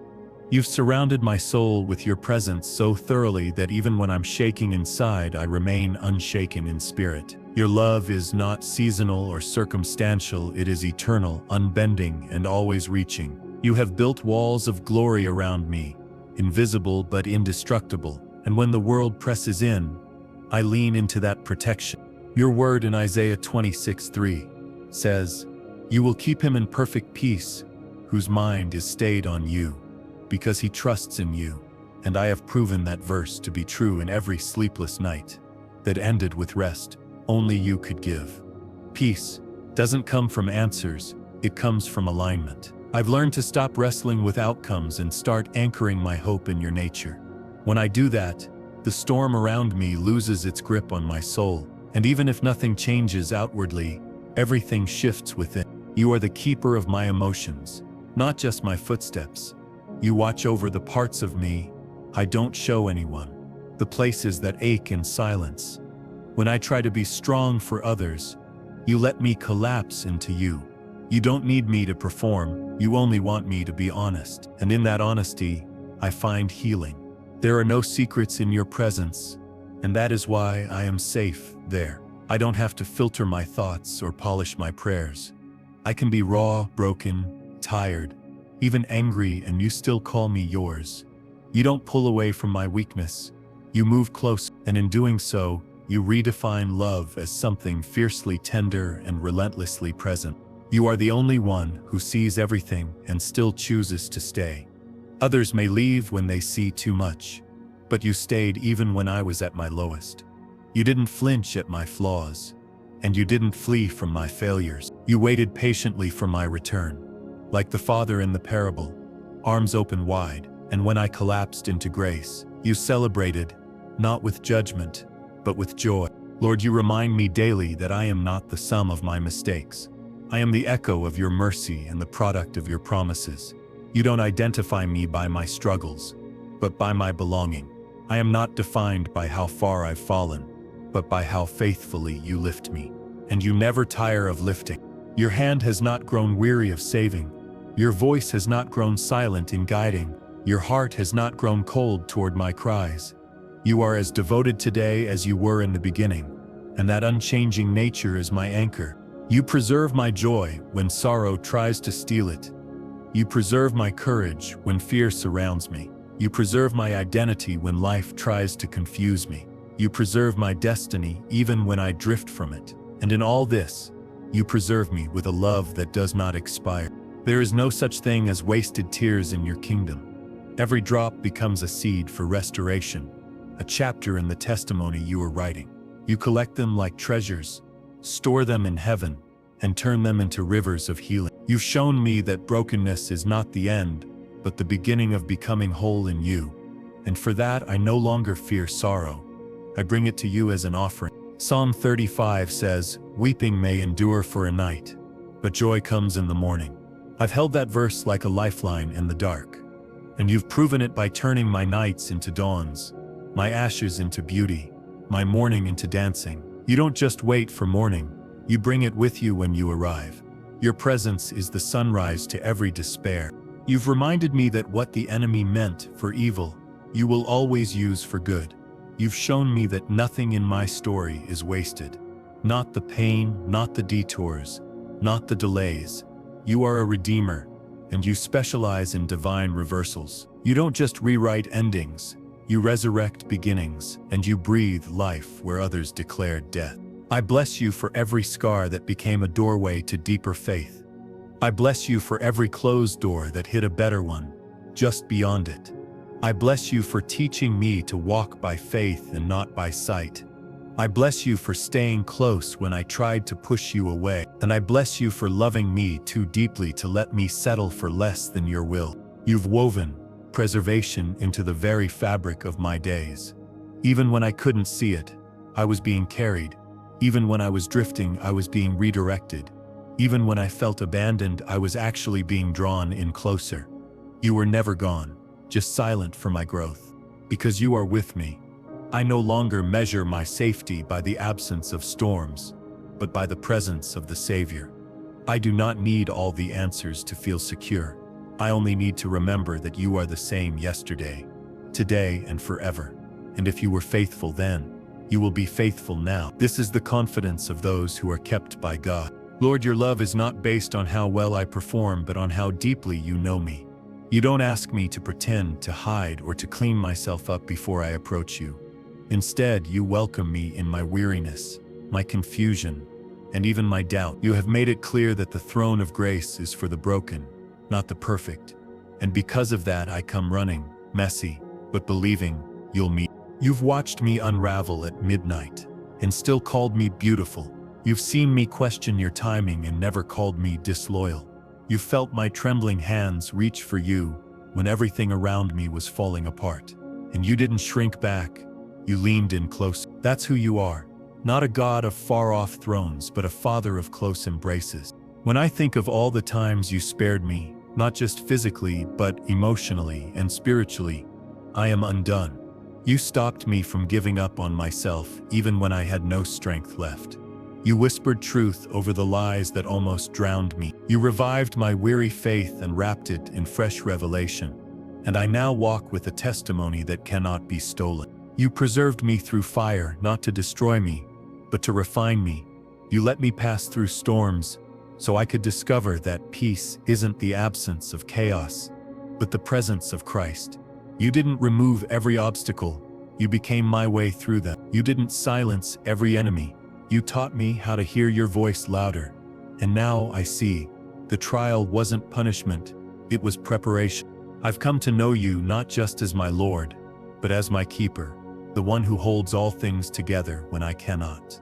You've surrounded my soul with your presence so thoroughly that even when I'm shaking inside, I remain unshaken in spirit. Your love is not seasonal or circumstantial, it is eternal, unbending, and always reaching. You have built walls of glory around me, invisible but indestructible, and when the world presses in, I lean into that protection. Your word in Isaiah 26:3 says, "You will keep him in perfect peace, whose mind is stayed on you, because he trusts in you." And I have proven that verse to be true in every sleepless night that ended with rest only you could give. Peace doesn't come from answers, it comes from alignment. I've learned to stop wrestling with outcomes and start anchoring my hope in your nature. When I do that, the storm around me loses its grip on my soul, and even if nothing changes outwardly, everything shifts within. You are the keeper of my emotions, not just my footsteps. You watch over the parts of me I don't show anyone, the places that ache in silence. When I try to be strong for others, you let me collapse into you. You don't need me to perform, you only want me to be honest. And in that honesty, I find healing. There are no secrets in your presence, and that is why I am safe there. I don't have to filter my thoughts or polish my prayers. I can be raw, broken, tired, even angry, and you still call me yours. You don't pull away from my weakness. You move close, and in doing so, you redefine love as something fiercely tender and relentlessly present. You are the only one who sees everything and still chooses to stay. Others may leave when they see too much, but you stayed even when I was at my lowest. You didn't flinch at my flaws, and you didn't flee from my failures. You waited patiently for my return, like the father in the parable, arms open wide. And when I collapsed into grace, you celebrated, not with judgment, but with joy. Lord, you remind me daily that I am not the sum of my mistakes. I am the echo of your mercy and the product of your promises. You don't identify me by my struggles, but by my belonging. I am not defined by how far I've fallen, but by how faithfully you lift me. And you never tire of lifting. Your hand has not grown weary of saving. Your voice has not grown silent in guiding. Your heart has not grown cold toward my cries. You are as devoted today as you were in the beginning, and that unchanging nature is my anchor. You preserve my joy when sorrow tries to steal it. You preserve my courage when fear surrounds me. You preserve my identity when life tries to confuse me. You preserve my destiny even when I drift from it. And in all this, you preserve me with a love that does not expire. There is no such thing as wasted tears in your kingdom. Every drop becomes a seed for restoration, a chapter in the testimony you are writing. You collect them like treasures, store them in heaven, and turn them into rivers of healing. You've shown me that brokenness is not the end, but the beginning of becoming whole in you. And for that I no longer fear sorrow. I bring it to you as an offering. Psalm 35 says, "Weeping may endure for a night, but joy comes in the morning." I've held that verse like a lifeline in the dark. And you've proven it by turning my nights into dawns, my ashes into beauty, my mourning into dancing. You don't just wait for morning, you bring it with you when you arrive. Your presence is the sunrise to every despair. You've reminded me that what the enemy meant for evil, you will always use for good. You've shown me that nothing in my story is wasted. Not the pain, not the detours, not the delays. You are a redeemer, and you specialize in divine reversals. You don't just rewrite endings, you resurrect beginnings, and you breathe life where others declared death. I bless you for every scar that became a doorway to deeper faith. I bless you for every closed door that hid a better one, just beyond it. I bless you for teaching me to walk by faith and not by sight. I bless you for staying close when I tried to push you away, and I bless you for loving me too deeply to let me settle for less than your will. You've woven preservation into the very fabric of my days. Even when I couldn't see it, I was being carried. Even when I was drifting, I was being redirected. Even when I felt abandoned, I was actually being drawn in closer. You were never gone, just silent for my growth. Because you are with me, I no longer measure my safety by the absence of storms, but by the presence of the Savior. I do not need all the answers to feel secure. I only need to remember that you are the same yesterday, today, and forever. And if you were faithful then, you will be faithful now. This is the confidence of those who are kept by God. Lord, your love is not based on how well I perform, but on how deeply you know me. You don't ask me to pretend, to hide, or to clean myself up before I approach you. Instead, you welcome me in my weariness, my confusion, and even my doubt. You have made it clear that the throne of grace is for the broken, not the perfect. And because of that, I come running, messy, but believing you'll meet. You've watched me unravel at midnight and still called me beautiful. You've seen me question your timing and never called me disloyal. You've felt my trembling hands reach for you when everything around me was falling apart. And you didn't shrink back, you leaned in close. That's who you are. Not a god of far-off thrones, but a father of close embraces. When I think of all the times you spared me, not just physically, but emotionally and spiritually, I am undone. You stopped me from giving up on myself, even when I had no strength left. You whispered truth over the lies that almost drowned me. You revived my weary faith and wrapped it in fresh revelation. And I now walk with a testimony that cannot be stolen. You preserved me through fire, not to destroy me, but to refine me. You let me pass through storms, so I could discover that peace isn't the absence of chaos, but the presence of Christ. You didn't remove every obstacle, you became my way through them. You didn't silence every enemy, you taught me how to hear your voice louder. And now I see, the trial wasn't punishment, it was preparation. I've come to know you not just as my Lord, but as my keeper, the one who holds all things together when I cannot.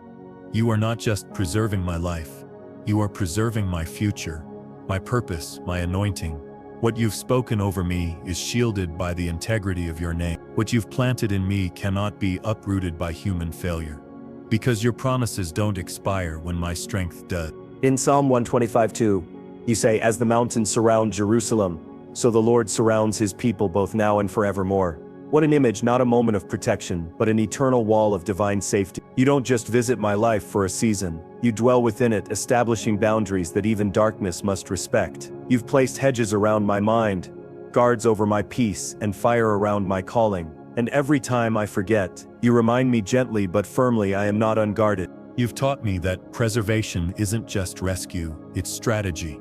You are not just preserving my life, you are preserving my future, my purpose, my anointing. What you've spoken over me is shielded by the integrity of your name. What you've planted in me cannot be uprooted by human failure, because your promises don't expire when my strength does. In Psalm 125:2, you say, "As the mountains surround Jerusalem, so the Lord surrounds his people both now and forevermore." What an image, not a moment of protection, but an eternal wall of divine safety. You don't just visit my life for a season, you dwell within it, establishing boundaries that even darkness must respect. You've placed hedges around my mind, guards over my peace, and fire around my calling. And every time I forget, you remind me gently but firmly I am not unguarded. You've taught me that preservation isn't just rescue, it's strategy.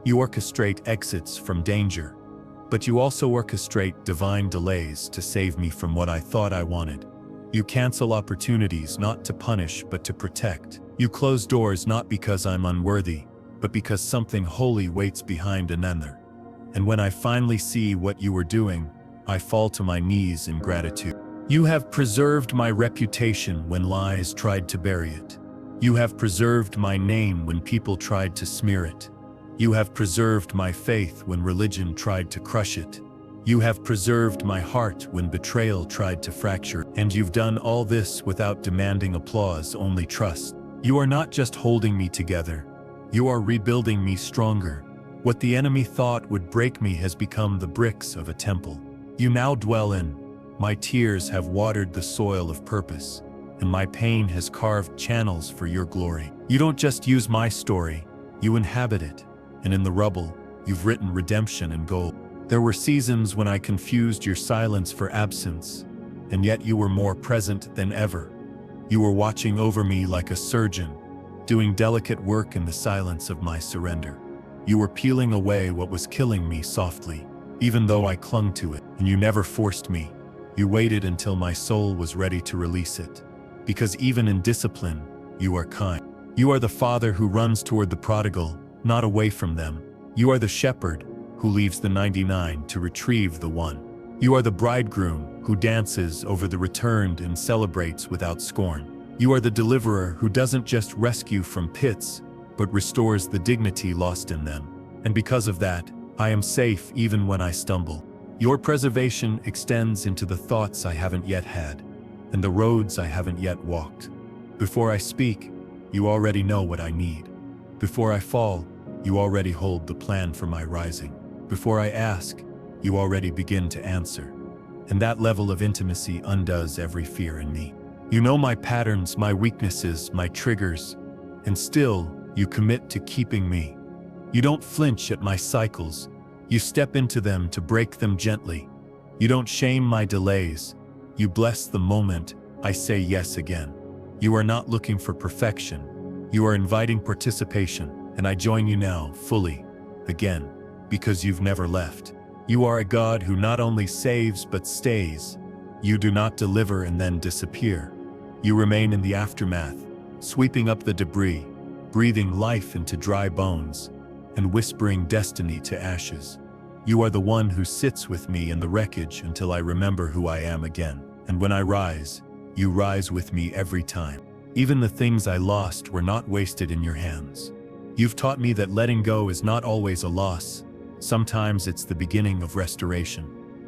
You orchestrate exits from danger, but you also orchestrate divine delays to save me from what I thought I wanted. You cancel opportunities not to punish but to protect. You close doors not because I'm unworthy, but because something holy waits behind another. And when I finally see what you were doing, I fall to my knees in gratitude. You have preserved my reputation when lies tried to bury it. You have preserved my name when people tried to smear it. You have preserved my faith when religion tried to crush it. You have preserved my heart when betrayal tried to fracture it. And you've done all this without demanding applause, only trust. You are not just holding me together, you are rebuilding me stronger. What the enemy thought would break me has become the bricks of a temple. You now dwell in. My tears have watered the soil of purpose, and my pain has carved channels for your glory. You don't just use my story, you inhabit it. And in the rubble, you've written redemption in gold. There were seasons when I confused your silence for absence, and yet you were more present than ever. You were watching over me like a surgeon, doing delicate work in the silence of my surrender. You were peeling away what was killing me softly, even though I clung to it. And you never forced me. You waited until my soul was ready to release it. Because even in discipline, you are kind. You are the father who runs toward the prodigal, not away from them. You are the shepherd who leaves the 99 to retrieve the one. You are the bridegroom who dances over the returned and celebrates without scorn. You are the deliverer who doesn't just rescue from pits, but restores the dignity lost in them. And because of that, I am safe even when I stumble. Your preservation extends into the thoughts I haven't yet had, and the roads I haven't yet walked. Before I speak, you already know what I need. Before I fall, you already hold the plan for my rising. Before I ask, you already begin to answer. And that level of intimacy undoes every fear in me. You know my patterns, my weaknesses, my triggers, and still, you commit to keeping me. You don't flinch at my cycles. You step into them to break them gently. You don't shame my delays. You bless the moment I say yes again. You are not looking for perfection. You are inviting participation, and I join you now, fully, again, because you've never left. You are a God who not only saves but stays. You do not deliver and then disappear. You remain in the aftermath, sweeping up the debris, breathing life into dry bones, and whispering destiny to ashes. You are the one who sits with me in the wreckage until I remember who I am again. And when I rise, you rise with me every time. Even the things I lost were not wasted in your hands. You've taught me that letting go is not always a loss. Sometimes it's the beginning of restoration.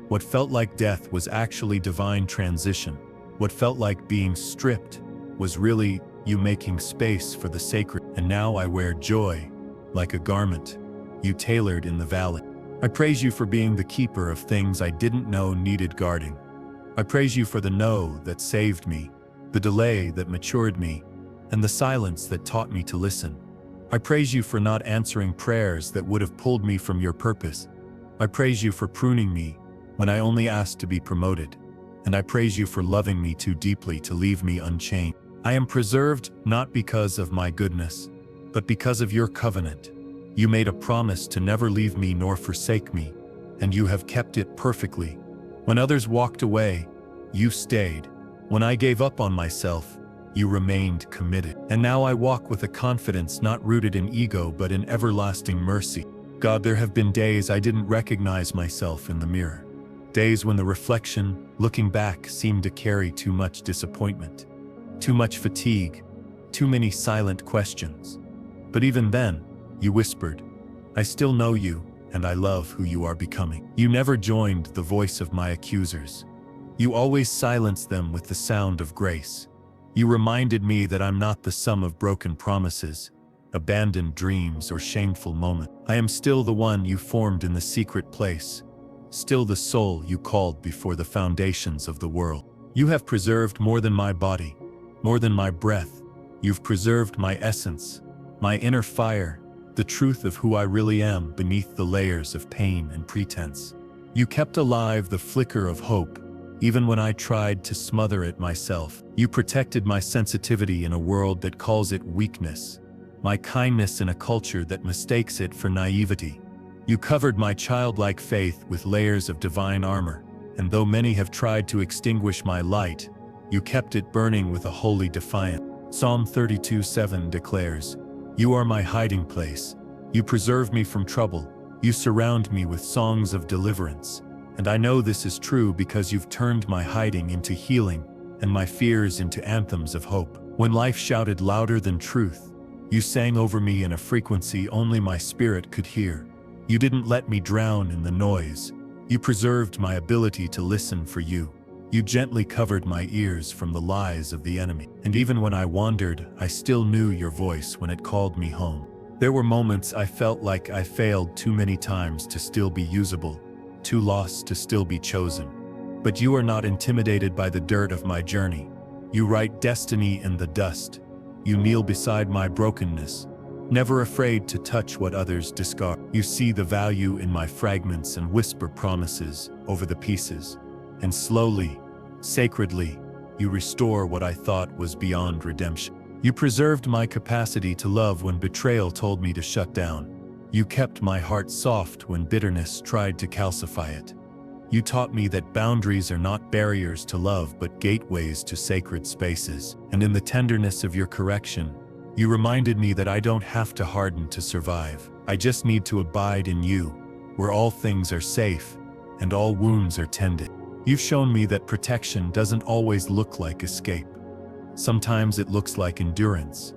What felt like death was actually divine transition. What felt like being stripped was really you making space for the sacred. And now I wear joy like a garment you tailored in the valley. I praise you for being the keeper of things I didn't know needed guarding. I praise you for the no that saved me, the delay that matured me, and the silence that taught me to listen. I praise you for not answering prayers that would have pulled me from your purpose. I praise you for pruning me when I only asked to be promoted. And I praise you for loving me too deeply to leave me unchanged. I am preserved not because of my goodness, but because of your covenant. You made a promise to never leave me nor forsake me, and you have kept it perfectly. When others walked away, you stayed. When I gave up on myself, you remained committed. And now I walk with a confidence not rooted in ego but in everlasting mercy. God, there have been days I didn't recognize myself in the mirror. Days when the reflection, looking back, seemed to carry too much disappointment, too much fatigue, too many silent questions. But even then, you whispered, I still know you, and I love who you are becoming. You never joined the voice of my accusers. You always silenced them with the sound of grace. You reminded me that I'm not the sum of broken promises, abandoned dreams, or shameful moments. I am still the one you formed in the secret place, still the soul you called before the foundations of the world. You have preserved more than my body, more than my breath. You've preserved my essence, my inner fire, the truth of who I really am beneath the layers of pain and pretense. You kept alive the flicker of hope, even when I tried to smother it myself. You protected my sensitivity in a world that calls it weakness, my kindness in a culture that mistakes it for naivety. You covered my childlike faith with layers of divine armor, and though many have tried to extinguish my light, you kept it burning with a holy defiance. Psalm 32:7 declares, You are my hiding place. You preserve me from trouble. You surround me with songs of deliverance. And I know this is true because you've turned my hiding into healing and my fears into anthems of hope. When life shouted louder than truth, you sang over me in a frequency only my spirit could hear. You didn't let me drown in the noise. You preserved my ability to listen for you. You gently covered my ears from the lies of the enemy. And even when I wandered, I still knew your voice when it called me home. There were moments I felt like I failed too many times to still be usable, too lost to still be chosen. But you are not intimidated by the dirt of my journey. You write destiny in the dust. You kneel beside my brokenness, never afraid to touch what others discard. You see the value in my fragments and whisper promises over the pieces. And slowly, sacredly, you restore what I thought was beyond redemption. You preserved my capacity to love when betrayal told me to shut down. You kept my heart soft when bitterness tried to calcify it. You taught me that boundaries are not barriers to love but gateways to sacred spaces. And in the tenderness of your correction, you reminded me that I don't have to harden to survive. I just need to abide in you, where all things are safe and all wounds are tended. You've shown me that protection doesn't always look like escape. Sometimes it looks like endurance.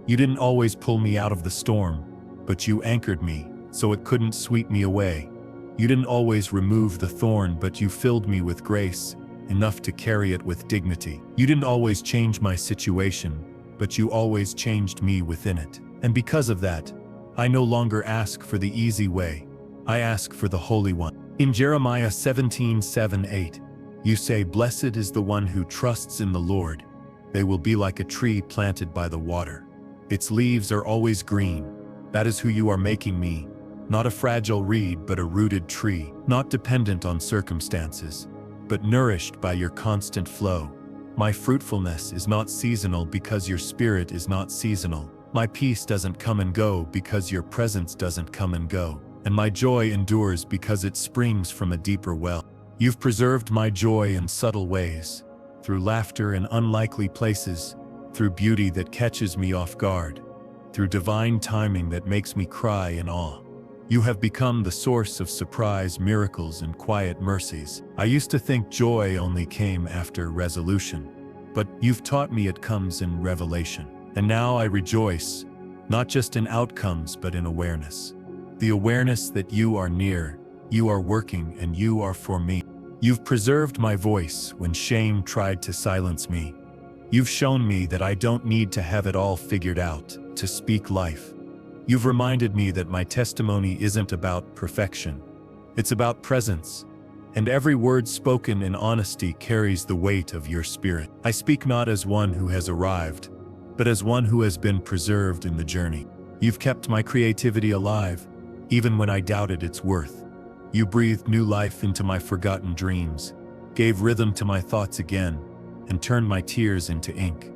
You didn't always pull me out of the storm, but you anchored me so it couldn't sweep me away. You didn't always remove the thorn, but you filled me with grace, enough to carry it with dignity. You didn't always change my situation, but you always changed me within it. And because of that, I no longer ask for the easy way. I ask for the Holy One. In Jeremiah 17:7-8, you say, Blessed is the one who trusts in the Lord. They will be like a tree planted by the water. Its leaves are always green. That is who you are making me. Not a fragile reed, but a rooted tree. Not dependent on circumstances, but nourished by your constant flow. My fruitfulness is not seasonal because your spirit is not seasonal. My peace doesn't come and go because your presence doesn't come and go. And my joy endures because it springs from a deeper well. You've preserved my joy in subtle ways, through laughter in unlikely places, through beauty that catches me off guard, through divine timing that makes me cry in awe. You have become the source of surprise miracles and quiet mercies. I used to think joy only came after resolution, but you've taught me it comes in revelation. And now I rejoice, not just in outcomes but in awareness. The awareness that you are near, you are working, and you are for me. You've preserved my voice when shame tried to silence me. You've shown me that I don't need to have it all figured out to speak life. You've reminded me that my testimony isn't about perfection. It's about presence. And every word spoken in honesty carries the weight of your spirit. I speak not as one who has arrived, but as one who has been preserved in the journey. You've kept my creativity alive, even when I doubted its worth. You breathed new life into my forgotten dreams, gave rhythm to my thoughts again, and turned my tears into ink.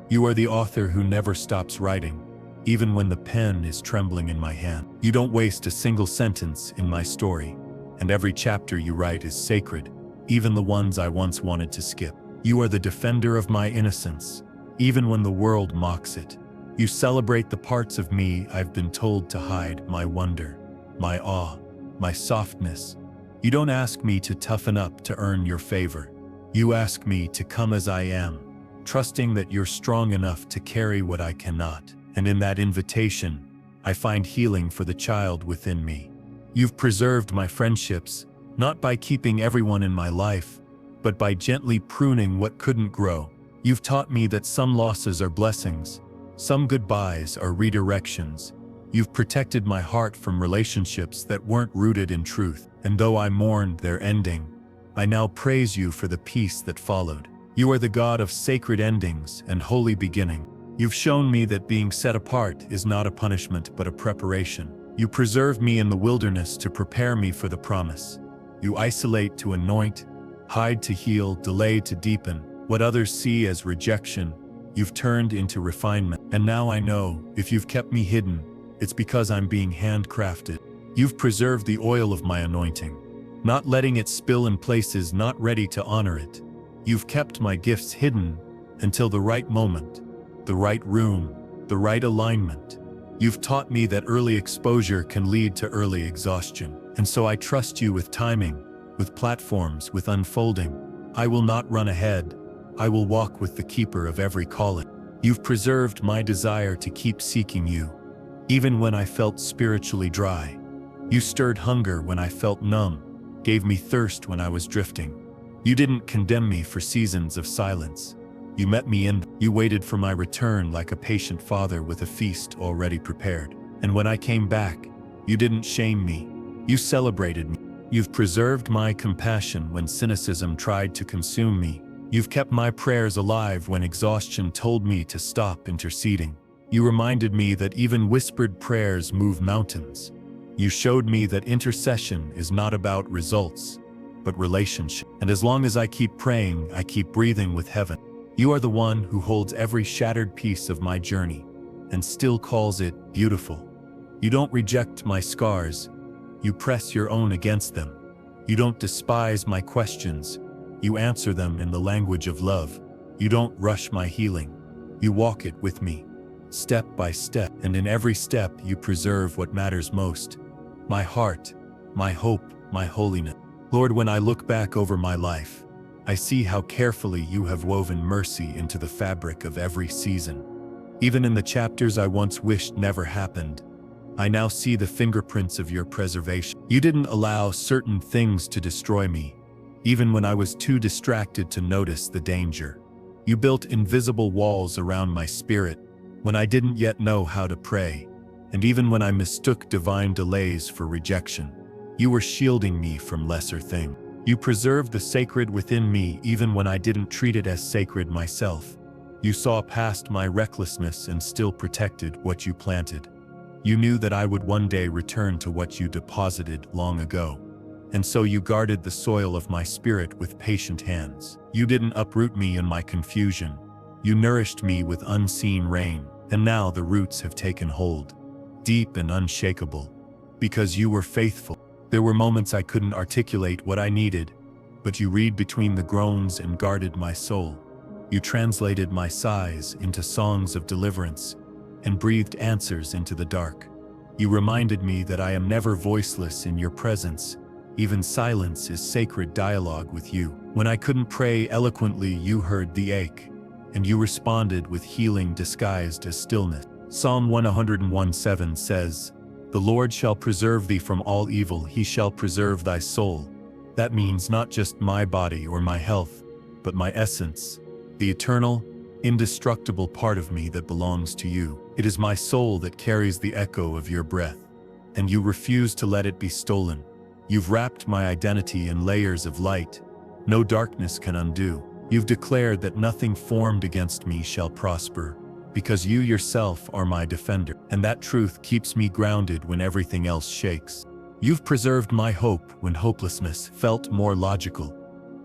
You are the author who never stops writing, even when the pen is trembling in my hand. You don't waste a single sentence in my story, and every chapter you write is sacred, even the ones I once wanted to skip. You are the defender of my innocence, even when the world mocks it. You celebrate the parts of me I've been told to hide, my wonder, my awe, my softness. You don't ask me to toughen up to earn your favor. You ask me to come as I am, trusting that you're strong enough to carry what I cannot. And in that invitation, I find healing for the child within me. You've preserved my friendships, not by keeping everyone in my life, but by gently pruning what couldn't grow. You've taught me that some losses are blessings, some goodbyes are redirections. You've protected my heart from relationships that weren't rooted in truth, and though I mourned their ending, I now praise you for the peace that followed. You are the God of sacred endings and holy beginning. You've shown me that being set apart is not a punishment but a preparation. You preserve me in the wilderness to prepare me for the promise. You isolate to anoint, hide to heal, delay to deepen. What others see as rejection, you've turned into refinement. And now I know, if you've kept me hidden, it's because I'm being handcrafted. You've preserved the oil of my anointing, not letting it spill in places not ready to honor it. You've kept my gifts hidden until the right moment, the right room, the right alignment. You've taught me that early exposure can lead to early exhaustion. And so I trust you with timing, with platforms, with unfolding. I will not run ahead. I will walk with the keeper of every calling. You've preserved my desire to keep seeking you, even when I felt spiritually dry. You stirred hunger when I felt numb, gave me thirst when I was drifting. You didn't condemn me for seasons of silence. You met me in. You waited for my return like a patient father with a feast already prepared. And when I came back, you didn't shame me. You celebrated me. You've preserved my compassion when cynicism tried to consume me. You've kept my prayers alive when exhaustion told me to stop interceding. You reminded me that even whispered prayers move mountains. You showed me that intercession is not about results, but relationship. And as long as I keep praying, I keep breathing with heaven. You are the one who holds every shattered piece of my journey and still calls it beautiful. You don't reject my scars. You press your own against them. You don't despise my questions. You answer them in the language of love. You don't rush my healing. You walk it with me, step by step, and in every step you preserve what matters most. My heart, my hope, my holiness. Lord, when I look back over my life, I see how carefully you have woven mercy into the fabric of every season. Even in the chapters I once wished never happened, I now see the fingerprints of your preservation. You didn't allow certain things to destroy me, even when I was too distracted to notice the danger. You built invisible walls around my spirit when I didn't yet know how to pray, and even when I mistook divine delays for rejection, you were shielding me from lesser things. You preserved the sacred within me even when I didn't treat it as sacred myself. You saw past my recklessness and still protected what you planted. You knew that I would one day return to what you deposited long ago. And so you guarded the soil of my spirit with patient hands. You didn't uproot me in my confusion. You nourished me with unseen rain, and now the roots have taken hold, deep and unshakable, because you were faithful. There were moments I couldn't articulate what I needed, but you read between the groans and guarded my soul. You translated my sighs into songs of deliverance and breathed answers into the dark. You reminded me that I am never voiceless in your presence. Even silence is sacred dialogue with you. When I couldn't pray eloquently, you heard the ache, and you responded with healing disguised as stillness. Psalm 101:7 says, "The Lord shall preserve thee from all evil, he shall preserve thy soul." That means not just my body or my health, but my essence, the eternal, indestructible part of me that belongs to you. It is my soul that carries the echo of your breath, and you refuse to let it be stolen. You've wrapped my identity in layers of light no darkness can undo. You've declared that nothing formed against me shall prosper, because you yourself are my defender, and that truth keeps me grounded when everything else shakes. You've preserved my hope when hopelessness felt more logical.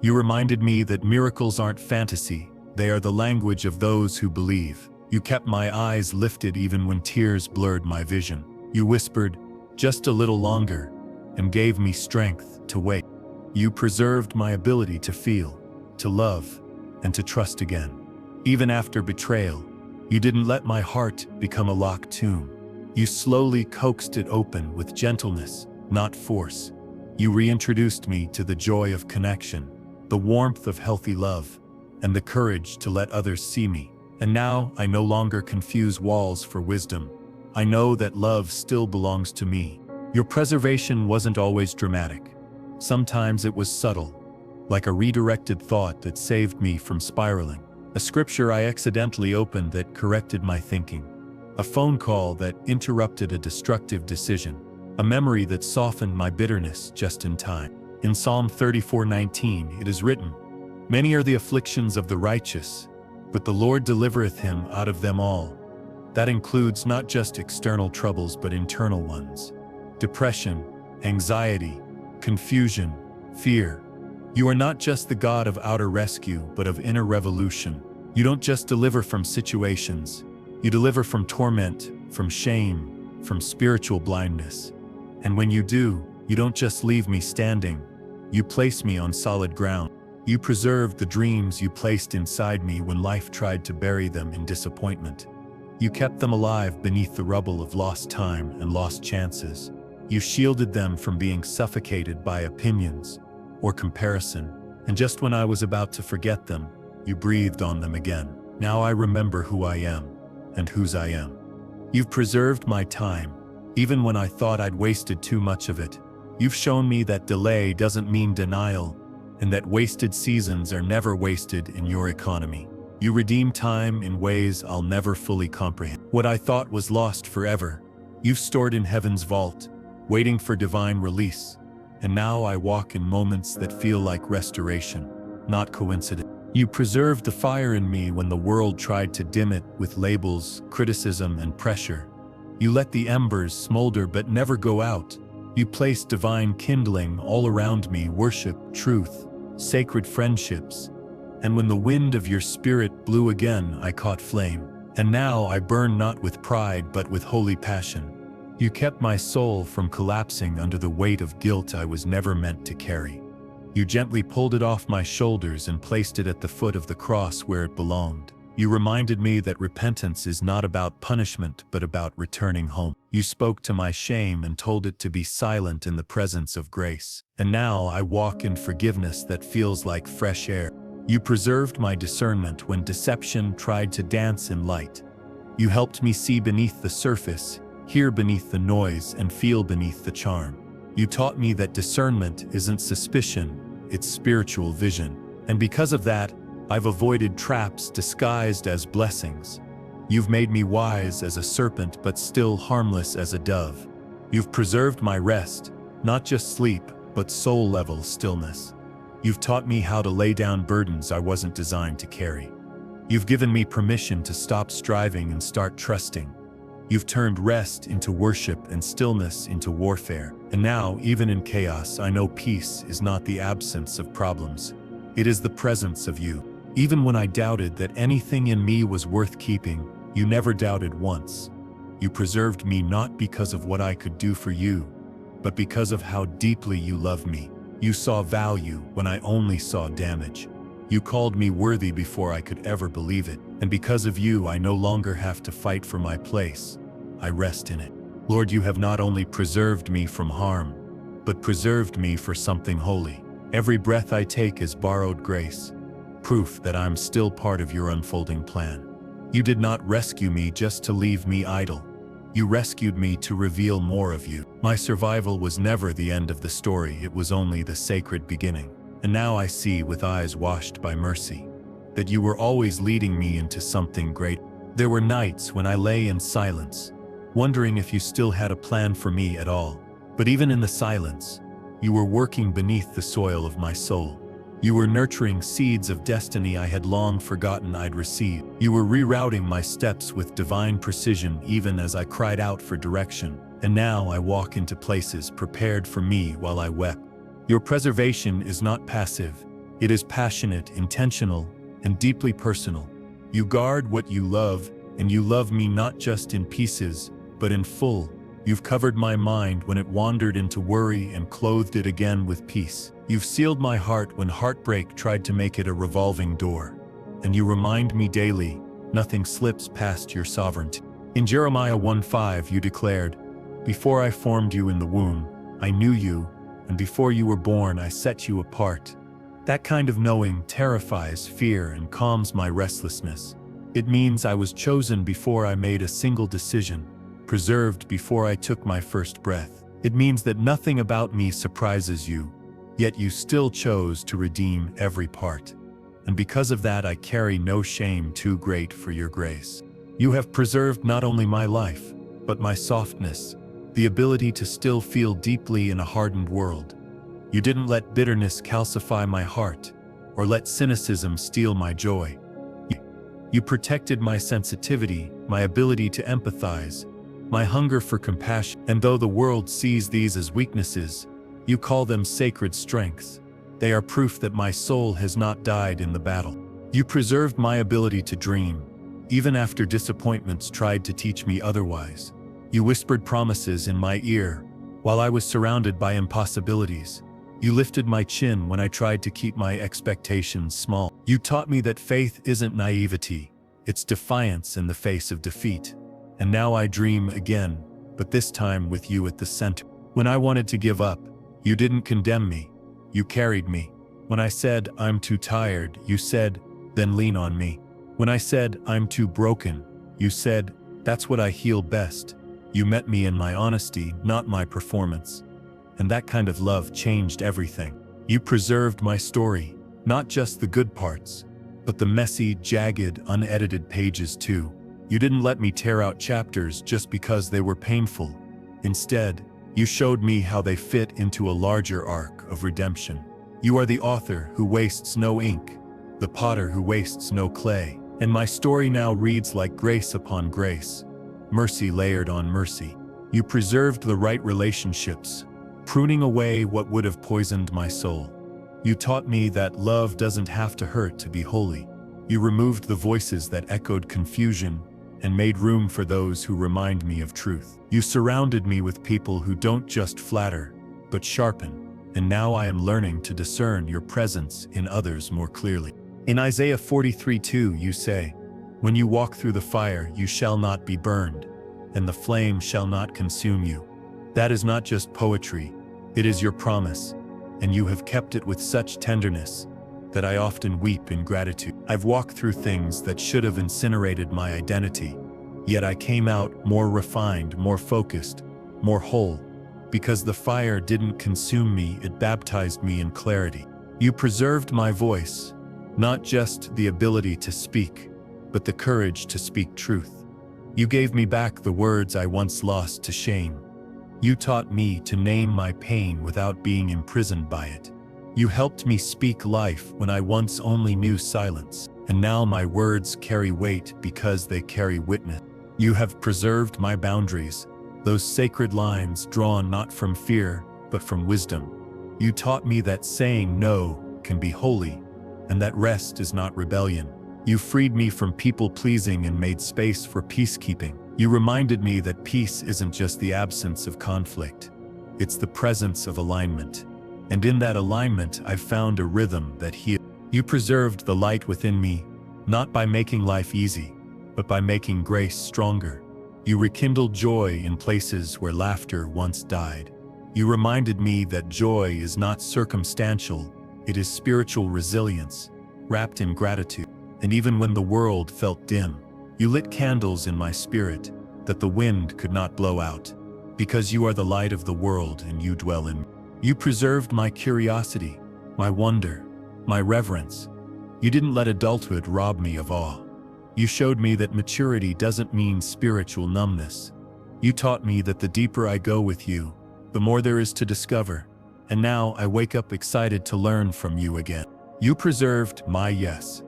You reminded me that miracles aren't fantasy, they are the language of those who believe. You kept my eyes lifted even when tears blurred my vision. You whispered, "Just a little longer," and gave me strength to wait. You preserved my ability to feel, to love, and to trust again. Even after betrayal, you didn't let my heart become a locked tomb. You slowly coaxed it open with gentleness, not force. You reintroduced me to the joy of connection, the warmth of healthy love, and the courage to let others see me. And now I no longer confuse walls for wisdom. I know that love still belongs to me. Your preservation wasn't always dramatic. Sometimes it was subtle, like a redirected thought that saved me from spiraling. A scripture I accidentally opened that corrected my thinking. A phone call that interrupted a destructive decision. A memory that softened my bitterness just in time. In Psalm 34:19 it is written, "Many are the afflictions of the righteous, but the Lord delivereth him out of them all." That includes not just external troubles but internal ones. Depression, anxiety, confusion, fear. You are not just the God of outer rescue but of inner revolution. You don't just deliver from situations, you deliver from torment, from shame, from spiritual blindness. And when you do, you don't just leave me standing, you place me on solid ground. You preserved the dreams you placed inside me when life tried to bury them in disappointment. You kept them alive beneath the rubble of lost time and lost chances. You shielded them from being suffocated by opinions or comparison, and just when I was about to forget them, you breathed on them again. Now I remember who I am and whose I am. You've preserved my time, even when I thought I'd wasted too much of it. You've shown me that delay doesn't mean denial, and that wasted seasons are never wasted in your economy. You redeem time in ways I'll never fully comprehend. What I thought was lost forever, you've stored in heaven's vault, waiting for divine release. And now I walk in moments that feel like restoration, not coincidence. You preserved the fire in me when the world tried to dim it with labels, criticism, and pressure. You let the embers smolder but never go out. You placed divine kindling all around me, worship, truth, sacred friendships. And when the wind of your spirit blew again, I caught flame. And now I burn not with pride but with holy passion. You kept my soul from collapsing under the weight of guilt I was never meant to carry. You gently pulled it off my shoulders and placed it at the foot of the cross where it belonged. You reminded me that repentance is not about punishment but about returning home. You spoke to my shame and told it to be silent in the presence of grace. And now I walk in forgiveness that feels like fresh air. You preserved my discernment when deception tried to dance in light. You helped me see beneath the surface, hear beneath the noise, and feel beneath the charm. You taught me that discernment isn't suspicion, it's spiritual vision. And because of that, I've avoided traps disguised as blessings. You've made me wise as a serpent but still harmless as a dove. You've preserved my rest, not just sleep, but soul-level stillness. You've taught me how to lay down burdens I wasn't designed to carry. You've given me permission to stop striving and start trusting. You've turned rest into worship and stillness into warfare. And now, even in chaos, I know peace is not the absence of problems. It is the presence of you. Even when I doubted that anything in me was worth keeping, you never doubted once. You preserved me not because of what I could do for you, but because of how deeply you love me. You saw value when I only saw damage. You called me worthy before I could ever believe it. And because of you, I no longer have to fight for my place. I rest in it. Lord, you have not only preserved me from harm, but preserved me for something holy. Every breath I take is borrowed grace, proof that I'm still part of your unfolding plan. You did not rescue me just to leave me idle. You rescued me to reveal more of you. My survival was never the end of the story, it was only the sacred beginning. And now I see with eyes washed by mercy that you were always leading me into something great. There were nights when I lay in silence, wondering if you still had a plan for me at all. But even in the silence, you were working beneath the soil of my soul. You were nurturing seeds of destiny I had long forgotten I'd received. You were rerouting my steps with divine precision even as I cried out for direction. And now I walk into places prepared for me while I wept. Your preservation is not passive. It is passionate, intentional, and deeply personal. You guard what you love, and you love me not just in pieces, but in full. You've covered my mind when it wandered into worry and clothed it again with peace. You've sealed my heart when heartbreak tried to make it a revolving door. And you remind me daily, nothing slips past your sovereignty. In Jeremiah 1:5 you declared, "Before I formed you in the womb, I knew you, and before you were born I set you apart." That kind of knowing terrifies fear and calms my restlessness. It means I was chosen before I made a single decision, preserved before I took my first breath. It means that nothing about me surprises you, yet you still chose to redeem every part. And because of that I carry no shame too great for your grace. You have preserved not only my life, but my softness, the ability to still feel deeply in a hardened world. You didn't let bitterness calcify my heart, or let cynicism steal my joy. You protected my sensitivity, my ability to empathize, my hunger for compassion. And though the world sees these as weaknesses, you call them sacred strengths. They are proof that my soul has not died in the battle. You preserved my ability to dream, even after disappointments tried to teach me otherwise. You whispered promises in my ear, while I was surrounded by impossibilities. You lifted my chin when I tried to keep my expectations small. You taught me that faith isn't naivety, it's defiance in the face of defeat. And now I dream again, but this time with you at the center. When I wanted to give up, you didn't condemn me, you carried me. When I said, "I'm too tired," you said, "Then lean on me." When I said, "I'm too broken," you said, "That's what I heal best." You met me in my honesty, not my performance. And that kind of love changed everything. You preserved my story, not just the good parts, but the messy, jagged, unedited pages too. You didn't let me tear out chapters just because they were painful. Instead, you showed me how they fit into a larger arc of redemption. You are the author who wastes no ink, the potter who wastes no clay. And my story now reads like grace upon grace, mercy layered on mercy. You preserved the right relationships, pruning away what would have poisoned my soul. You taught me that love doesn't have to hurt to be holy. You removed the voices that echoed confusion and made room for those who remind me of truth. You surrounded me with people who don't just flatter, but sharpen. And now I am learning to discern your presence in others more clearly. In Isaiah 43:2 you say, "When you walk through the fire, you shall not be burned, and the flame shall not consume you." That is not just poetry, it is your promise, and you have kept it with such tenderness that I often weep in gratitude. I've walked through things that should have incinerated my identity, yet I came out more refined, more focused, more whole. Because the fire didn't consume me, it baptized me in clarity. You preserved my voice, not just the ability to speak, but the courage to speak truth. You gave me back the words I once lost to shame. You taught me to name my pain without being imprisoned by it. You helped me speak life when I once only knew silence. And now my words carry weight because they carry witness. You have preserved my boundaries, those sacred lines drawn not from fear, but from wisdom. You taught me that saying no can be holy, and that rest is not rebellion. You freed me from people-pleasing and made space for peacekeeping. You reminded me that peace isn't just the absence of conflict, it's the presence of alignment. And in that alignment, I've found a rhythm that heals. You preserved the light within me, not by making life easy, but by making grace stronger. You rekindled joy in places where laughter once died. You reminded me that joy is not circumstantial, it is spiritual resilience, wrapped in gratitude. And even when the world felt dim, you lit candles in my spirit that the wind could not blow out. Because you are the light of the world and you dwell in me. You preserved my curiosity, my wonder, my reverence. You didn't let adulthood rob me of awe. You showed me that maturity doesn't mean spiritual numbness. You taught me that the deeper I go with you, the more there is to discover. And now I wake up excited to learn from you again. You preserved my yes.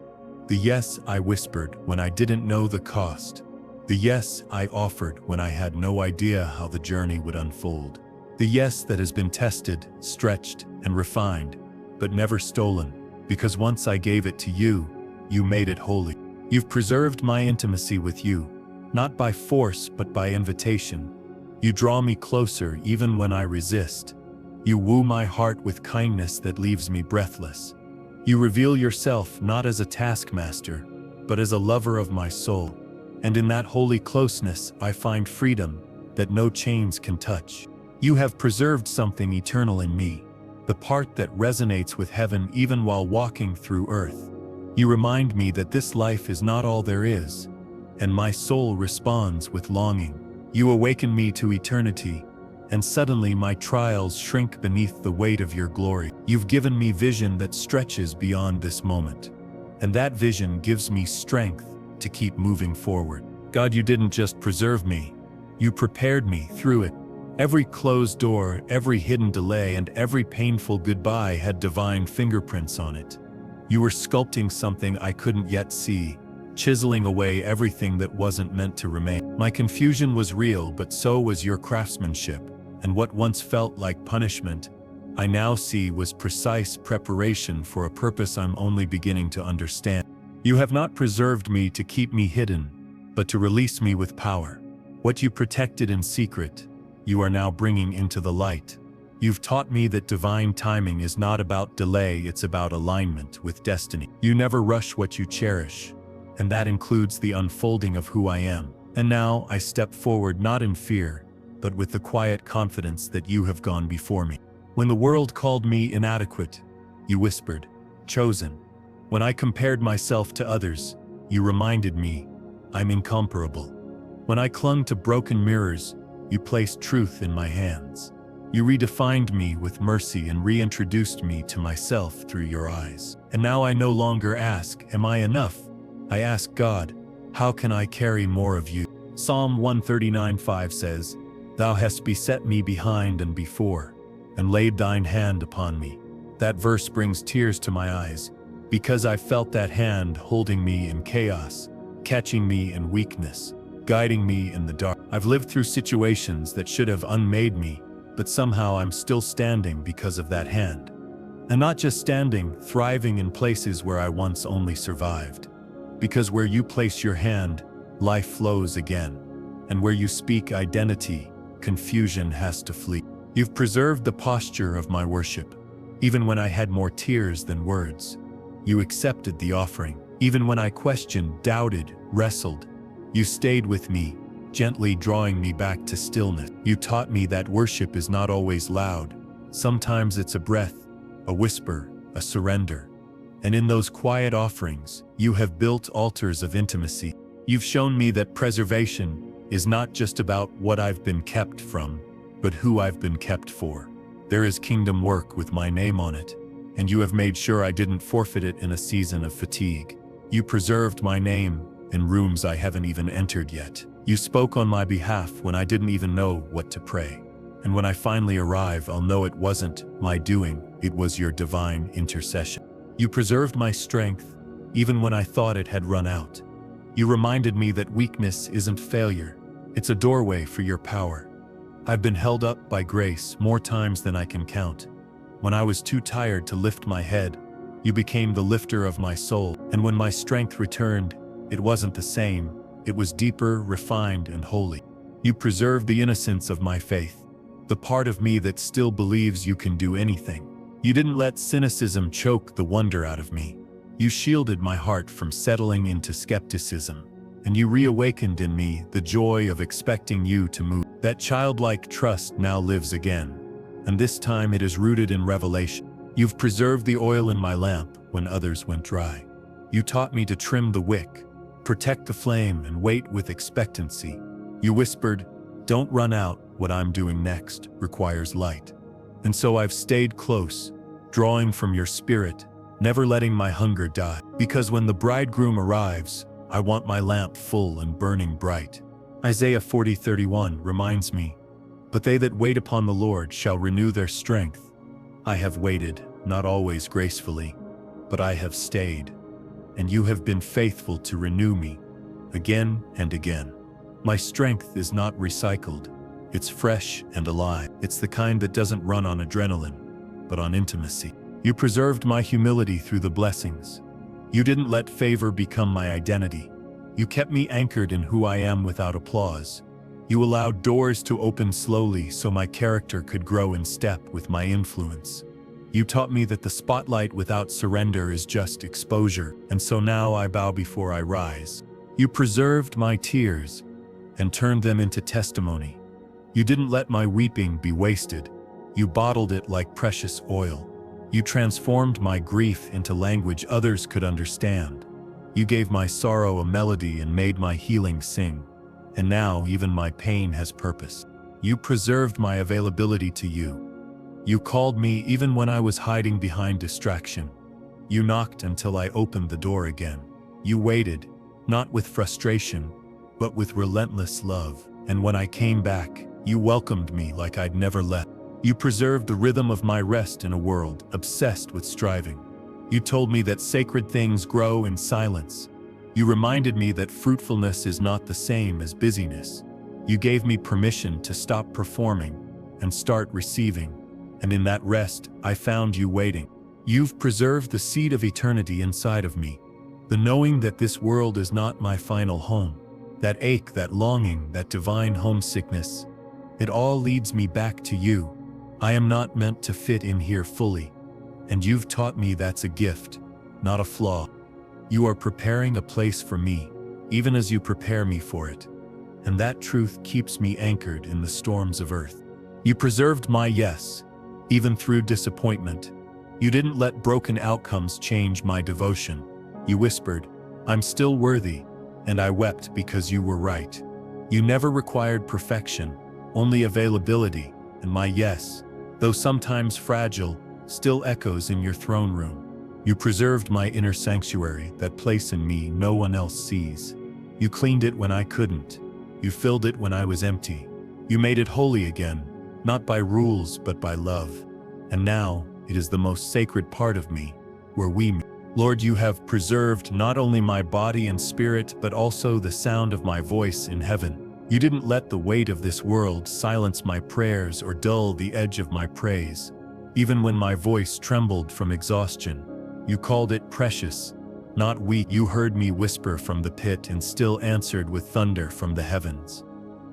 The yes I whispered when I didn't know the cost. The yes I offered when I had no idea how the journey would unfold. The yes that has been tested, stretched, and refined, but never stolen, because once I gave it to you, you made it holy. You've preserved my intimacy with you, not by force but by invitation. You draw me closer even when I resist. You woo my heart with kindness that leaves me breathless. You reveal yourself not as a taskmaster, but as a lover of my soul. And in that holy closeness I find freedom that no chains can touch. You have preserved something eternal in me, the part that resonates with heaven even while walking through earth. You remind me that this life is not all there is, and my soul responds with longing. You awaken me to eternity, and suddenly my trials shrink beneath the weight of your glory. You've given me vision that stretches beyond this moment, and that vision gives me strength to keep moving forward. God, you didn't just preserve me, you prepared me through it. Every closed door, every hidden delay, and every painful goodbye had divine fingerprints on it. You were sculpting something I couldn't yet see, chiseling away everything that wasn't meant to remain. My confusion was real, but so was your craftsmanship, and what once felt like punishment, I now see was precise preparation for a purpose I'm only beginning to understand. You have not preserved me to keep me hidden, but to release me with power. What you protected in secret, you are now bringing into the light. You've taught me that divine timing is not about delay, it's about alignment with destiny. You never rush what you cherish, and that includes the unfolding of who I am. And now I step forward not in fear, but with the quiet confidence that you have gone before me. When the world called me inadequate, you whispered, chosen. When I compared myself to others, you reminded me, I'm incomparable. When I clung to broken mirrors, you placed truth in my hands. You redefined me with mercy and reintroduced me to myself through your eyes. And now I no longer ask, am I enough? I ask God, how can I carry more of you? Psalm 139:5 says, Thou hast beset me behind and before, and laid thine hand upon me. That verse brings tears to my eyes, because I felt that hand holding me in chaos, catching me in weakness, guiding me in the dark. I've lived through situations that should have unmade me, but somehow I'm still standing because of that hand. And not just standing, thriving in places where I once only survived. Because where you place your hand, life flows again. And where you speak identity, confusion has to flee. You've preserved the posture of my worship. Even when I had more tears than words, you accepted the offering. Even when I questioned, doubted, wrestled, you stayed with me, gently drawing me back to stillness. You taught me that worship is not always loud. Sometimes it's a breath, a whisper, a surrender. And in those quiet offerings, you have built altars of intimacy. You've shown me that preservation is not just about what I've been kept from, but who I've been kept for. There is kingdom work with my name on it, and you have made sure I didn't forfeit it in a season of fatigue. You preserved my name in rooms I haven't even entered yet. You spoke on my behalf when I didn't even know what to pray. And when I finally arrive, I'll know it wasn't my doing, it was your divine intercession. You preserved my strength, even when I thought it had run out. You reminded me that weakness isn't failure, it's a doorway for your power. I've been held up by grace more times than I can count. When I was too tired to lift my head, you became the lifter of my soul. And when my strength returned, it wasn't the same, it was deeper, refined, and holy. You preserved the innocence of my faith, the part of me that still believes you can do anything. You didn't let cynicism choke the wonder out of me. You shielded my heart from settling into skepticism. and you reawakened in me the joy of expecting you to move. That childlike trust now lives again, and this time it is rooted in revelation. You've preserved the oil in my lamp when others went dry. You taught me to trim the wick, protect the flame, and wait with expectancy. You whispered, "Don't run out, what I'm doing next requires light." And so I've stayed close, drawing from your spirit, never letting my hunger die. Because when the bridegroom arrives, I want my lamp full and burning bright. Isaiah 40:31 reminds me, "But they that wait upon the Lord shall renew their strength." I have waited, not always gracefully, but I have stayed, and you have been faithful to renew me, again and again. My strength is not recycled, it's fresh and alive. It's the kind that doesn't run on adrenaline, but on intimacy. You preserved my humility through the blessings. You didn't let favor become my identity. You kept me anchored in who I am without applause. You allowed doors to open slowly so my character could grow in step with my influence. You taught me that the spotlight without surrender is just exposure, and so now I bow before I rise. You preserved my tears and turned them into testimony. You didn't let my weeping be wasted. You bottled it like precious oil. You transformed my grief into language others could understand. You gave my sorrow a melody and made my healing sing. And now even my pain has purpose. You preserved my availability to you. You called me even when I was hiding behind distraction. You knocked until I opened the door again. You waited, not with frustration, but with relentless love. And when I came back, you welcomed me like I'd never left. You preserved the rhythm of my rest in a world obsessed with striving. You told me that sacred things grow in silence. You reminded me that fruitfulness is not the same as busyness. You gave me permission to stop performing and start receiving. And in that rest, I found you waiting. You've preserved the seed of eternity inside of me, the knowing that this world is not my final home. That ache, that longing, that divine homesickness, it all leads me back to you. I am not meant to fit in here fully, and you've taught me that's a gift, not a flaw. You are preparing a place for me, even as you prepare me for it. And that truth keeps me anchored in the storms of earth. You preserved my yes, even through disappointment. You didn't let broken outcomes change my devotion. You whispered, "I'm still worthy," and I wept because you were right. You never required perfection, only availability, and my yes, though sometimes fragile, still echoes in your throne room. You preserved my inner sanctuary, that place in me no one else sees. You cleaned it when I couldn't. You filled it when I was empty. You made it holy again, not by rules but by love. And now, it is the most sacred part of me, where we meet. Lord, you have preserved not only my body and spirit but also the sound of my voice in heaven. You didn't let the weight of this world silence my prayers or dull the edge of my praise. Even when my voice trembled from exhaustion, you called it precious, not weak. You heard me whisper from the pit and still answered with thunder from the heavens.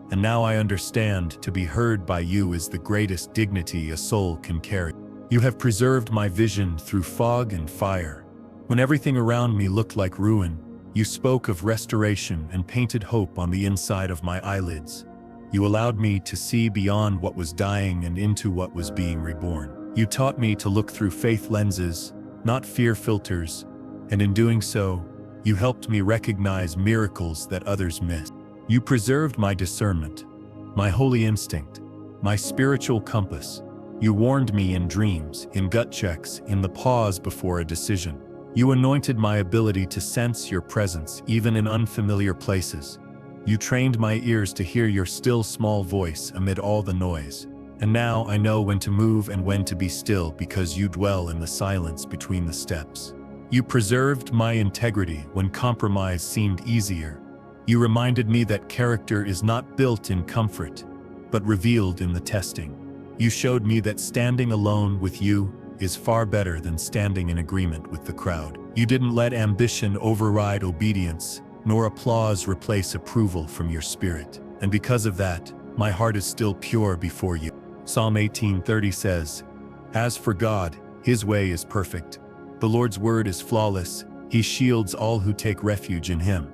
And now I understand, to be heard by you is the greatest dignity a soul can carry. You have preserved my vision through fog and fire. When everything around me looked like ruin, you spoke of restoration and painted hope on the inside of my eyelids. You allowed me to see beyond what was dying and into what was being reborn. You taught me to look through faith lenses, not fear filters, and in doing so, you helped me recognize miracles that others miss. You preserved my discernment, my holy instinct, my spiritual compass. You warned me in dreams, in gut checks, in the pause before a decision. You anointed my ability to sense your presence even in unfamiliar places. You trained my ears to hear your still small voice amid all the noise. And now I know when to move and when to be still because you dwell in the silence between the steps. You preserved my integrity when compromise seemed easier. You reminded me that character is not built in comfort, but revealed in the testing. You showed me that standing alone with you is far better than standing in agreement with the crowd. You didn't let ambition override obedience, nor applause replace approval from your spirit. And because of that, my heart is still pure before you. Psalm 18:30 says, "As for God, his way is perfect. The Lord's word is flawless. He shields all who take refuge in him."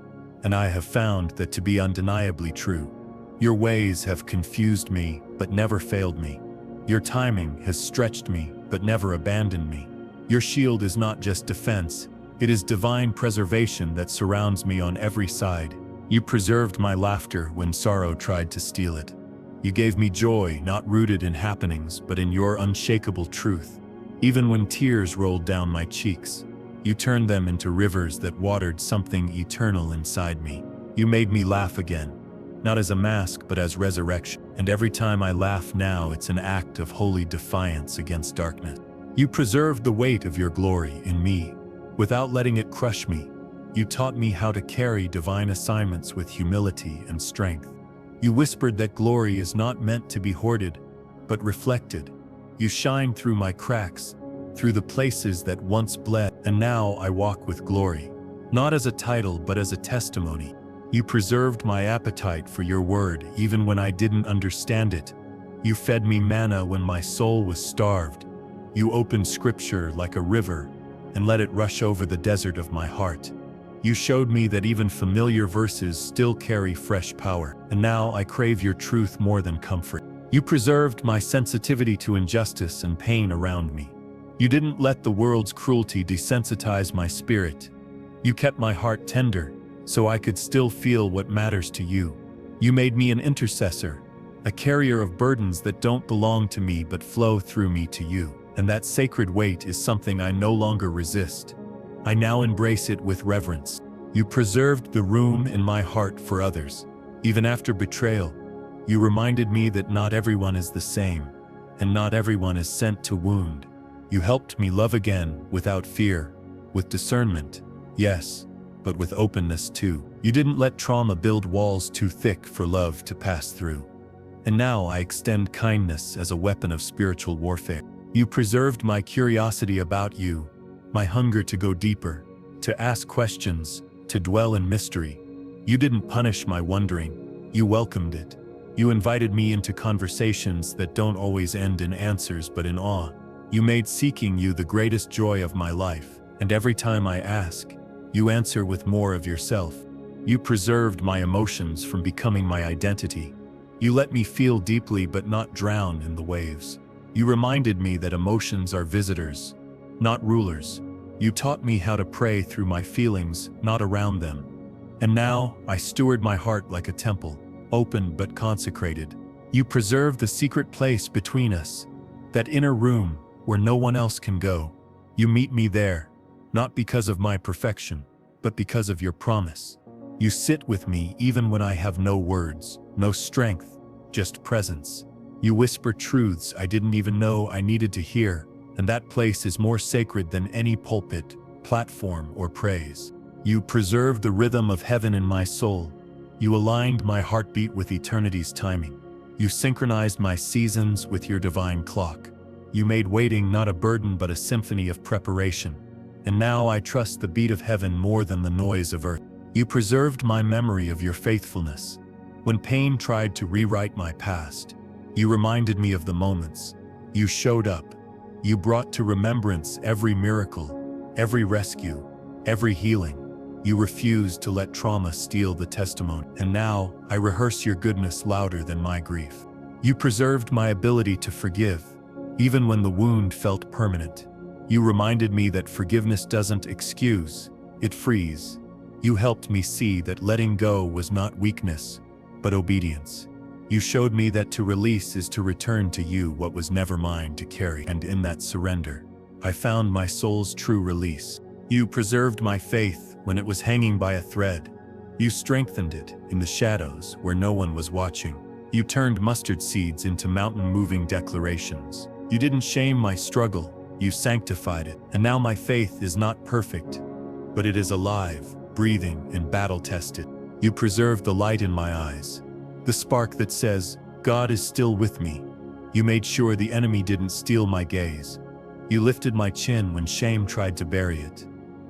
and I have found that to be undeniably true. Your ways have confused me, but never failed me. Your timing has stretched me, but never abandoned me. Your shield is not just defense, it is divine preservation that surrounds me on every side. You preserved my laughter when sorrow tried to steal it. You gave me joy not rooted in happenings, but in your unshakable truth. Even when tears rolled down my cheeks, you turned them into rivers that watered something eternal inside me. You made me laugh again, not as a mask but as resurrection. And every time I laugh now, it's an act of holy defiance against darkness. You preserved the weight of your glory in me, without letting it crush me. You taught me how to carry divine assignments with humility and strength. You whispered that glory is not meant to be hoarded, but reflected. You shined through my cracks, through the places that once bled, and now I walk with glory, not as a title but as a testimony. You preserved my appetite for your word even when I didn't understand it. You fed me manna when my soul was starved. You opened scripture like a river and let it rush over the desert of my heart. You showed me that even familiar verses still carry fresh power, and now I crave your truth more than comfort. You preserved my sensitivity to injustice and pain around me. You didn't let the world's cruelty desensitize my spirit. You kept my heart tender, so I could still feel what matters to you. You made me an intercessor, a carrier of burdens that don't belong to me but flow through me to you. And that sacred weight is something I no longer resist. I now embrace it with reverence. You preserved the room in my heart for others. Even after betrayal, you reminded me that not everyone is the same, and not everyone is sent to wound. You helped me love again without fear, with discernment, yes, but with openness too. You didn't let trauma build walls too thick for love to pass through. And now I extend kindness as a weapon of spiritual warfare. You preserved my curiosity about you, my hunger to go deeper, to ask questions, to dwell in mystery. You didn't punish my wondering, you welcomed it. You invited me into conversations that don't always end in answers but in awe. You made seeking you the greatest joy of my life, and every time I ask, you answer with more of yourself. You preserved my emotions from becoming my identity. You let me feel deeply but not drown in the waves. You reminded me that emotions are visitors, not rulers. You taught me how to pray through my feelings, not around them. And now, I steward my heart like a temple, open but consecrated. You preserve the secret place between us, that inner room where no one else can go. You meet me there, not because of my perfection, but because of your promise. You sit with me even when I have no words, no strength, just presence. You whisper truths I didn't even know I needed to hear, and that place is more sacred than any pulpit, platform, or praise. You preserved the rhythm of heaven in my soul. You aligned my heartbeat with eternity's timing. You synchronized my seasons with your divine clock. You made waiting not a burden but a symphony of preparation. And now I trust the beat of heaven more than the noise of earth. You preserved my memory of your faithfulness. When pain tried to rewrite my past, you reminded me of the moments. You showed up. You brought to remembrance every miracle, every rescue, every healing. You refused to let trauma steal the testimony. And now, I rehearse your goodness louder than my grief. You preserved my ability to forgive, even when the wound felt permanent. You reminded me that forgiveness doesn't excuse, it frees. You helped me see that letting go was not weakness, but obedience. You showed me that to release is to return to you what was never mine to carry. And in that surrender, I found my soul's true release. You preserved my faith when it was hanging by a thread. You strengthened it in the shadows where no one was watching. You turned mustard seeds into mountain-moving declarations. You didn't shame my struggle, you sanctified it. And now my faith is not perfect, but it is alive, breathing, and battle-tested. You preserved the light in my eyes, the spark that says, God is still with me. You made sure the enemy didn't steal my gaze. You lifted my chin when shame tried to bury it.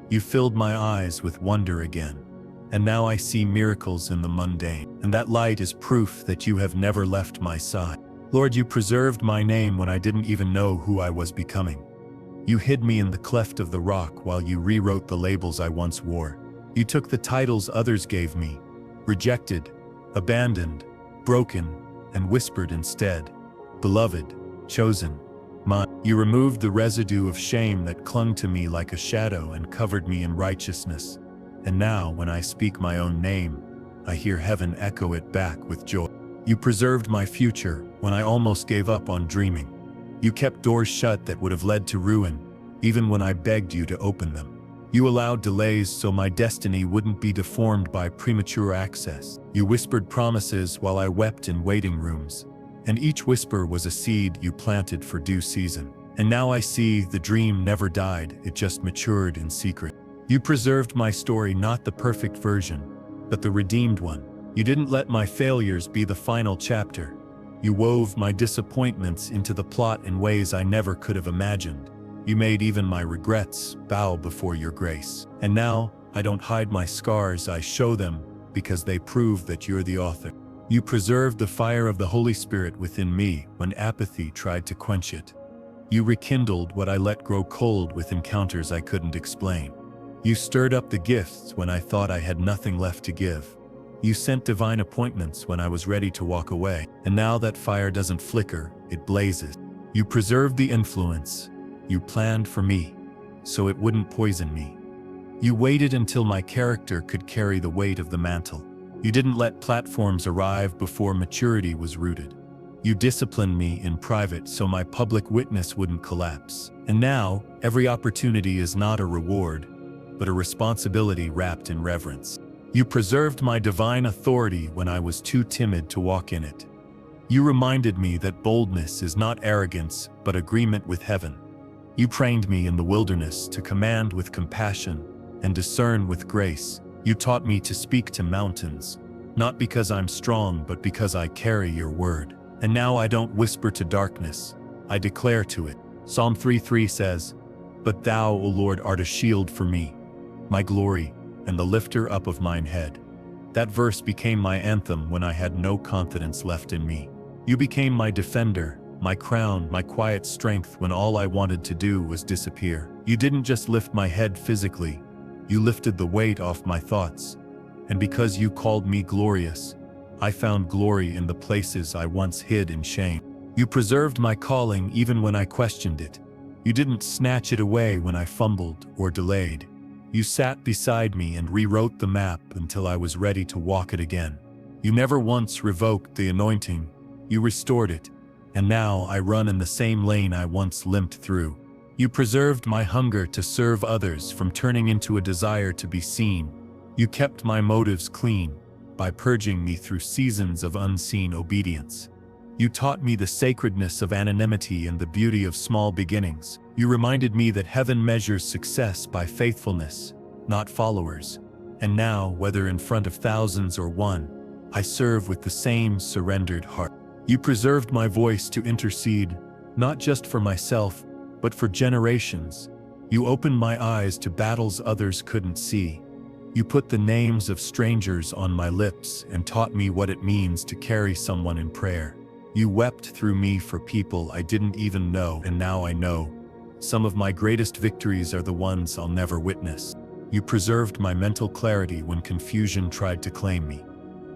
You filled my eyes with wonder again. And now I see miracles in the mundane. And that light is proof that you have never left my side. Lord, you preserved my name when I didn't even know who I was becoming. You hid me in the cleft of the rock while you rewrote the labels I once wore. You took the titles others gave me, rejected, abandoned, broken, and whispered instead, beloved, chosen, mine. You removed the residue of shame that clung to me like a shadow and covered me in righteousness. And now, when I speak my own name, I hear heaven echo it back with joy. You preserved my future when I almost gave up on dreaming. You kept doors shut that would have led to ruin, even when I begged you to open them. You allowed delays so my destiny wouldn't be deformed by premature access. You whispered promises while I wept in waiting rooms, and each whisper was a seed you planted for due season. And now I see the dream never died, it just matured in secret. You preserved my story, not the perfect version, but the redeemed one. You didn't let my failures be the final chapter. You wove my disappointments into the plot in ways I never could have imagined. You made even my regrets bow before your grace. And now, I don't hide my scars, I show them because they prove that you're the author. You preserved the fire of the Holy Spirit within me when apathy tried to quench it. You rekindled what I let grow cold with encounters I couldn't explain. You stirred up the gifts when I thought I had nothing left to give. You sent divine appointments when I was ready to walk away. And now that fire doesn't flicker, it blazes. You preserved the influence you planned for me, so it wouldn't poison me. You waited until my character could carry the weight of the mantle. You didn't let platforms arrive before maturity was rooted. You disciplined me in private so my public witness wouldn't collapse. And now, every opportunity is not a reward, but a responsibility wrapped in reverence. You preserved my divine authority when I was too timid to walk in it. You reminded me that boldness is not arrogance, but agreement with heaven. You trained me in the wilderness to command with compassion and discern with grace. You taught me to speak to mountains, not because I'm strong, but because I carry your word. And now I don't whisper to darkness, I declare to it. Psalm 3:3 says, "But thou, O Lord, art a shield for me, my glory, and the lifter up of mine head." That verse became my anthem when I had no confidence left in me. You became my defender, my crown, my quiet strength when all I wanted to do was disappear. You didn't just lift my head physically, you lifted the weight off my thoughts. And because you called me glorious, I found glory in the places I once hid in shame. You preserved my calling even when I questioned it. You didn't snatch it away when I fumbled or delayed. You sat beside me and rewrote the map until I was ready to walk it again. You never once revoked the anointing, you restored it. And now I run in the same lane I once limped through. You preserved my hunger to serve others from turning into a desire to be seen. You kept my motives clean by purging me through seasons of unseen obedience. You taught me the sacredness of anonymity and the beauty of small beginnings. You reminded me that heaven measures success by faithfulness, not followers. And now, whether in front of thousands or one, I serve with the same surrendered heart. You preserved my voice to intercede, not just for myself, but for generations. You opened my eyes to battles others couldn't see. You put the names of strangers on my lips and taught me what it means to carry someone in prayer. You wept through me for people I didn't even know, and now I know. Some of my greatest victories are the ones I'll never witness. You preserved my mental clarity when confusion tried to claim me.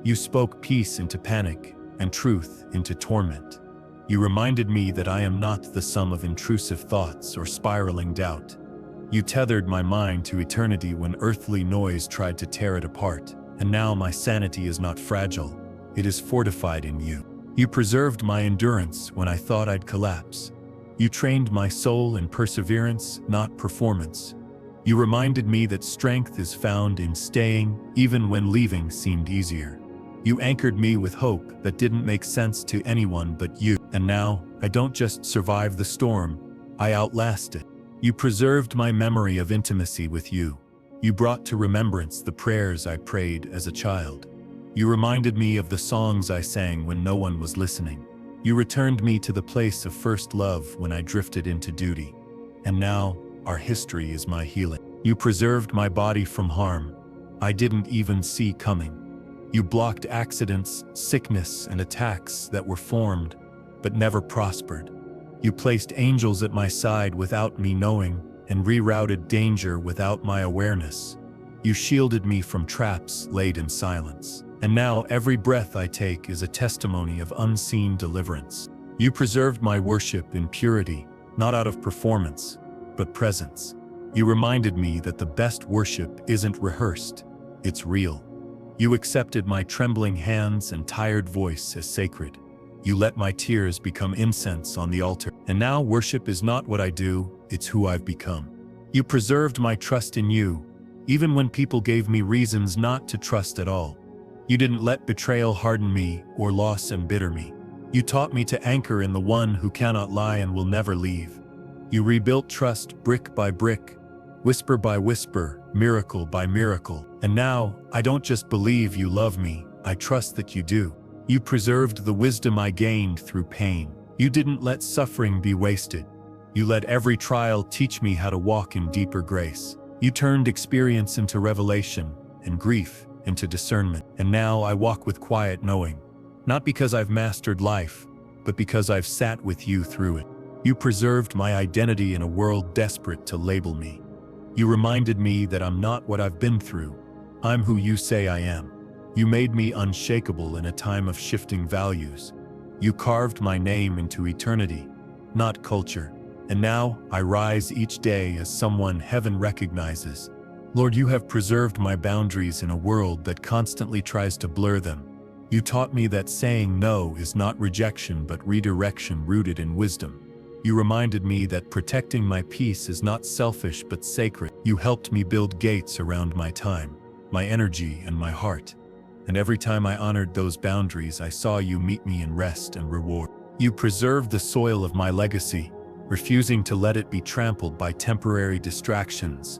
You spoke peace into panic and truth into torment. You reminded me that I am not the sum of intrusive thoughts or spiraling doubt. You tethered my mind to eternity when earthly noise tried to tear it apart. And now my sanity is not fragile, it is fortified in you. You preserved my endurance when I thought I'd collapse. You trained my soul in perseverance, not performance. You reminded me that strength is found in staying, even when leaving seemed easier. You anchored me with hope that didn't make sense to anyone but you. And now, I don't just survive the storm, I outlast it. You preserved my memory of intimacy with you. You brought to remembrance the prayers I prayed as a child. You reminded me of the songs I sang when no one was listening. You returned me to the place of first love when I drifted into duty. And now, our history is my healing. You preserved my body from harm I didn't even see coming. You blocked accidents, sickness, and attacks that were formed, but never prospered. You placed angels at my side without me knowing, and rerouted danger without my awareness. You shielded me from traps laid in silence. And now every breath I take is a testimony of unseen deliverance. You preserved my worship in purity, not out of performance, but presence. You reminded me that the best worship isn't rehearsed, it's real. You accepted my trembling hands and tired voice as sacred. You let my tears become incense on the altar. And now worship is not what I do, it's who I've become. You preserved my trust in you, even when people gave me reasons not to trust at all. You didn't let betrayal harden me or loss embitter me. You taught me to anchor in the one who cannot lie and will never leave. You rebuilt trust brick by brick, whisper by whisper, miracle by miracle. And now, I don't just believe you love me, I trust that you do. You preserved the wisdom I gained through pain. You didn't let suffering be wasted. You let every trial teach me how to walk in deeper grace. You turned experience into revelation, and grief into discernment. And now I walk with quiet knowing, not because I've mastered life, but because I've sat with you through it. You preserved my identity in a world desperate to label me. You reminded me that I'm not what I've been through. I'm who you say I am. You made me unshakable in a time of shifting values. You carved my name into eternity, not culture. And now I rise each day as someone heaven recognizes. Lord, you have preserved my boundaries in a world that constantly tries to blur them. You taught me that saying no is not rejection but redirection rooted in wisdom. You reminded me that protecting my peace is not selfish but sacred. You helped me build gates around my time, my energy, and my heart. And every time I honored those boundaries, I saw you meet me in rest and reward. You preserved the soil of my legacy, refusing to let it be trampled by temporary distractions.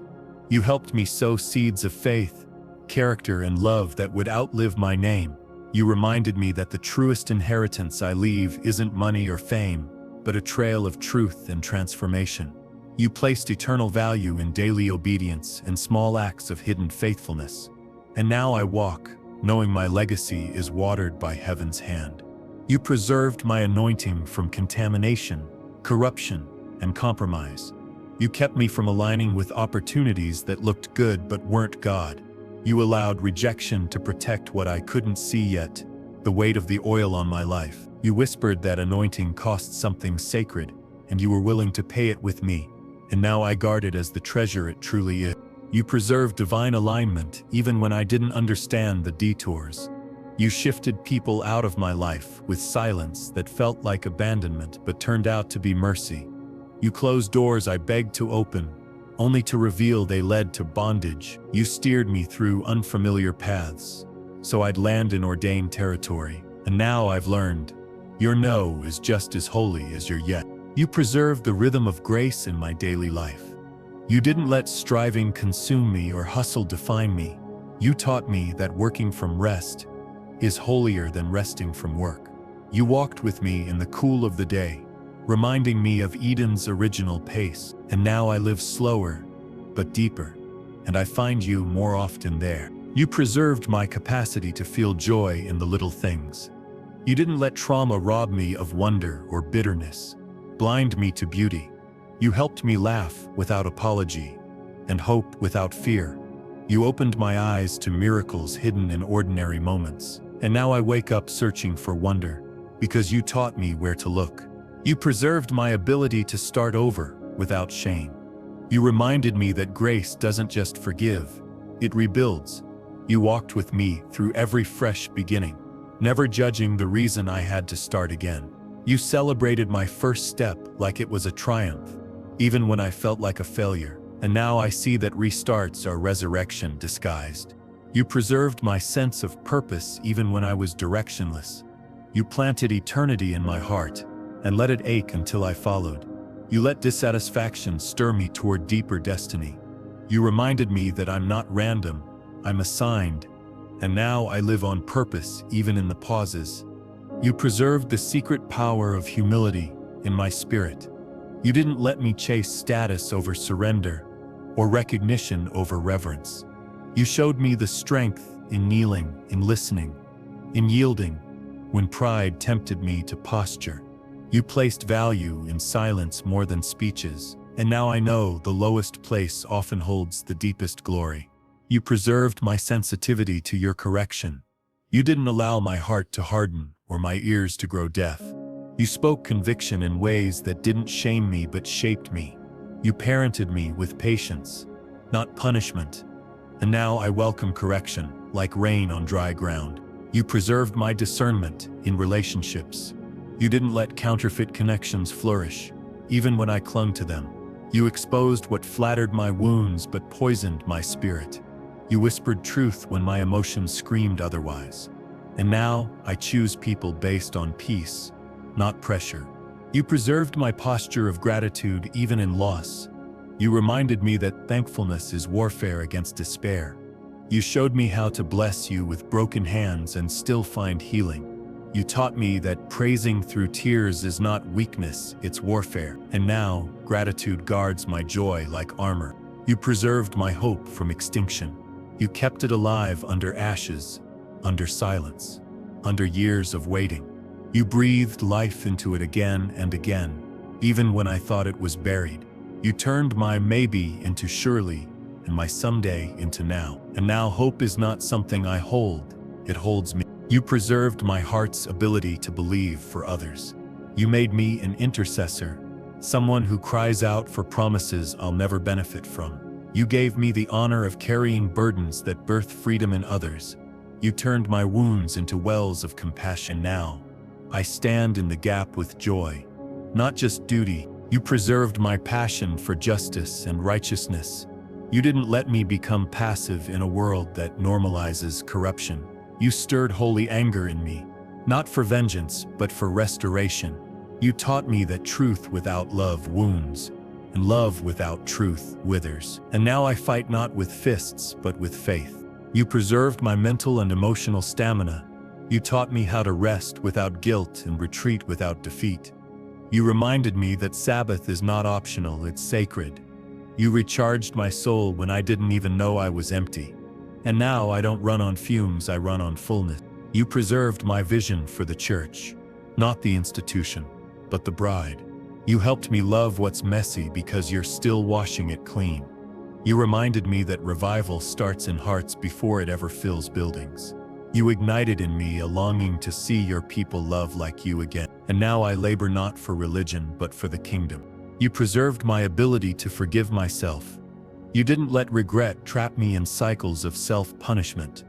You helped me sow seeds of faith, character, and love that would outlive my name. You reminded me that the truest inheritance I leave isn't money or fame, but a trail of truth and transformation. You placed eternal value in daily obedience and small acts of hidden faithfulness. And now I walk, knowing my legacy is watered by heaven's hand. You preserved my anointing from contamination, corruption, and compromise. You kept me from aligning with opportunities that looked good but weren't God. You allowed rejection to protect what I couldn't see yet, the weight of the oil on my life. You whispered that anointing cost something sacred, and you were willing to pay it with me. And now I guard it as the treasure it truly is. You preserved divine alignment even when I didn't understand the detours. You shifted people out of my life with silence that felt like abandonment but turned out to be mercy. You closed doors I begged to open, only to reveal they led to bondage. You steered me through unfamiliar paths, so I'd land in ordained territory. And now I've learned, your no is just as holy as your yes. You preserved the rhythm of grace in my daily life. You didn't let striving consume me or hustle define me. You taught me that working from rest is holier than resting from work. You walked with me in the cool of the day, reminding me of Eden's original pace. And now I live slower, but deeper, and I find you more often there. You preserved my capacity to feel joy in the little things. You didn't let trauma rob me of wonder or bitterness, blind me to beauty. You helped me laugh without apology, and hope without fear. You opened my eyes to miracles hidden in ordinary moments. And now I wake up searching for wonder, because you taught me where to look. You preserved my ability to start over without shame. You reminded me that grace doesn't just forgive, it rebuilds. You walked with me through every fresh beginning, never judging the reason I had to start again. You celebrated my first step like it was a triumph, even when I felt like a failure. And now I see that restarts are resurrection disguised. You preserved my sense of purpose even when I was directionless. You planted eternity in my heart and let it ache until I followed. You let dissatisfaction stir me toward deeper destiny. You reminded me that I'm not random, I'm assigned, and now I live on purpose even in the pauses. You preserved the secret power of humility in my spirit. You didn't let me chase status over surrender or recognition over reverence. You showed me the strength in kneeling, in listening, in yielding, when pride tempted me to posture. You placed value in silence more than speeches, and now I know the lowest place often holds the deepest glory. You preserved my sensitivity to your correction. You didn't allow my heart to harden or my ears to grow deaf. You spoke conviction in ways that didn't shame me but shaped me. You parented me with patience, not punishment. And now I welcome correction, like rain on dry ground. You preserved my discernment in relationships. You didn't let counterfeit connections flourish, even when I clung to them. You exposed what flattered my wounds but poisoned my spirit. You whispered truth when my emotions screamed otherwise. And now I choose people based on peace, not pressure. You preserved my posture of gratitude even in loss. You reminded me that thankfulness is warfare against despair. You showed me how to bless you with broken hands and still find healing. You taught me that praising through tears is not weakness, it's warfare. And now, gratitude guards my joy like armor. You preserved my hope from extinction. You kept it alive under ashes, under silence, under years of waiting. You breathed life into it again and again, even when I thought it was buried. You turned my maybe into surely, and my someday into now. And now hope is not something I hold, it holds me. You preserved my heart's ability to believe for others. You made me an intercessor, someone who cries out for promises I'll never benefit from. You gave me the honor of carrying burdens that birth freedom in others. You turned my wounds into wells of compassion. Now, I stand in the gap with joy, not just duty. You preserved my passion for justice and righteousness. You didn't let me become passive in a world that normalizes corruption. You stirred holy anger in me, not for vengeance, but for restoration. You taught me that truth without love wounds, and love without truth withers. And now I fight not with fists, but with faith. You preserved my mental and emotional stamina. You taught me how to rest without guilt and retreat without defeat. You reminded me that Sabbath is not optional, it's sacred. You recharged my soul when I didn't even know I was empty. And now I don't run on fumes, I run on fullness. You preserved my vision for the church, not the institution, but the bride. You helped me love what's messy because you're still washing it clean. You reminded me that revival starts in hearts before it ever fills buildings. You ignited in me a longing to see your people love like you again. And now I labor not for religion, but for the kingdom. You preserved my ability to forgive myself. You didn't let regret trap me in cycles of self-punishment.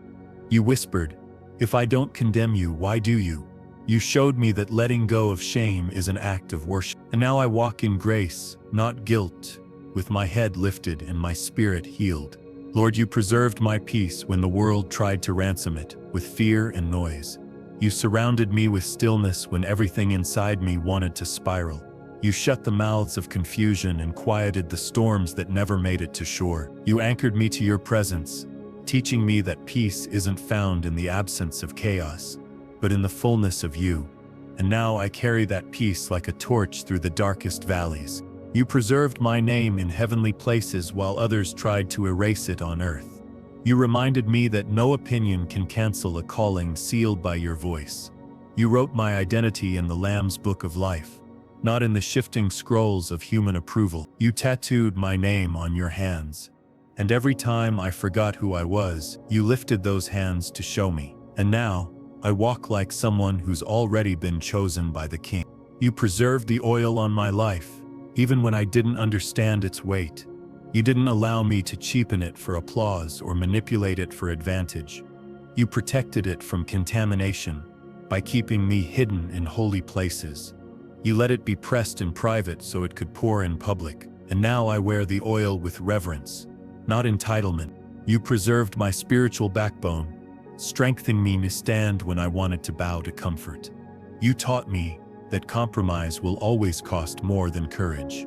You whispered, "If I don't condemn you, why do you?" You showed me that letting go of shame is an act of worship. And now I walk in grace, not guilt, with my head lifted and my spirit healed. Lord, you preserved my peace when the world tried to ransom it, with fear and noise. You surrounded me with stillness when everything inside me wanted to spiral. You shut the mouths of confusion and quieted the storms that never made it to shore. You anchored me to your presence, teaching me that peace isn't found in the absence of chaos, but in the fullness of you. And now I carry that peace like a torch through the darkest valleys. You preserved my name in heavenly places while others tried to erase it on earth. You reminded me that no opinion can cancel a calling sealed by your voice. You wrote my identity in the Lamb's book of life, not in the shifting scrolls of human approval. You tattooed my name on your hands. And every time I forgot who I was, you lifted those hands to show me. And now, I walk like someone who's already been chosen by the King. You preserved the oil on my life, even when I didn't understand its weight. You didn't allow me to cheapen it for applause or manipulate it for advantage. You protected it from contamination by keeping me hidden in holy places. You let it be pressed in private so it could pour in public. And now I wear the oil with reverence, not entitlement. You preserved my spiritual backbone, strengthening me to stand when I wanted to bow to comfort. You taught me that compromise will always cost more than courage.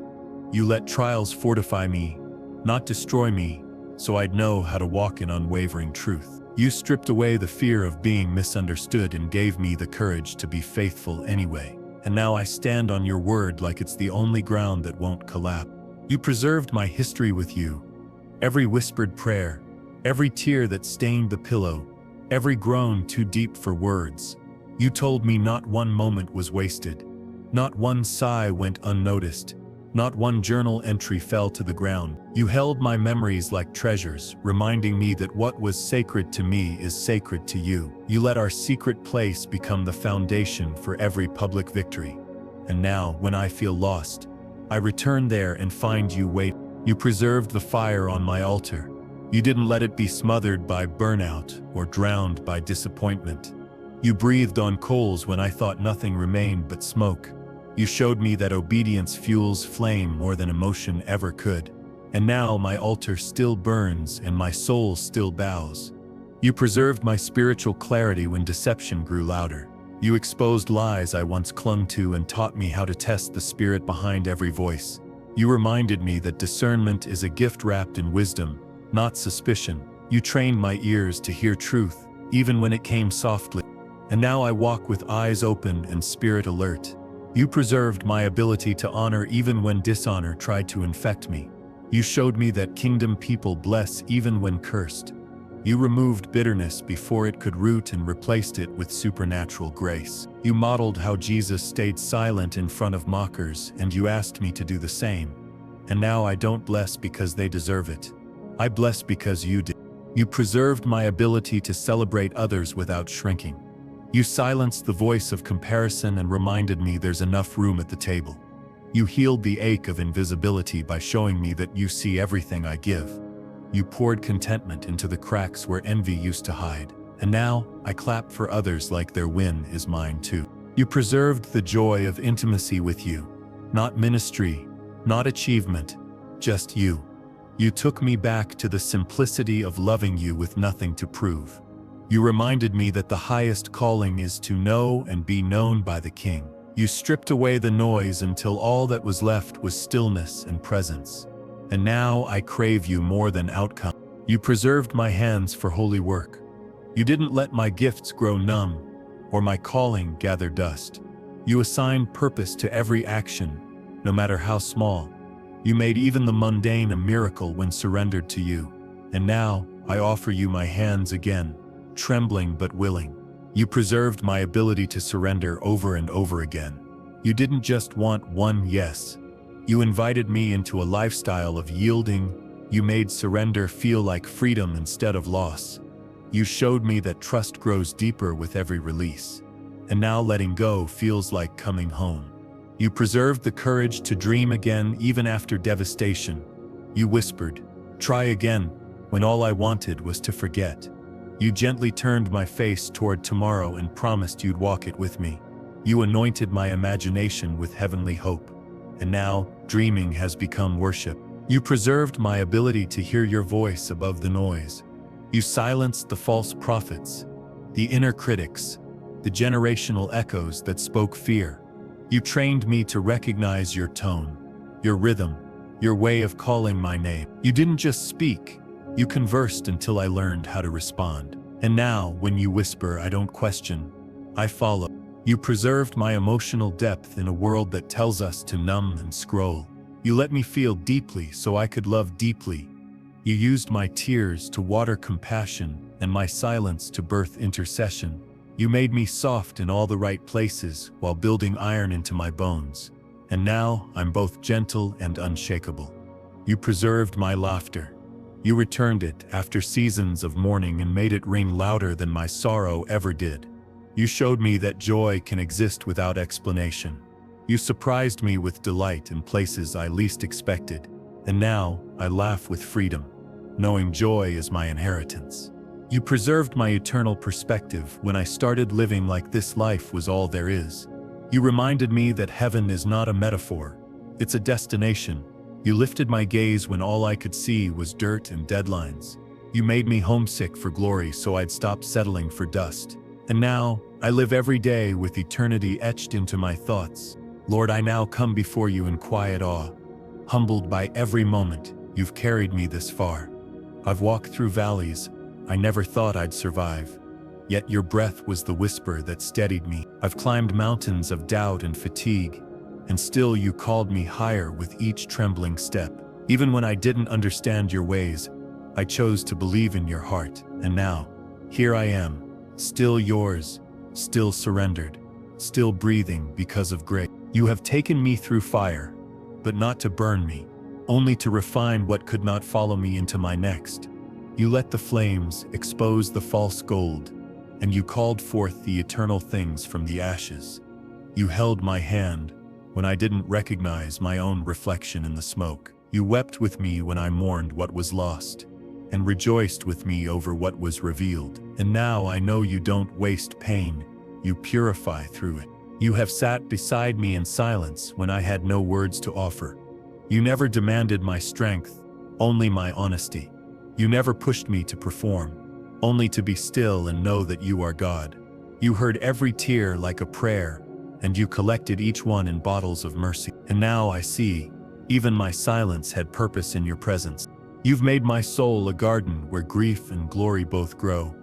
You let trials fortify me, not destroy me, so I'd know how to walk in unwavering truth. You stripped away the fear of being misunderstood and gave me the courage to be faithful anyway. And now I stand on your word like it's the only ground that won't collapse. You preserved my history with you. Every whispered prayer, every tear that stained the pillow, every groan too deep for words. You told me not one moment was wasted. Not one sigh went unnoticed. Not one journal entry fell to the ground. You held my memories like treasures, reminding me that what was sacred to me is sacred to you. You let our secret place become the foundation for every public victory. And now, when I feel lost, I return there and find you wait. You preserved the fire on my altar. You didn't let it be smothered by burnout or drowned by disappointment. You breathed on coals when I thought nothing remained but smoke. You showed me that obedience fuels flame more than emotion ever could. And now my altar still burns and my soul still bows. You preserved my spiritual clarity when deception grew louder. You exposed lies I once clung to and taught me how to test the spirit behind every voice. You reminded me that discernment is a gift wrapped in wisdom, not suspicion. You trained my ears to hear truth, even when it came softly. And now I walk with eyes open and spirit alert. You preserved my ability to honor even when dishonor tried to infect me. You showed me that kingdom people bless even when cursed. You removed bitterness before it could root and replaced it with supernatural grace. You modeled how Jesus stayed silent in front of mockers, and you asked me to do the same. And now I don't bless because they deserve it. I bless because you did. You preserved my ability to celebrate others without shrinking. You silenced the voice of comparison and reminded me there's enough room at the table. You healed the ache of invisibility by showing me that you see everything I give. You poured contentment into the cracks where envy used to hide. And now, I clap for others like their win is mine too. You preserved the joy of intimacy with you. Not ministry, not achievement, just you. You took me back to the simplicity of loving you with nothing to prove. You reminded me that the highest calling is to know and be known by the King. You stripped away the noise until all that was left was stillness and presence. And now I crave you more than outcome. You preserved my hands for holy work. You didn't let my gifts grow numb, or my calling gather dust. You assigned purpose to every action, no matter how small. You made even the mundane a miracle when surrendered to you. And now I offer you my hands again, trembling but willing. You preserved my ability to surrender over and over again. You didn't just want one yes. You invited me into a lifestyle of yielding. You made surrender feel like freedom instead of loss. You showed me that trust grows deeper with every release. And now letting go feels like coming home. You preserved the courage to dream again even after devastation. You whispered, "Try again," when all I wanted was to forget. You gently turned my face toward tomorrow and promised you'd walk it with me. You anointed my imagination with heavenly hope. And now, dreaming has become worship. You preserved my ability to hear your voice above the noise. You silenced the false prophets, the inner critics, the generational echoes that spoke fear. You trained me to recognize your tone, your rhythm, your way of calling my name. You didn't just speak, you conversed until I learned how to respond. And now, when you whisper, I don't question, I follow. You preserved my emotional depth in a world that tells us to numb and scroll. You let me feel deeply so I could love deeply. You used my tears to water compassion and my silence to birth intercession. You made me soft in all the right places while building iron into my bones. And now I'm both gentle and unshakable. You preserved my laughter. You returned it after seasons of mourning and made it ring louder than my sorrow ever did. You showed me that joy can exist without explanation. You surprised me with delight in places I least expected. And now I laugh with freedom, knowing joy is my inheritance. You preserved my eternal perspective when I started living like this life was all there is. You reminded me that heaven is not a metaphor, it's a destination. You lifted my gaze when all I could see was dirt and deadlines. You made me homesick for glory so I'd stop settling for dust. And now, I live every day with eternity etched into my thoughts. Lord, I now come before you in quiet awe, humbled by every moment you've carried me this far. I've walked through valleys I never thought I'd survive, yet your breath was the whisper that steadied me. I've climbed mountains of doubt and fatigue, and still you called me higher with each trembling step. Even when I didn't understand your ways, I chose to believe in your heart. And now, here I am, still yours, still surrendered, still breathing because of grace. You have taken me through fire, but not to burn me, only to refine what could not follow me into my next. You let the flames expose the false gold, and you called forth the eternal things from the ashes. You held my hand when I didn't recognize my own reflection in the smoke. You wept with me when I mourned what was lost, and rejoiced with me over what was revealed. And now I know you don't waste pain, you purify through it. You have sat beside me in silence when I had no words to offer. You never demanded my strength, only my honesty. You never pushed me to perform, only to be still and know that you are God. You heard every tear like a prayer, and you collected each one in bottles of mercy. And now I see, even my silence had purpose in your presence. You've made my soul a garden where grief and glory both grow.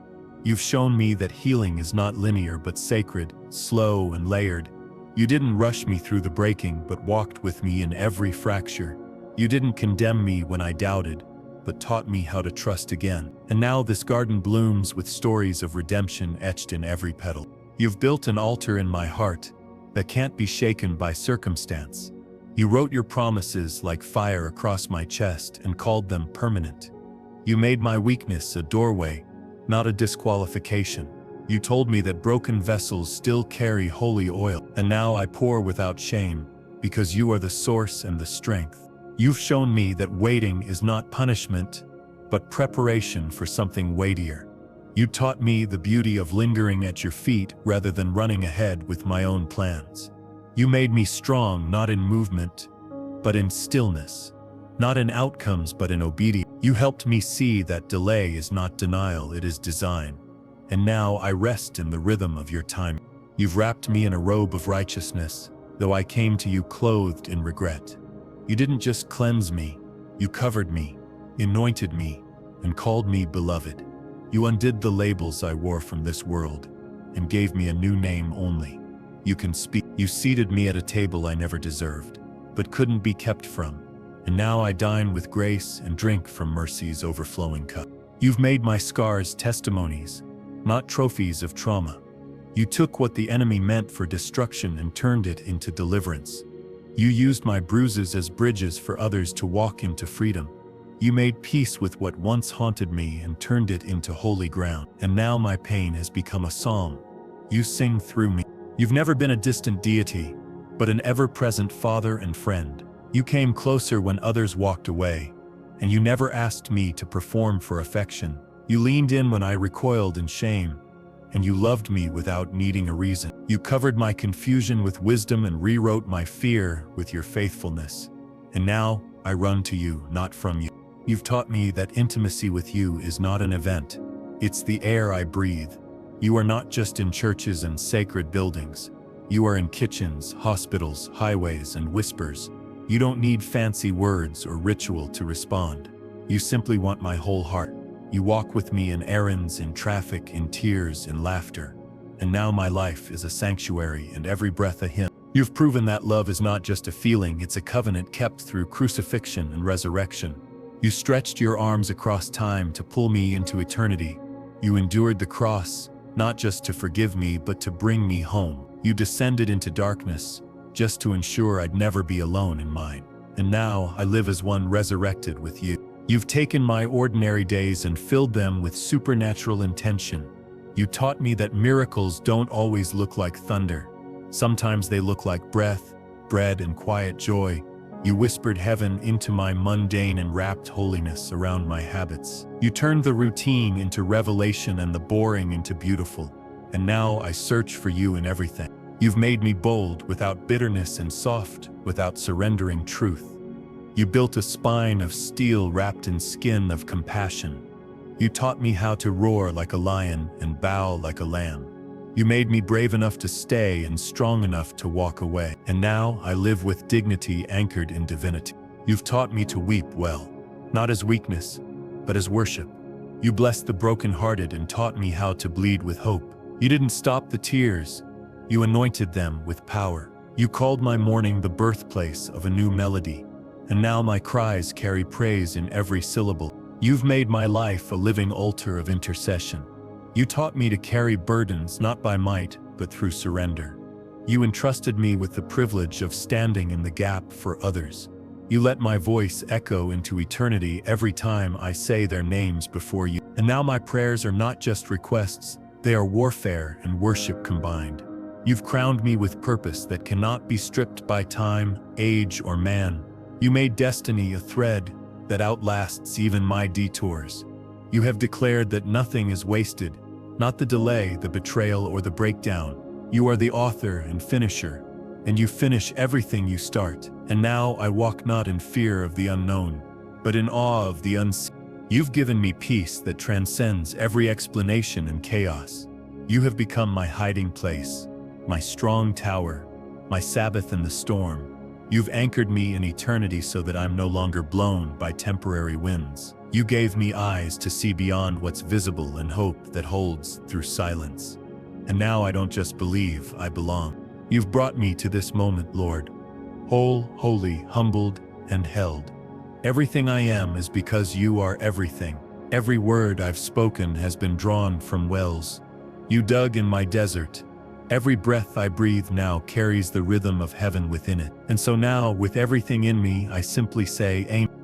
You've shown me that healing is not linear but sacred, slow and layered. You didn't rush me through the breaking but walked with me in every fracture. You didn't condemn me when I doubted, but taught me how to trust again. And now this garden blooms with stories of redemption etched in every petal. You've built an altar in my heart that can't be shaken by circumstance. You wrote your promises like fire across my chest and called them permanent. You made my weakness a doorway, not a disqualification. You told me that broken vessels still carry holy oil, and now I pour without shame, because you are the source and the strength. You've shown me that waiting is not punishment, but preparation for something weightier. You taught me the beauty of lingering at your feet rather than running ahead with my own plans. You made me strong not in movement, but in stillness. Not in outcomes but in obedience. You helped me see that delay is not denial, it is design. And now I rest in the rhythm of your time. You've wrapped me in a robe of righteousness, though I came to you clothed in regret. You didn't just cleanse me, you covered me, anointed me, and called me beloved. You undid the labels I wore from this world, and gave me a new name only. You can speak. You seated me at a table I never deserved, but couldn't be kept from. And now I dine with grace and drink from mercy's overflowing cup. You've made my scars testimonies, not trophies of trauma. You took what the enemy meant for destruction and turned it into deliverance. You used my bruises as bridges for others to walk into freedom. You made peace with what once haunted me and turned it into holy ground. And now my pain has become a psalm. You sing through me. You've never been a distant deity, but an ever-present father and friend. You came closer when others walked away, and you never asked me to perform for affection. You leaned in when I recoiled in shame, and you loved me without needing a reason. You covered my confusion with wisdom and rewrote my fear with your faithfulness. And now I run to you, not from you. You've taught me that intimacy with you is not an event. It's the air I breathe. You are not just in churches and sacred buildings. You are in kitchens, hospitals, highways, and whispers. You don't need fancy words or ritual to respond. You simply want my whole heart. You walk with me in errands, in traffic, in tears, in laughter. And now my life is a sanctuary and every breath a hymn. You've proven that love is not just a feeling, it's a covenant kept through crucifixion and resurrection. You stretched your arms across time to pull me into eternity. You endured the cross, not just to forgive me, but to bring me home. You descended into darkness, just to ensure I'd never be alone in mine. And now I live as one resurrected with you. You've taken my ordinary days and filled them with supernatural intention. You taught me that miracles don't always look like thunder. Sometimes they look like breath, bread, and quiet joy. You whispered heaven into my mundane and wrapped holiness around my habits. You turned the routine into revelation and the boring into beautiful. And now I search for you in everything. You've made me bold without bitterness and soft without surrendering truth. You built a spine of steel wrapped in skin of compassion. You taught me how to roar like a lion and bow like a lamb. You made me brave enough to stay and strong enough to walk away. And now I live with dignity anchored in divinity. You've taught me to weep well, not as weakness, but as worship. You blessed the brokenhearted and taught me how to bleed with hope. You didn't stop the tears. You anointed them with power. You called my mourning the birthplace of a new melody. And now my cries carry praise in every syllable. You've made my life a living altar of intercession. You taught me to carry burdens not by might, but through surrender. You entrusted me with the privilege of standing in the gap for others. You let my voice echo into eternity every time I say their names before you. And now my prayers are not just requests, they are warfare and worship combined. You've crowned me with purpose that cannot be stripped by time, age, or man. You made destiny a thread that outlasts even my detours. You have declared that nothing is wasted, not the delay, the betrayal, or the breakdown. You are the author and finisher, and you finish everything you start. And now I walk not in fear of the unknown, but in awe of the unseen. You've given me peace that transcends every explanation and chaos. You have become my hiding place, my strong tower, my Sabbath in the storm. You've anchored me in eternity so that I'm no longer blown by temporary winds. You gave me eyes to see beyond what's visible and hope that holds through silence. And now I don't just believe, I belong. You've brought me to this moment, Lord, whole, holy, humbled, and held. Everything I am is because you are everything. Every word I've spoken has been drawn from wells you dug in my desert. Every breath I breathe now carries the rhythm of heaven within it. And so now, with everything in me, I simply say, Amen.